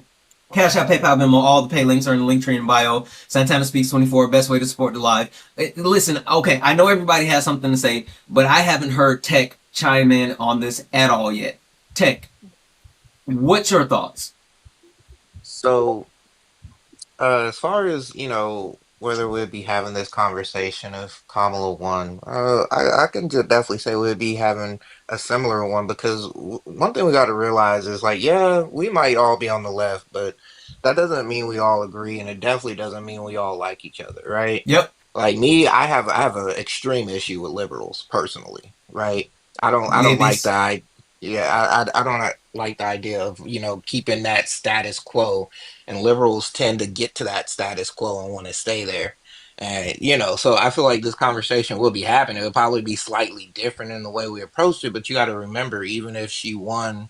Cash App, PayPal, Venmo, all the pay links are in the link tree in bio. Santana Speaks 24, best way to support the live. Listen, okay, I know everybody has something to say, but I haven't heard Tech chime in on this at all yet. Tech, what's your thoughts? So, as far as, whether we'd be having this conversation if Kamala won, I can definitely say we'd be having a similar one because one thing we got to realize is like, yeah, we might all be on the left, but that doesn't mean we all agree, and it definitely doesn't mean we all like each other, right? Yep. Like me, I have an extreme issue with liberals personally, right? I don't like Libbies. the yeah, I don't like the idea of, keeping that status quo, and liberals tend to get to that status quo and want to stay there. And, so I feel like this conversation will be happening. It'll probably be slightly different in the way we approach it, but you got to remember, even if she won,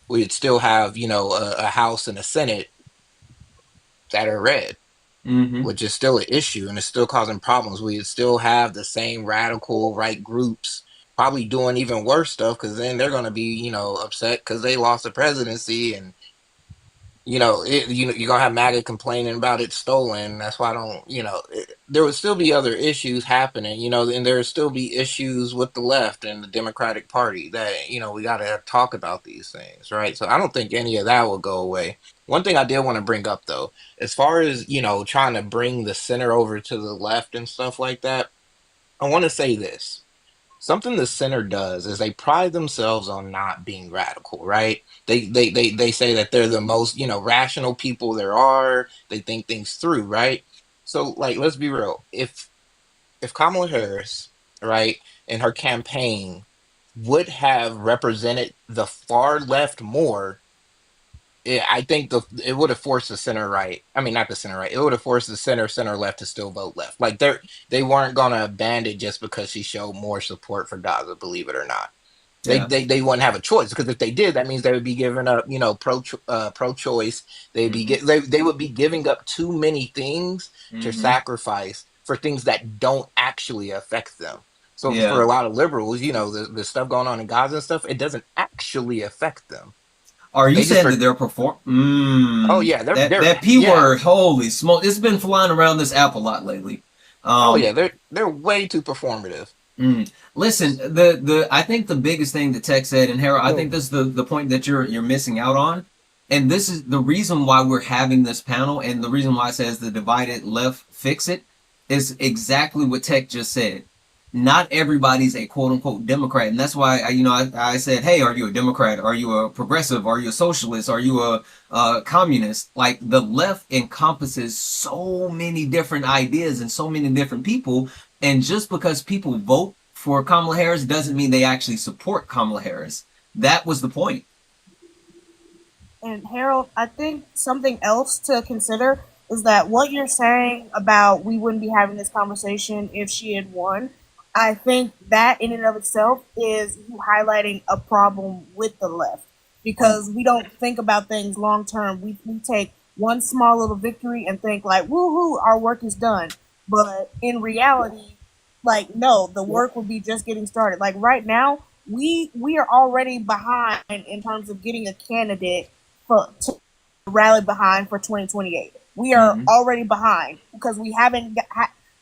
we'd still have, a House and a Senate that are red, Mm-hmm. which is still an issue and it's still causing problems. We still have the same radical right groups probably doing even worse stuff because then they're going to be, upset because they lost the presidency, and you're gonna have MAGA complaining about it stolen. That's why I don't, there would still be other issues happening, and there would still be issues with the left and the Democratic Party that, we got to talk about these things, right? So I don't think any of that will go away. One thing I did want to bring up though, as far as, trying to bring the center over to the left and stuff like that, I want to say this. Something the center does is they pride themselves on not being radical, right? They say that they're the most, rational people there are. They think things through, right? So like let's be real. If Kamala Harris, right, in her campaign would have represented the far left more, I think it would have forced the center right. I mean, not the center right. It would have forced the center left to still vote left. Like they weren't gonna abandon just because she showed more support for Gaza. Believe it or not, Yeah. they wouldn't have a choice because if they did, that means they would be giving up, pro choice. Mm-hmm. They would be giving up too many things to Mm-hmm. sacrifice for things that don't actually affect them. So for Yeah. a lot of liberals, the stuff going on in Gaza and stuff, it doesn't actually affect them. Are you They just saying for that they're perform? Oh yeah, they're That P yeah. word, holy smoke! It's been flying around this app a lot lately. Oh Um, yeah, they're way too performative. Listen, the I think the biggest thing that Tech said, and Harold, I think So this is the point that you're missing out on, and this is the reason why we're having this panel, and the reason why it says the divided left fix it, is exactly what Tech just said. Not everybody's a quote unquote Democrat, and that's why I said, hey, are you a Democrat? Are you a progressive? Are you a socialist? Are you a communist? Like the left encompasses so many different ideas and so many different people, and just because people vote for Kamala Harris doesn't mean they actually support Kamala Harris. That was the point. And Harold, I think something else to consider is that what you're saying about we wouldn't be having this conversation if she had won. I think that in and of itself is you highlighting a problem with the left because we don't think about things long term. We take one small little victory and think like, woohoo, our work is done. But in reality, like no, the work would be just getting started. Like right now, we are already behind in terms of getting a candidate to rally behind for 2028. We are Mm-hmm. already behind because we haven't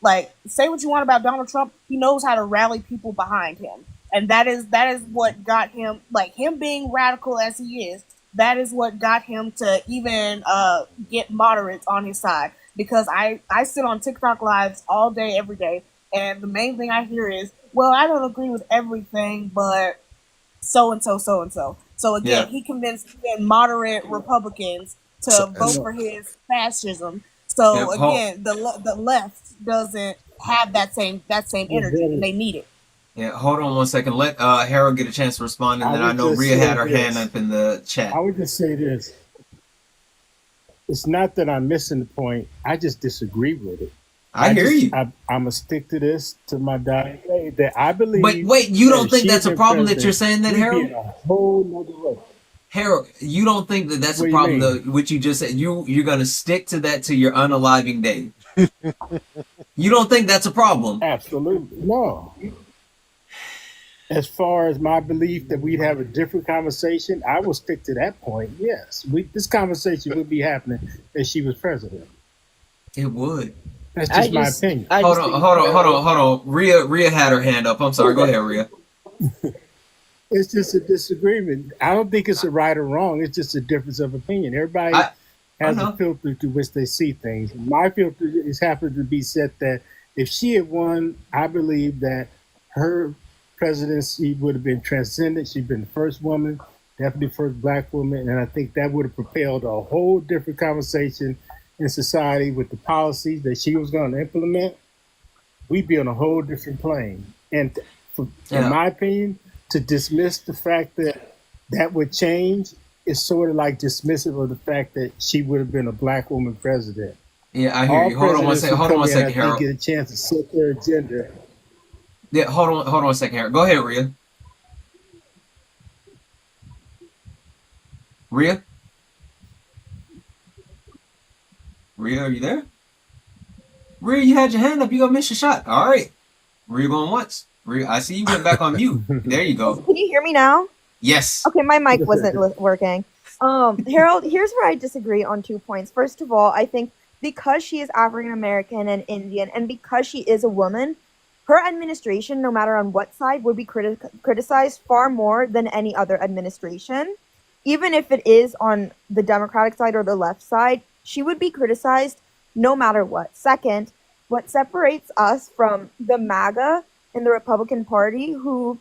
like, say what you want about Donald Trump, he knows how to rally people behind him, and that is what got him, like, him being radical as he is. That is what got him to even get moderates on his side. Because I sit on TikTok lives all day, every day, and the main thing I hear is, well, I don't agree with everything, but so and so, so and so. So again, Yeah. he convinced even moderate Republicans So, to vote and for his fascism. Yeah. So again, the left doesn't have that same Well, energy, and brother, they need it. Yeah. Hold on one second. Let Harold get a chance to respond, and I then I would know just Rhea say had her hand this. up in the I chat. would just say this. It's not that I'm missing the point. I just disagree with it. I hear you. I'm gonna stick to this to my dying day. That I But believe wait, you that don't if think she had that's a been problem that you're president, saying that, we'd be Harold? in a whole nother way. Harold, you don't think that that's What a do you problem, mean? though, what you just said? You're gonna stick to that to your unaliving day. You don't think that's a problem? Absolutely no. As far as my belief that we'd have a different conversation, I will stick to that point. Yes, this conversation would be happening if she was president. It would. That's I just my just opinion. I Hold just on, think hold on, hold on, Harold. hold on. Rhea had her hand up. I'm sorry. Go ahead, Rhea. It's just a disagreement. I don't think it's a right or wrong. It's just a difference of opinion. Everybody I has a know. filter through which they see things. My filter is happened to be set that if she had won, I believe that her presidency would have been transcendent. She'd been the first woman, definitely first black woman, and I think that would have propelled a whole different conversation in society with the policies that she was going to implement. We'd be on a whole different plane. And in Yeah, my opinion, to dismiss the fact that that would change is sort of like dismissive of the fact that she would have been a black woman president. yeah. I hear All you. Hold on one presidents second. who Hold on come one in, I second, think, Harold. get a chance to set their agenda. Yeah, hold on one second, Harold. Go ahead, Rhea. Rhea, Rhea, are you there? Rhea, you had your hand up. You gonna miss your shot. All right. Rhea going once. Rhea, I see you went back on mute. There you go. Can you hear me now? Yes. Okay, my mic wasn't working. Harold, here's where I disagree on 2 points. First of all, I think because she is African American and Indian, and because she is a woman, her administration, no matter on what side, would be criticized far more than any other administration. Even if it is on the Democratic side or the left side, she would be criticized no matter what. Second, what separates us from the MAGA in the Republican Party, who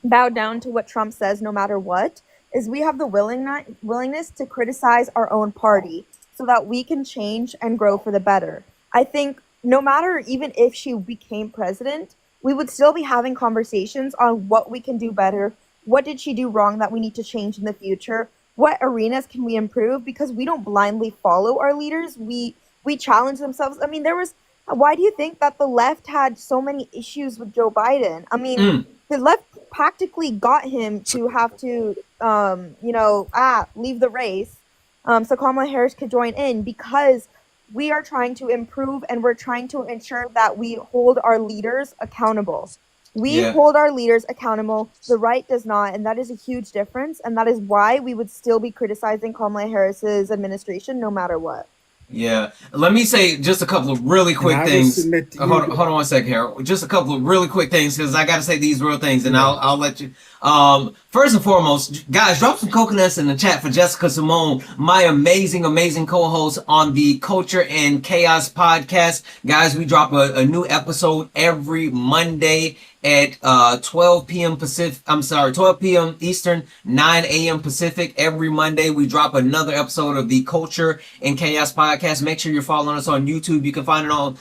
bow down to what Trump says no matter what, is we have the willingness to criticize our own party so that we can change and grow for the better. I think no matter even if she became president, we would still be having conversations on what we can do better. What did she do wrong that we need to change in the future? What arenas can we improve? Because we don't blindly follow our leaders. We challenge themselves. I mean, why do you think that the left had so many issues with Joe Biden? I mean, Mm. the left practically got him to have to, leave the race, so Kamala Harris could join in, because we are trying to improve and we're trying to ensure that we hold our leaders accountable. We Yeah. hold our leaders accountable. The right does not, and that is a huge difference. And that is why we would still be criticizing Kamala Harris's administration no matter what. Yeah. Let me say just a couple of really And quick I would things. submit to you Hold that, on one second, Harold. Just a couple of really quick things because I got to say these real things, and yeah, I'll let you. First and foremost, guys, drop some coconuts in the chat for Jessica Simone, my amazing co-host on the Culture and Chaos podcast. Guys, we drop a new episode every Monday at 12 p.m. Pacific. I'm sorry, 12 p.m. Eastern, 9 a.m. Pacific. Every Monday, we drop another episode of the Culture and Chaos podcast. Make sure you're following us on YouTube. You can find it on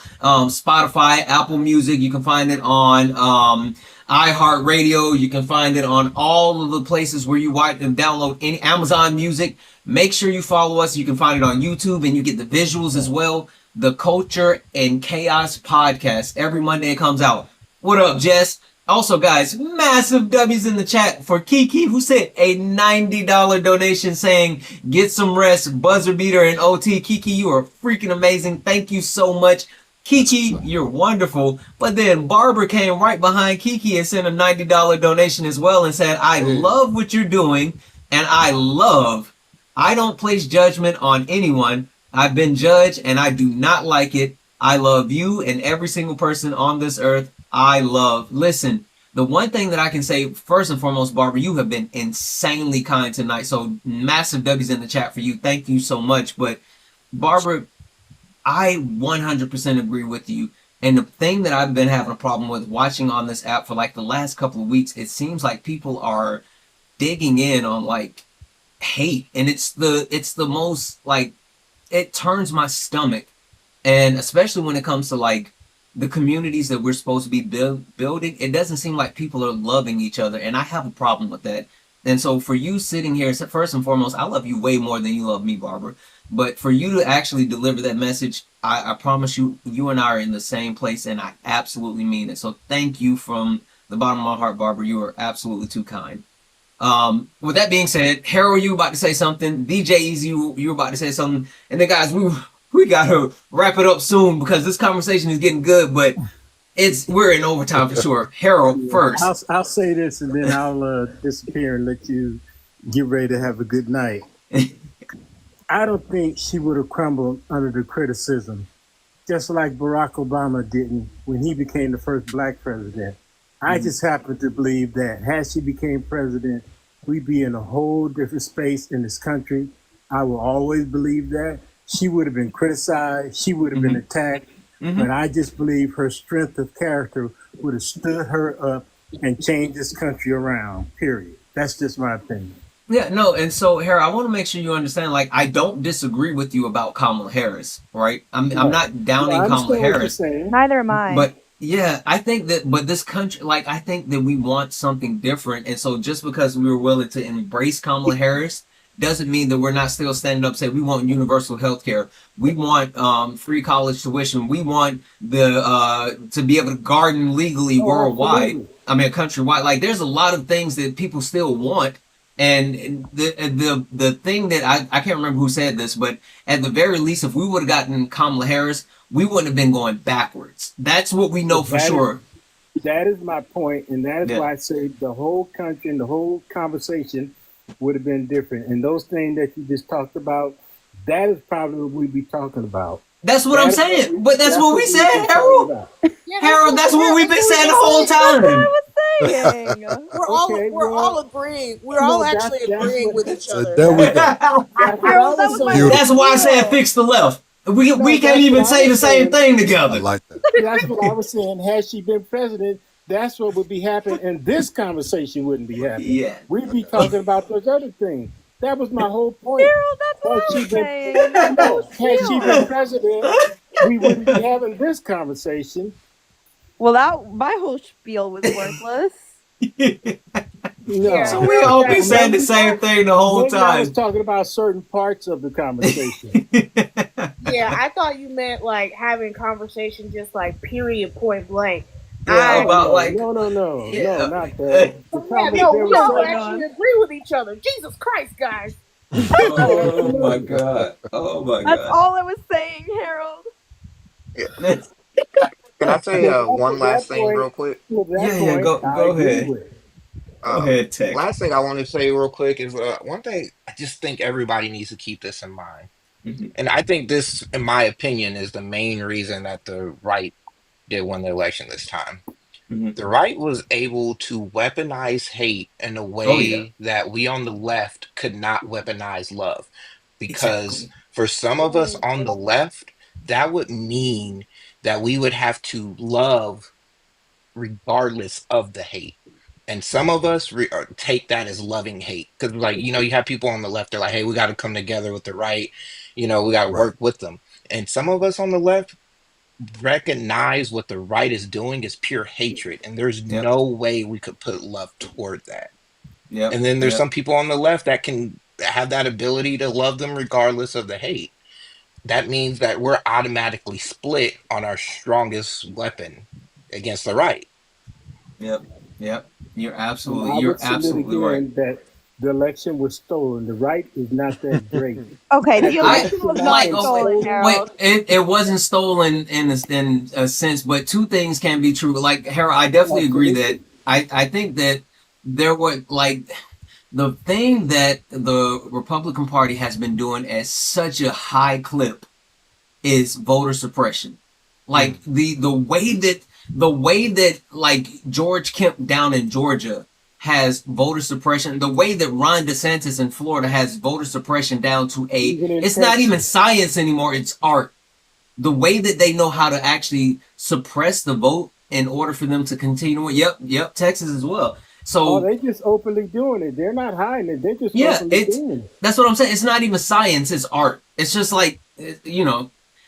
Spotify, Apple Music. You can find it on iHeartRadio. You can find it on all of the places where you watch and download any Amazon Music. Make sure you follow us. You can find it on YouTube, and you get the visuals as well. The Culture and Chaos podcast. Every Monday it comes out. What up, Jess? Also, guys, massive W's in the chat for Kiki, who sent a $90 donation saying, get some rest, buzzer beater and OT. Kiki, you are freaking amazing. Thank you so much. That's what's Kiki, up. you're wonderful. But then Barbara came right behind Kiki and sent a $90 donation as well and said, I Hey, love what you're doing. And I don't place judgment on anyone. I've been judged and I do not like it. I love you and every single person on this earth. I love. Listen, the one thing that I can say, first and foremost, Barbara, you have been insanely kind tonight. So massive W's in the chat for you. Thank you so much. But Barbara, I 100% agree with you. And the thing that I've been having a problem with watching on this app for like the last couple of weeks, it seems like people are digging in on like hate, and it's the most like it turns my stomach, and especially when it comes to like the communities that we're supposed to be building, it doesn't seem like people are loving each other, and I have a problem with that. And so for you sitting here, first and foremost, I love you way more than you love me, Barbara. But for you to actually deliver that message, I promise you, you and I are in the same place, and I absolutely mean it. So thank you from the bottom of my heart, Barbara. You are absolutely too kind. With that being said, Harold, you about to say something. DJ Easy, you were about to say something. And then guys, we gotta wrap it up soon because this conversation is getting good, but we're in overtime for sure. Harold yeah, first. I'll say this and then I'll disappear and let you get ready to have a good night. I don't think she would have crumbled under the criticism, just like Barack Obama didn't when he became the first black president. I just happen to believe that had she became president, we'd be in a whole different space in this country. I will always believe that. She would have been criticized, she would have been Mm-hmm. attacked, but Mm-hmm. I just believe her strength of character would have stood her up and changed this country around, period. That's just my opinion. Yeah, no, and so Harold, I want to make sure you understand. Like, I don't disagree with you about Kamala Harris, right? I'm Right. not No, downing I Kamala understand what you're Harris. saying. Neither am I. But yeah, I think that, but this country, like, I think that we want something different. And so just because we were willing to embrace Kamala Harris doesn't mean that we're not still standing up saying we want universal health care. We want free college tuition. We want to be able to garden legally Oh, worldwide. absolutely. I mean, countrywide. Like, there's a lot of things that people still want. And the thing that I can't remember who said this, but at the very least, if we would have gotten Kamala Harris, we wouldn't have been going backwards. That's what we know But for sure. that is my point, and that is Yeah. why I say the whole country and the whole conversation would have been different. And those things that you just talked about, that is probably what we'd be talking about. That's what I'm saying. But that's what we we'd be said, talking Harold. about. Yeah, Harold, that's what we've been that's what saying we the whole just said. That's what I time. was saying. Okay, We're all well, agreeing. We're all no, actually agreeing with each So other. there we go. that's what I Harold, that was was my saying. whole That's Beautiful. why I said spiel. fix the left. We No, can't that's what even I say the was same saying. thing I together. like that. That's what I was saying. Had she been president, that's what would be happening, and this conversation wouldn't be happening. Yeah. We'd be Okay. talking about those other things. That was my whole point. Harold, that's what Had I she was been saying. That was my whole no, had she been spiel. president, we wouldn't be having this conversation. Well, my whole spiel was worthless. Yeah, So No, we all be well, saying the maybe same thing the whole maybe I was time. talking about certain parts of the conversation. yeah. I thought you meant like having conversation, just like period, point blank. Yeah, I Oh about no, like no, no, no, no, yeah. not that. The Oh yeah, comment no, there we was all certain. actually agree with each other. Jesus Christ, guys. Oh, Oh my absolutely. god. Oh my That's god. all I was saying, Harold. Yeah. Can I say To one last that thing point, real quick? Yeah, yeah, I go agree ahead. with. Go Uh, ahead, Tech. Last thing I want to say real quick is one thing I just think everybody needs to keep this in mind. Hmm. And I think this, in my opinion, is the main reason that the right did win the election this time. Hmm. The right was able to weaponize hate in a Oh yeah, way that we on the left could not weaponize love. Because exactly. for some of us on the left, that would mean that we would have to love regardless of the hate. And some of us take that as loving hate because, like, you have people on the left, they're like, hey, we got to come together with the right, we got to Right. work with them. And some of us on the left recognize what the right is doing is pure hatred, and there's Yep, no way we could put love toward that. yep, And then there's yep, some people on the left that can have that ability to love them regardless of the hate. That means that we're automatically split on our strongest weapon against the right. yep, yep. And I You're would submit absolutely right. again that the election was stolen. The right is not that great. Okay, the Had the I election election was not not like been stolen, stolen, wait, Harold. it wasn't stolen in a sense, but two things can be true. Like Harold, I definitely agree that absolutely. I think that there were like the thing that the Republican Party has been doing at such a high clip is voter suppression. Like the way that like George Kemp down in Georgia has voter suppression, the way that Ron DeSantis in Florida has voter suppression down to a Even in it's not even Texas. science anymore, it's art. The way that they know how to actually suppress the vote in order for them to continue. Yep, Texas as well. Oh, So they just openly doing it. They're not hiding it. They're just yeah, openly it's doing it. that's what I'm saying. It's not even science, it's art. It's just like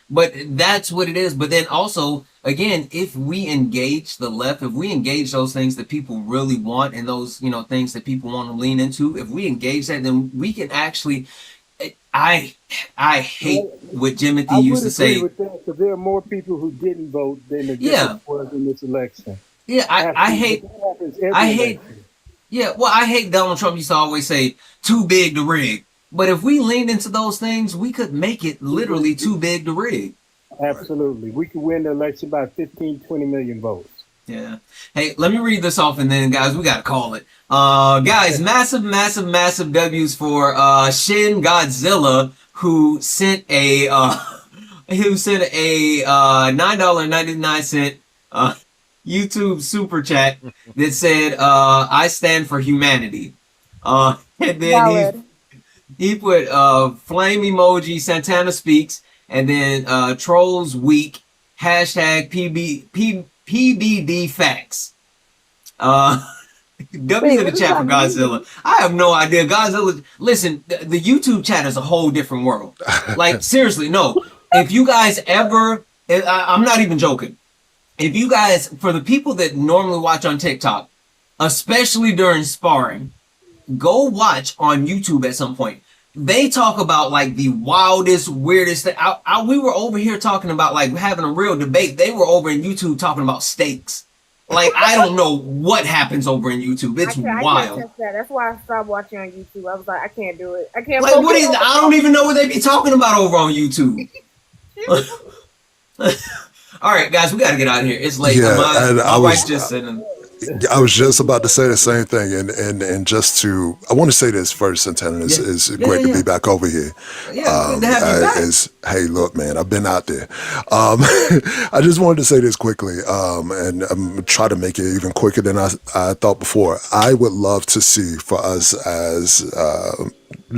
but that's what it is. But then also, again, if we engage the left, if we engage those things that people really want and those, things that people want to lean into, if we engage that, then we can actually I I hate Well, what Jimothy I used would to agree say. with that because there are more people who didn't vote than the difference Yeah, was in this election. yeah, I Absolutely. But hate that happens every I hate election. yeah, well, I hate Donald Trump used to always say too big to rig. But if we leaned into those things, we could make it literally too big to rig. Right. Absolutely. We could win the election by 15, 20 million votes. Yeah. Hey, let me read this off and then guys, we gotta call it. Guys, massive W's for Shin Godzilla who sent a $9.99 YouTube super chat that said I stand for humanity. And then Valid. he put flame emoji, Santana speaks, and then trolls week, hashtag PBD facts. W's Wait, in the what does chat for that Godzilla. mean? I have no idea. Godzilla, listen, the YouTube chat is a whole different world. Like, seriously, no. If you guys ever, I'm not even joking. If you guys, for the people that normally watch on TikTok, especially during sparring, go watch on YouTube at some point. They talk about like the wildest, weirdest thing. We were over here talking about like having a real debate. They were over in YouTube talking about steaks. Like I don't know what happens over in YouTube. It's I can't wild. touch that. That's why I stopped watching on YouTube. I was like, I can't do it. I can't Like what focus is? on I don't even know what they be talking about over on YouTube. All right, guys, we got to get out of here. It's late. Yeah, and My wife just said. I was just about to say the same thing, and just to, I want to say this first, Santana. Yeah, It's yeah, great to yeah, be back over here. yeah. Good to have you back. Hey, look, man, I've been out there. I just wanted to say this quickly, and I'm try to make it even quicker than I thought before. I would love to see for us as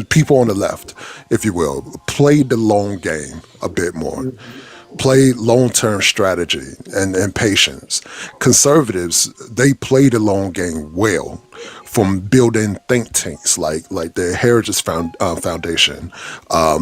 people on the left, if you will, play the long game a bit more. Play long-term strategy and patience. Conservatives, they play the long game well, from building think tanks like the Heritage Foundation.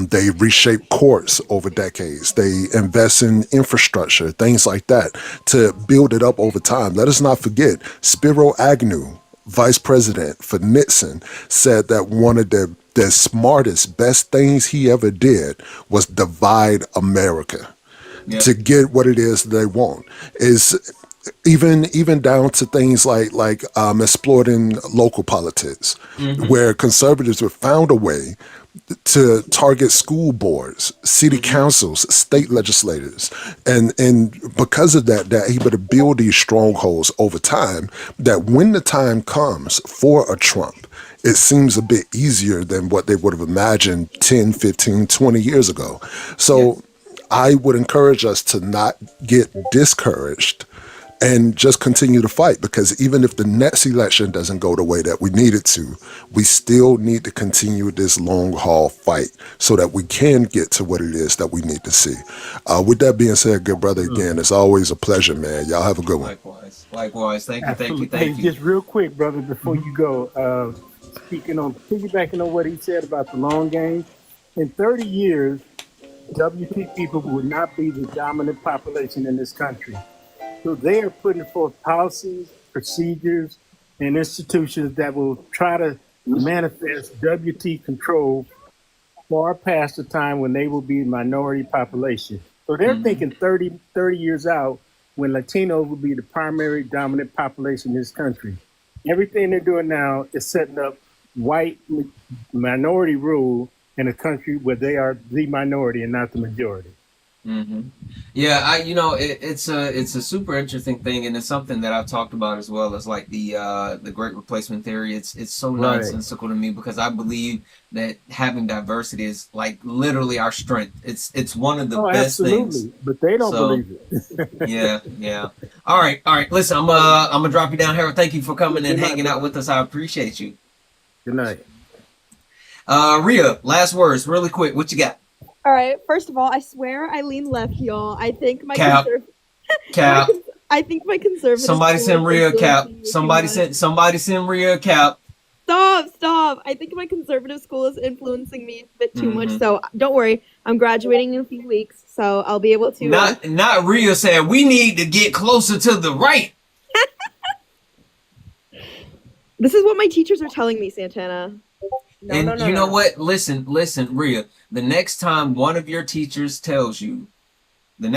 They reshape courts over decades. They invest in infrastructure, things like that, to build it up over time. Let us not forget Spiro Agnew, vice president for Nixon, said that one of the smartest, best things he ever did was divide America Yeah. to get what it is they want. Is even down to things like exploiting local politics, where conservatives have found a way to target school boards, city councils, state legislators, and because of that able to build these strongholds over time, that when the time comes for a Trump, it seems a bit easier than what they would have imagined 10, 15, 20 years ago. So I would encourage us to not get discouraged and just continue to fight, because even if the next election doesn't go the way that we need it to, we still need to continue this long haul fight so that we can get to what it is that we need to see. With that being said, good brother, again, it's always a pleasure, man. Y'all have a good one. Likewise. Thank you, Absolutely. Hey, just real quick, brother, before you go, piggybacking on what he said about the long game, in 30 years, WT people would not be the dominant population in this country. So they are putting forth policies, procedures, and institutions that will try to manifest WT control far past the time when they will be minority population. So they're thinking 30 years out when Latinos will be the primary dominant population in this country. Everything they're doing now is setting up white minority rule in a country where they are the minority and not the majority. Hmm. Yeah, it's a super interesting thing, and it's something that I've talked about as well as like the Great Replacement theory. It's so Right. nonsensical to me because I believe that having diversity is like literally our strength. It's one of the Oh, best things. absolutely. But they don't So believe it. yeah, yeah. All right. Listen, I'm gonna drop you down, Harold. Thank you for coming and Good night, hanging out brother. with us. I appreciate you. Good night. Rhea, last words, really quick. What you got? All right. First of all, I swear I lean left, y'all. I think my Cap, my cap. I think my conservative Somebody school is send Rhea a cap. influencing me too much. Somebody send Rhea a cap. Stop. I think my conservative school is influencing me a bit too much. Hmm. So don't worry. I'm graduating in a few weeks, so I'll be able to. Not Rhea saying we need to get closer to the right. This is what my teachers are telling me, Santana. And you know what? Listen, Rhea. The next time one of your teachers tells you, that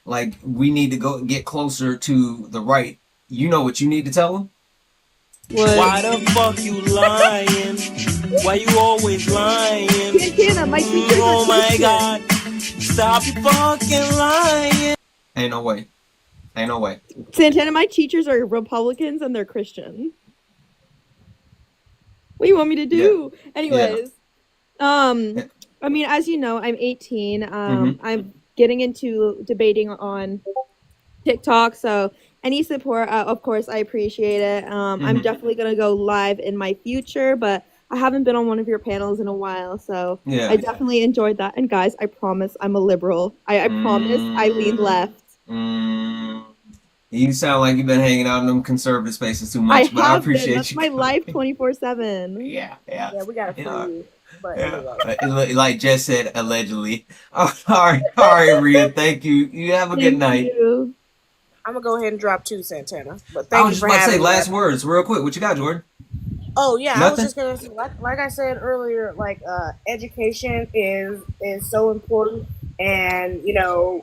like we need to go get closer to the right, you know what you need to tell them? What? Why the fuck you lying? Why you always lying? Santana, my teachers Oh are my Christian. God. Stop fucking lying. Ain't no way. Santana, my teachers are Republicans and they're Christian. What do you want me to do? Yeah. Anyways, Yeah. I mean, as you know, I'm 18. Mhm. I'm getting into debating on TikTok, so any support, of course, I appreciate it. I'm Mhm. definitely gonna go live in my future, but I haven't been on one of your panels in a while, so Yeah. I definitely enjoyed that. And guys, I promise I'm a liberal. I promise I lean left. You sound like you've been hanging out in them conservative spaces too I much, but I have been. appreciate That's you. my life 24/7. Yeah. Yeah, we gotta free Yeah. you. But Yeah. anyway. Like Jess said, allegedly. All right, Rhea. Thank you. You have a good Thank night. you. I'm gonna go ahead and drop two, Santana. But I thank was you just for about to say having me. last words, real quick. What you got, Jordan? Oh yeah, I was Nothing. just gonna say, like I said earlier, like education is so important, and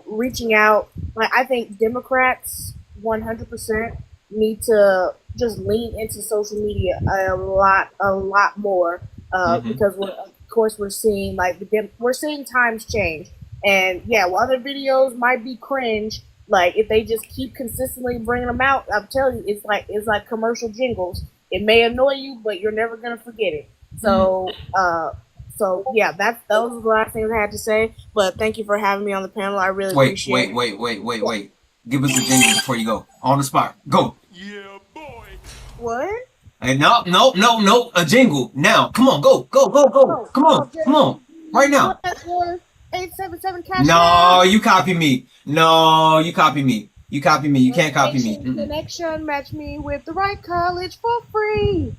reaching out. Like I think Democrats 100% need to just lean into social media a lot more, Hmm. because of course we're seeing we're seeing times change, and yeah, while other videos might be cringe, like if they just keep consistently bringing them out, I'm telling you, it's like commercial jingles. It may annoy you, but you're never gonna forget it. So, yeah, those are the last things I had to say. But thank you for having me on the panel. I really appreciate it. Wait. Give us a jingle before you go. On the spot. Go. Yeah, boy. What? Hey, no. A jingle. Now. Come on, go. Oh, Come on. Right now. what? 877 cash No, out. you copy me. You can't copy me. Connection, match me with the right college for free.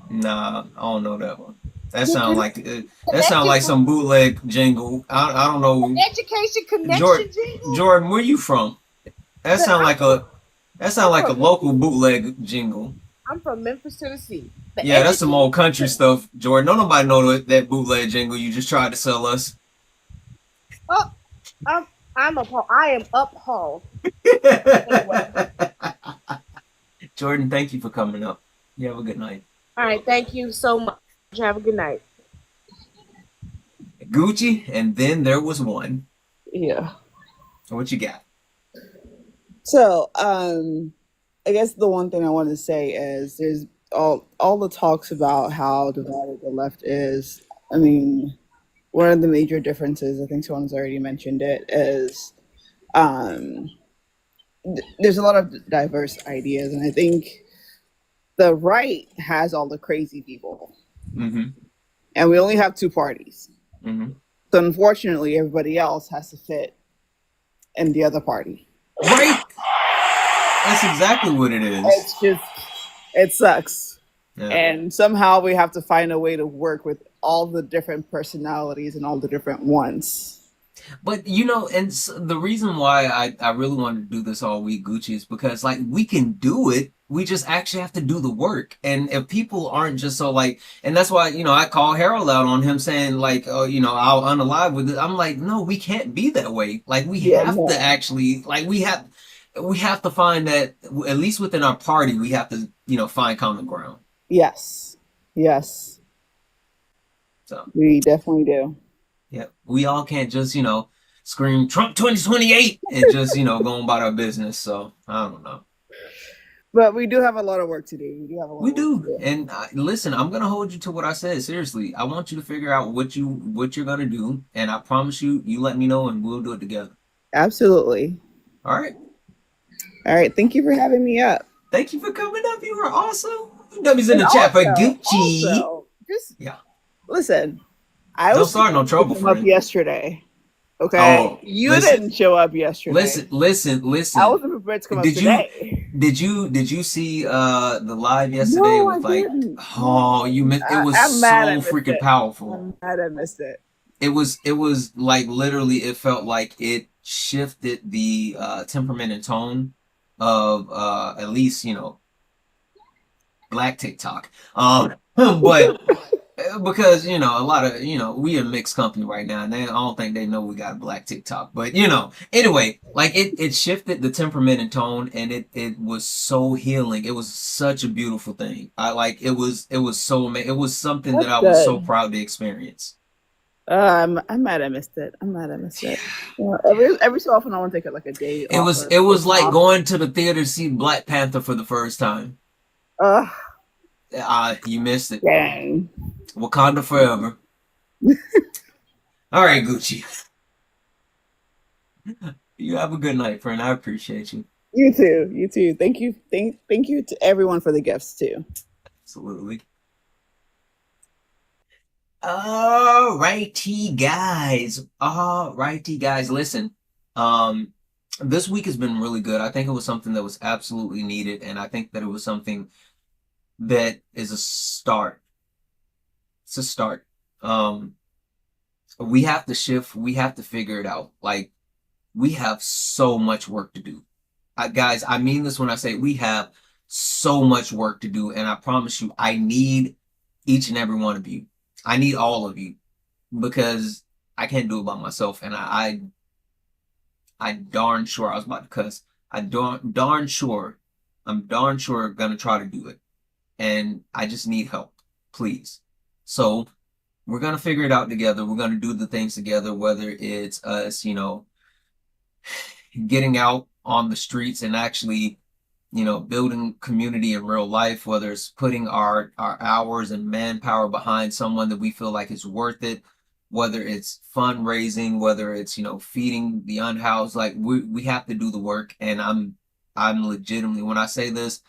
Nah, I don't know that one. That You sound can like some bootleg jingle. I don't know. education connection Jordan, jingle. Jordan, where you from? That The- sound I'm like from, a local bootleg jingle. I'm from Memphis, Tennessee. The Yeah, that's some old country education. stuff, Jordan. Don't nobody know that bootleg jingle you just tried to sell us. Oh, I am appalled. Anyway. Jordan, thank you for coming up. You have a good night. All right, thank you so much. Have a good night. Gucci, and then there was one. Yeah. What you got? So, I guess the one thing I want to say is there's all the talks about how divided the left is. I mean, one of the major differences, I think someone's already mentioned it, is um, there's a lot of diverse ideas, and I think the right has all the crazy people, Mm-hmm. and we only have two parties. Mm-hmm. So unfortunately, everybody else has to fit in the other party. Right? That's exactly what it is. It's just, it sucks. Yeah. And somehow we have to find a way to work with all the different personalities and all the different ones. But and the reason why I really wanted to do this all week, Gucci, is because like we can do it. We just actually have to do the work. And if people aren't just so like, and that's why, I call Harold out on him saying like, oh, I'll unalive with it. I'm like, no, we can't be that way. Like we have to actually, like we have to find that at least within our party, we have to, find common ground. Yes. Yes. So We definitely do. yeah, we all can't just scream Trump 2028 and just go about our business. So I don't know. But we do have a lot of work to do. We do have a lot We of work to do. do. And listen, I'm gonna hold you to what I said. Seriously, I want you to figure out what you're gonna do, and I promise you, you let me know, and we'll do it together. Absolutely. All right. All right. Thank you for having me up. Thank you for coming up. You were awesome. W's in And the chat for also, Gucci. just Yeah. listen. I Don't was start no supposed to trouble, come up friend. yesterday. Okay, Oh, you listen, didn't show up yesterday. I listen. wasn't prepared to come up Did you today. did you see the live yesterday No, I with like didn't. oh you missed it was I'm mad I so missed freaking it. powerful. I'm mad I missed it. It was like literally it felt like it shifted the temperament and tone of at least black TikTok. But because a lot of we a mixed company right now, and I don't think they know we got a black TikTok. But anyway, like it shifted the temperament and tone, and it was so healing. It was such a beautiful thing. I like it was so amazing. It was something that That's I was so good. proud to experience. I'm mad I missed it. I'm mad I missed it. Every so often I want to take it like a day It off was or it was take like off. going to the theater to see Black Panther for the first time. Ugh, You missed it. dang. Wakanda forever. All right, Gucci. You have a good night, friend. I appreciate you. You too. You too. Thank you. Thank you to everyone for the gifts too. Absolutely. Alrighty, guys. Alrighty, guys. Listen, um, this week has been really good. I think it was something that was absolutely needed, and I think that it was something that is a start. It's a start. Um, we have to shift. We have to figure it out. Like, we have so much work to do. Guys, I mean this when I say we have so much work to do, and I promise you, I need each and every one of you. I need all of you because I can't do it by myself, and I darn sure I was about to cuss. I'm darn sure gonna try to do it, and I just need help, please. So we're gonna figure it out together. We're gonna do the things together, whether it's us, getting out on the streets and actually building community in real life, whether it's putting our hours and manpower behind someone that we feel like is worth it, whether it's fundraising, whether it's feeding the unhoused. Like we have to do the work, and I'm legitimately, when I say this,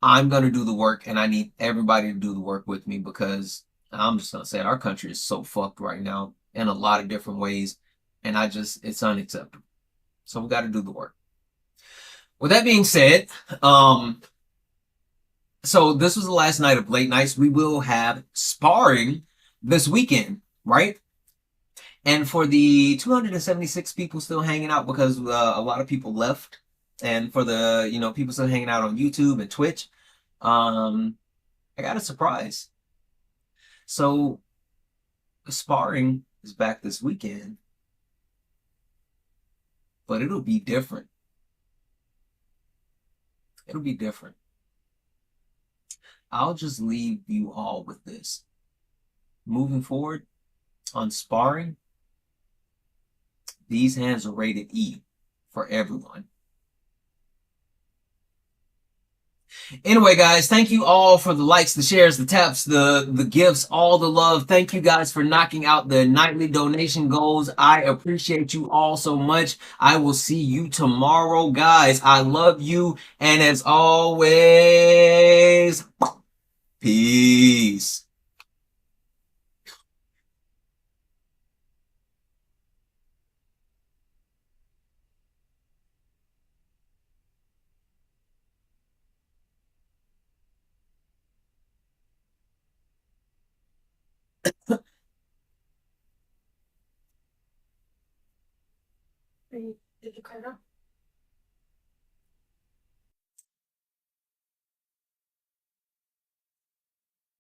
I'm gonna do the work, and I need everybody to do the work with me because I'm just gonna say it, our country is so fucked right now in a lot of different ways, and it's unacceptable. So we got to do the work. With that being said, so this was the last night of late nights. We will have sparring this weekend, right? And for the 276 people still hanging out because a lot of people left, and for the people still hanging out on YouTube and Twitch, I got a surprise. So sparring is back this weekend, but it'll be different. It'll be different. I'll just leave you all with this. Moving forward on sparring, these hands are rated E for everyone. Anyway, guys, thank you all for the likes, the shares, the taps, the gifts, all the love. Thank you guys for knocking out the nightly donation goals. I appreciate you all so much. I will see you tomorrow, guys. I love you. And as always, peace. Did you cut it off?